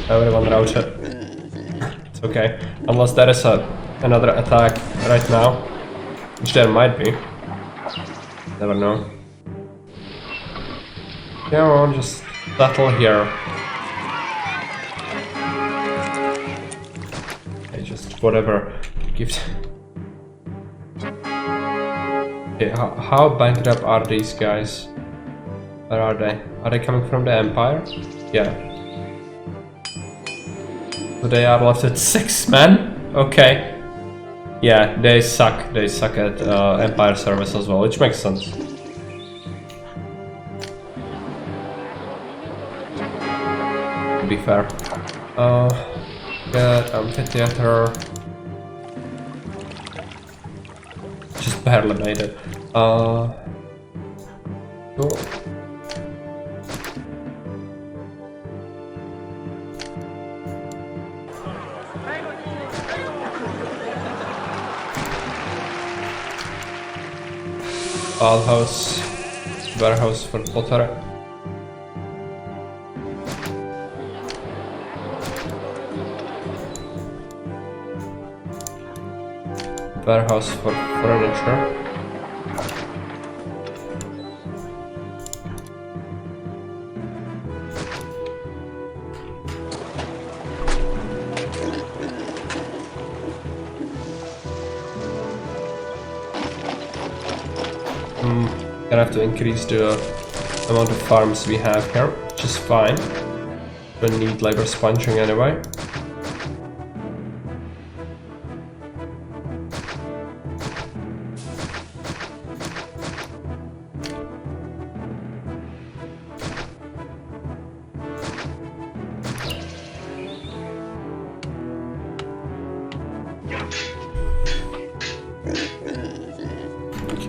Everyone routed. It's okay. Unless there is another attack right now. Which there might be. Never know. Come on, just settle here. Okay, just whatever. Give. Okay, how bankrupt are these guys? Where are they? Are they coming from the Empire? Yeah. So they are left at 6 men? Okay. Yeah, they suck. They suck at Empire service as well, which makes sense. To be fair. Good amphitheater. Just barely made it. Cool. House, warehouse for potter. Warehouse for furniture. Gonna have to increase the amount of farms we have here, which is fine. Don't need labor sponging anyway.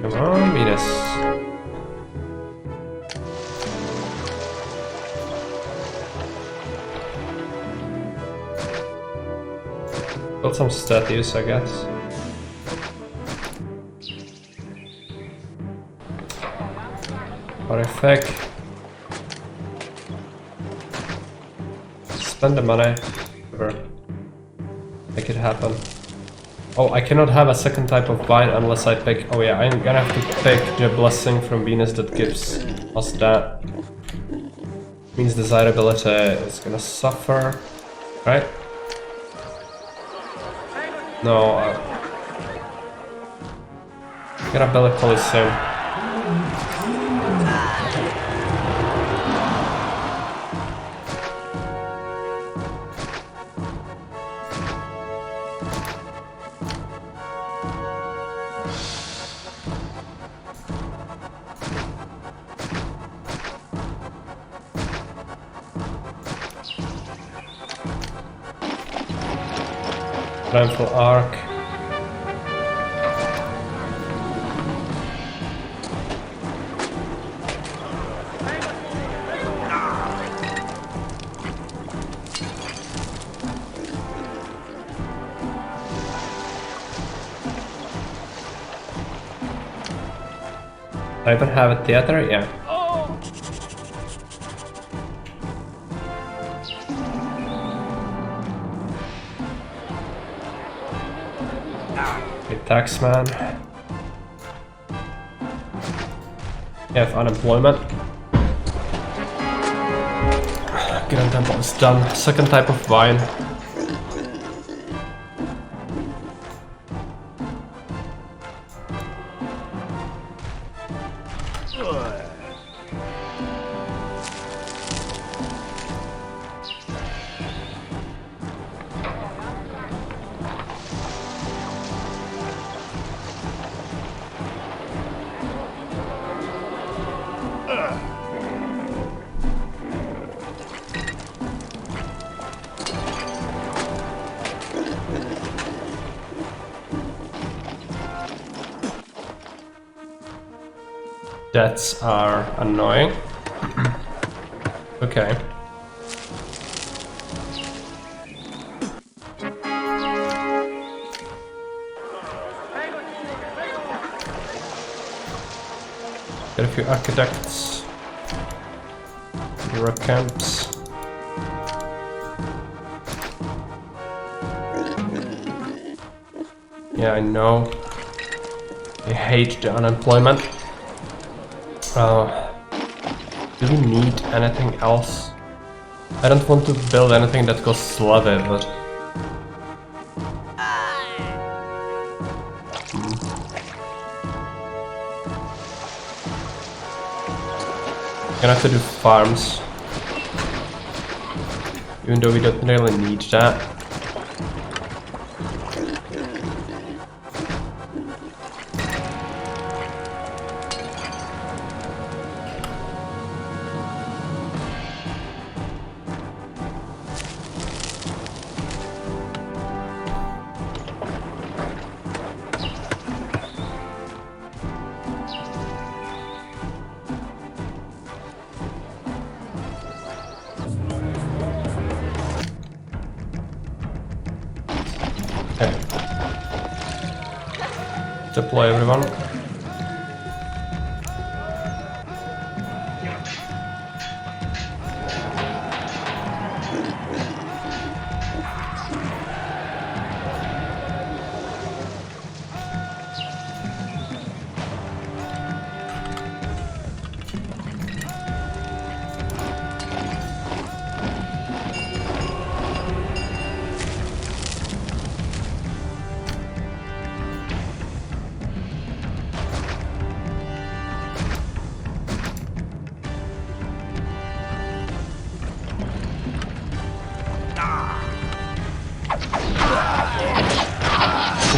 Come on, Venus. Build some statues, I guess. Horrific. Spend the money. Whatever. Make it happen. Oh, I cannot have a second type of vine unless I pick... Oh yeah, I'm gonna have to pick the blessing from Venus that gives us that. Means desirability is gonna suffer, right? No, I'm gonna build a Coliseum. Rifle arc. I even have a theater? Yeah. Okay, taxman. You have unemployment. Given temple is done. Second type of wine. Deaths are annoying. Okay. Get a few architects. Rock camps. Yeah, I know. I hate the unemployment. Do we need anything else? I don't want to build anything that goes Slavic, but... Gonna have to do farms. Even though we don't really need that. Okay. Deploy everyone.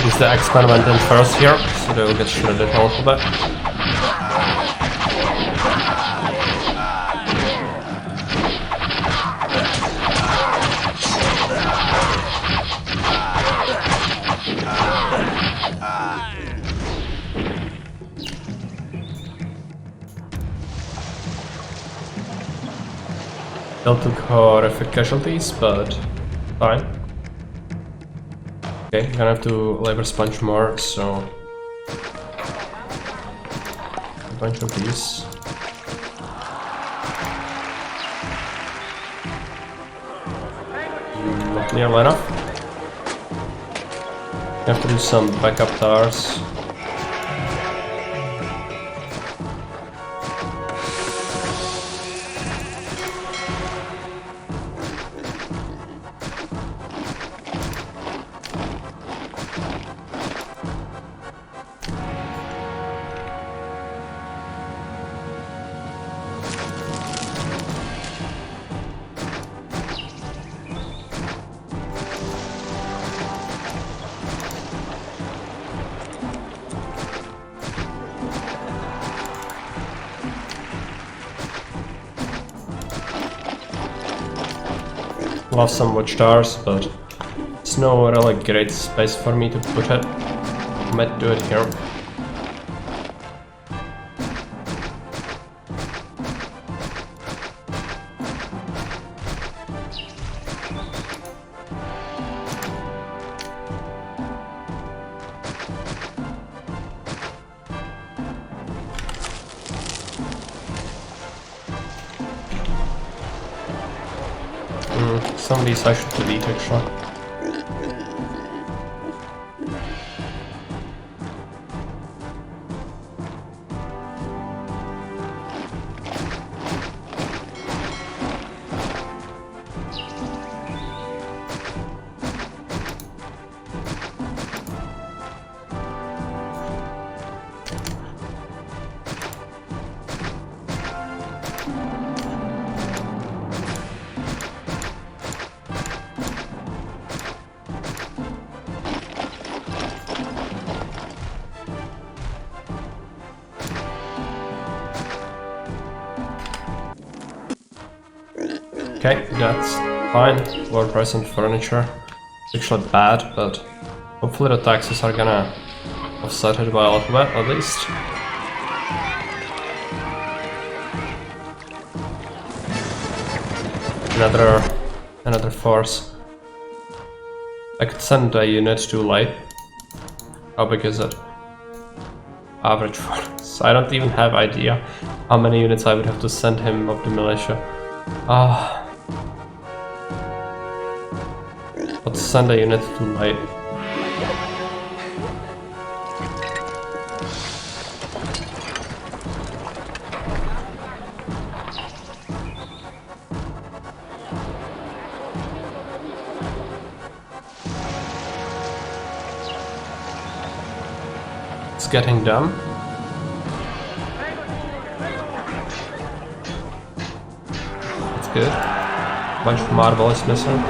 Use the experimental first here, so they will get shredded a little bit. Still took horrific casualties, but fine. Okay, gonna have to labor sponge more, so a bunch of these. Not nearly enough. You have to do some backup towers. Lost some watchtowers, but it's There's no really great space for me to put it. I might do it here. Some of these I should delete actually. Okay, that's fine. War present furniture. It's actually bad, but hopefully the taxes are gonna offset it by a little bit at least. Another force. I could send a unit too late. How big is it? Average force. I don't even have idea how many units I would have to send him of the militia. Let's send a unit too late. It's getting done. That's good. Bunch of marble is missing.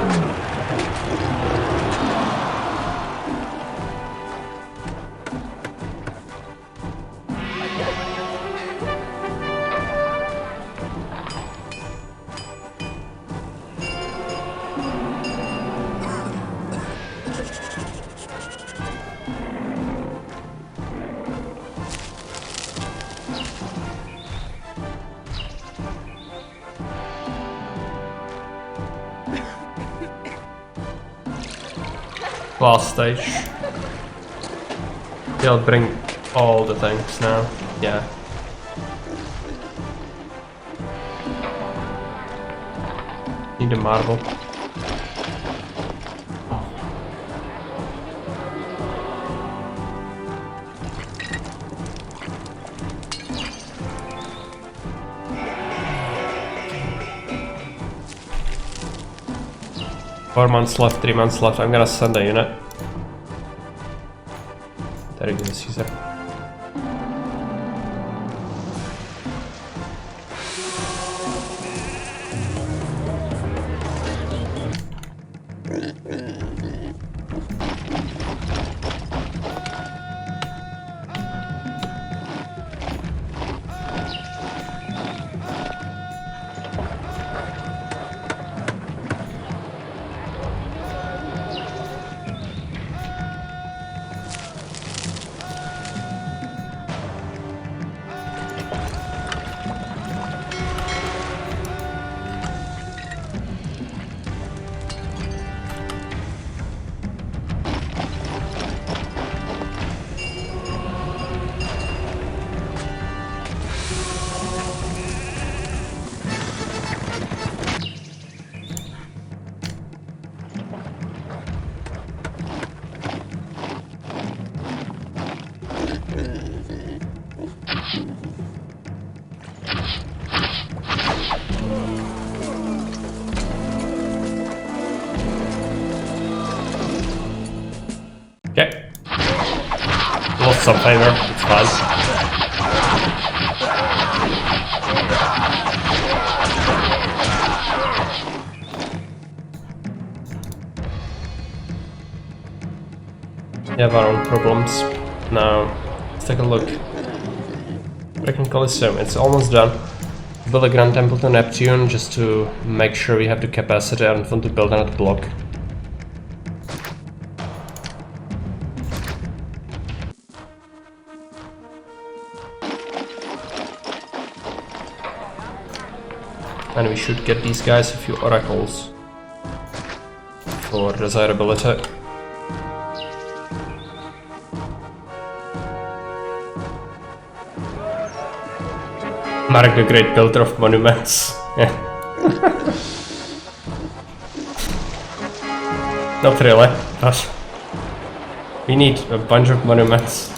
Last stage. They'll bring all the things now. Yeah. Need a marble. Four months left, 3 months left. I'm gonna send a unit. There you go, Caesar. Okay. Lost some favor, it's fine. We have our own problems. Now, let's take a look. Breaking Coliseum, it's almost done. Build a Grand Temple to Neptune just to make sure we have the capacity. I don't want to build another block. And we should get these guys a few oracles for desirability. Mark the Great Builder of Monuments. Not really, but we need a bunch of monuments.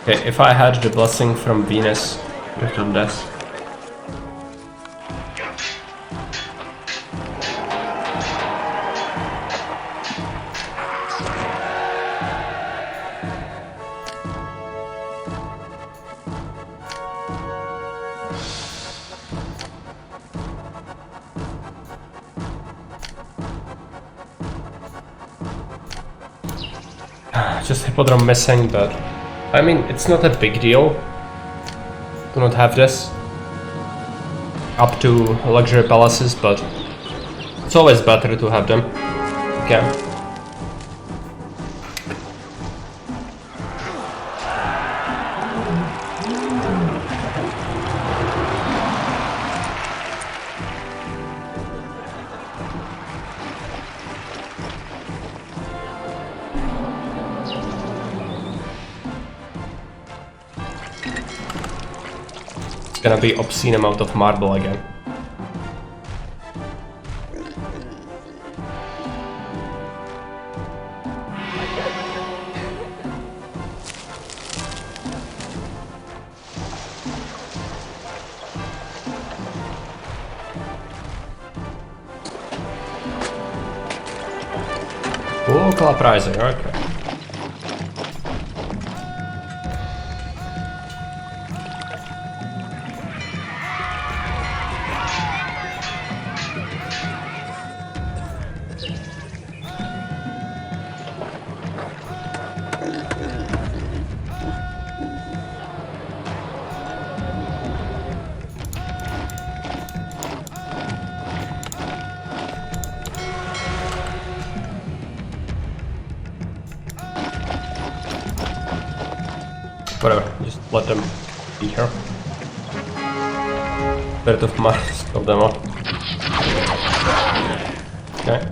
Okay, if I had the blessing from Venus, I would have done this. Just Hippodrome missing, but I mean, it's not a big deal to not have this up to luxury palaces, but it's always better to have them. Okay. Gonna be obscene amount of marble again. Local uprising, okay. Whatever, just let them be here. Bird of Mars, kill them all. Okay.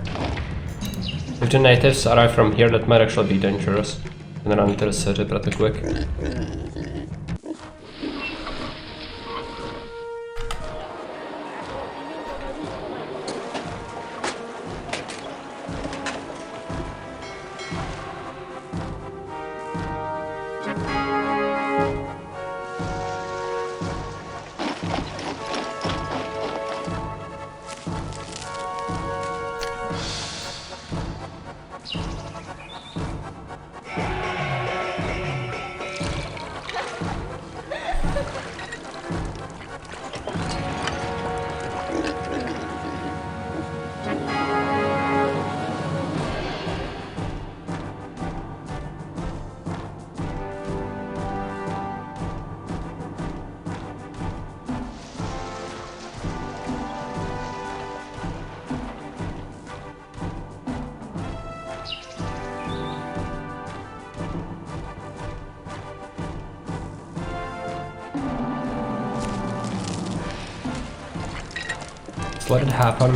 If the natives arrive from here, that might actually be dangerous. And run into the city pretty quick. Let it happen.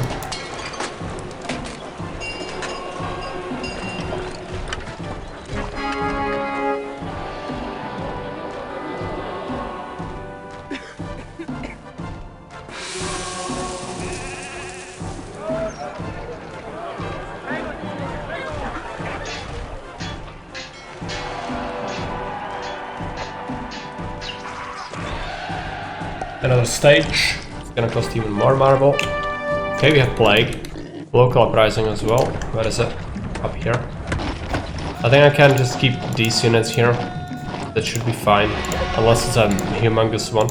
Another stage. It's gonna cost even more marble. Okay, we have Plague. Local uprising as well. Where is it? Up here. I think I can just keep these units here. That should be fine. Unless it's a humongous one.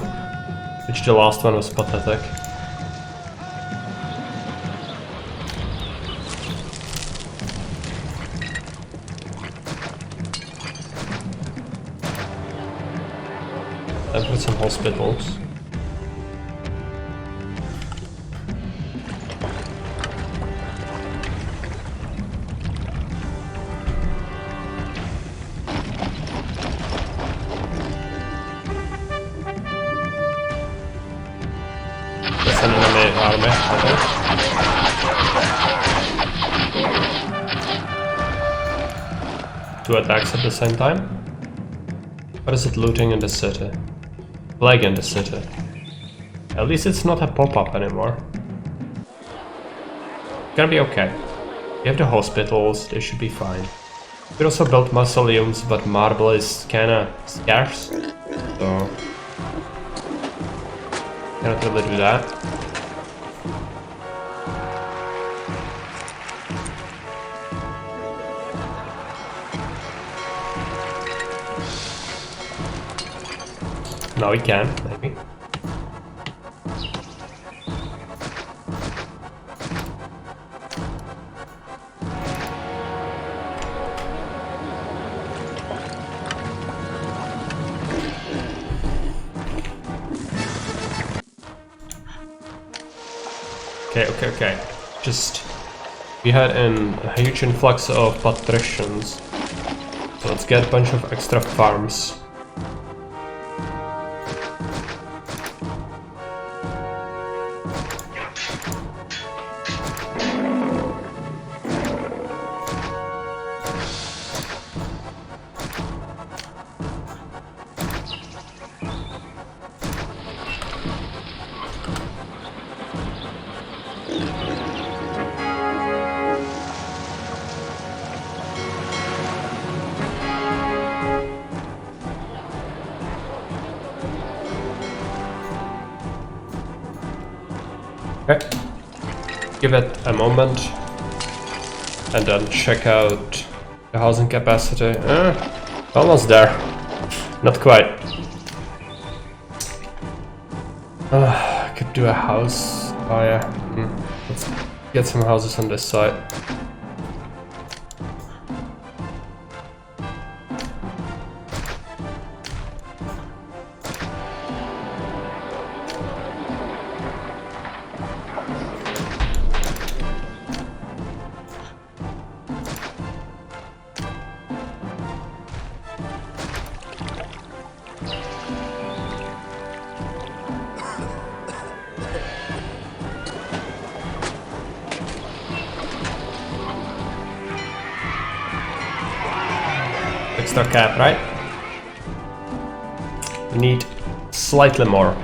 Which the last one was pathetic. I've got some hospitals. an enemy army, I think. 2 attacks at the same time. What is it looting in the city? Plague in the city. At least it's not a pop-up anymore. Gonna be okay. We have the hospitals, they should be fine. We could also build mausoleums, but marble is kinda scarce, so cannot really do that. Now we can, maybe. Okay. Just we had a huge influx of patricians, so let's get a bunch of extra farms. Okay, give it a moment and then check out the housing capacity. Almost there, not quite. Could do a house. Oh yeah, let's get some houses on this side. Extra cap, right? We need slightly more.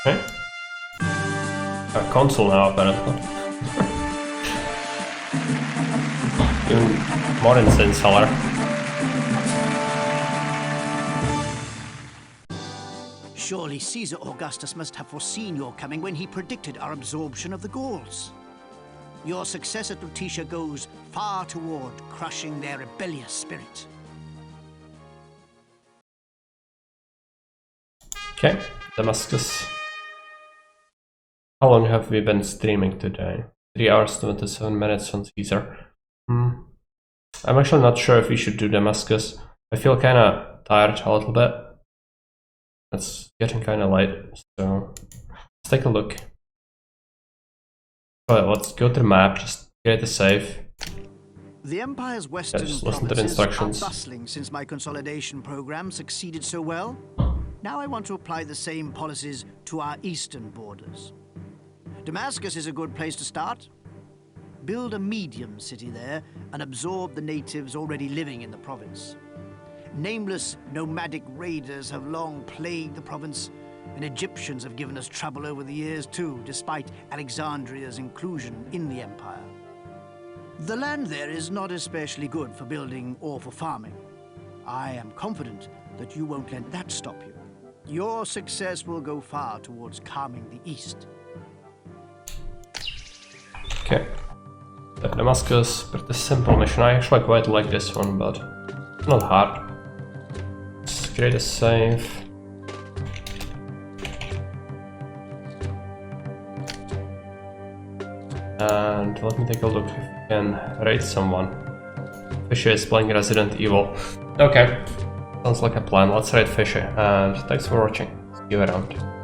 Okay. A console now, apparently. Even more insane seller. Surely Caesar Augustus must have foreseen your coming when he predicted our absorption of the Gauls. Your success at Lutetia goes far toward crushing their rebellious spirit. Okay, Damascus. How long have we been streaming today? 3 hours 27 minutes on Caesar. I'm actually not sure if we should do Damascus. I feel kinda tired a little bit. It's getting kinda late, so let's take a look. Alright, let's go to the map, just create a save. The Empire's western Just listen to the provinces instructions. are bustling since my consolidation program succeeded so well. Now I want to apply the same policies to our eastern borders. Damascus is a good place to start. Build a medium city there and absorb the natives already living in the province. Nameless nomadic raiders have long plagued the province, and Egyptians have given us trouble over the years too, despite Alexandria's inclusion in the empire. The land there is not especially good for building or for farming. I am confident that you won't let that stop you. Your success will go far towards calming the East. Okay. Damascus, pretty simple mission. I actually quite like this one, but it's not hard. create a save. And let me take a look if we can raid someone. Fishy is playing Resident Evil. Okay, sounds like a plan. Let's raid Fishy. And thanks for watching. See you around.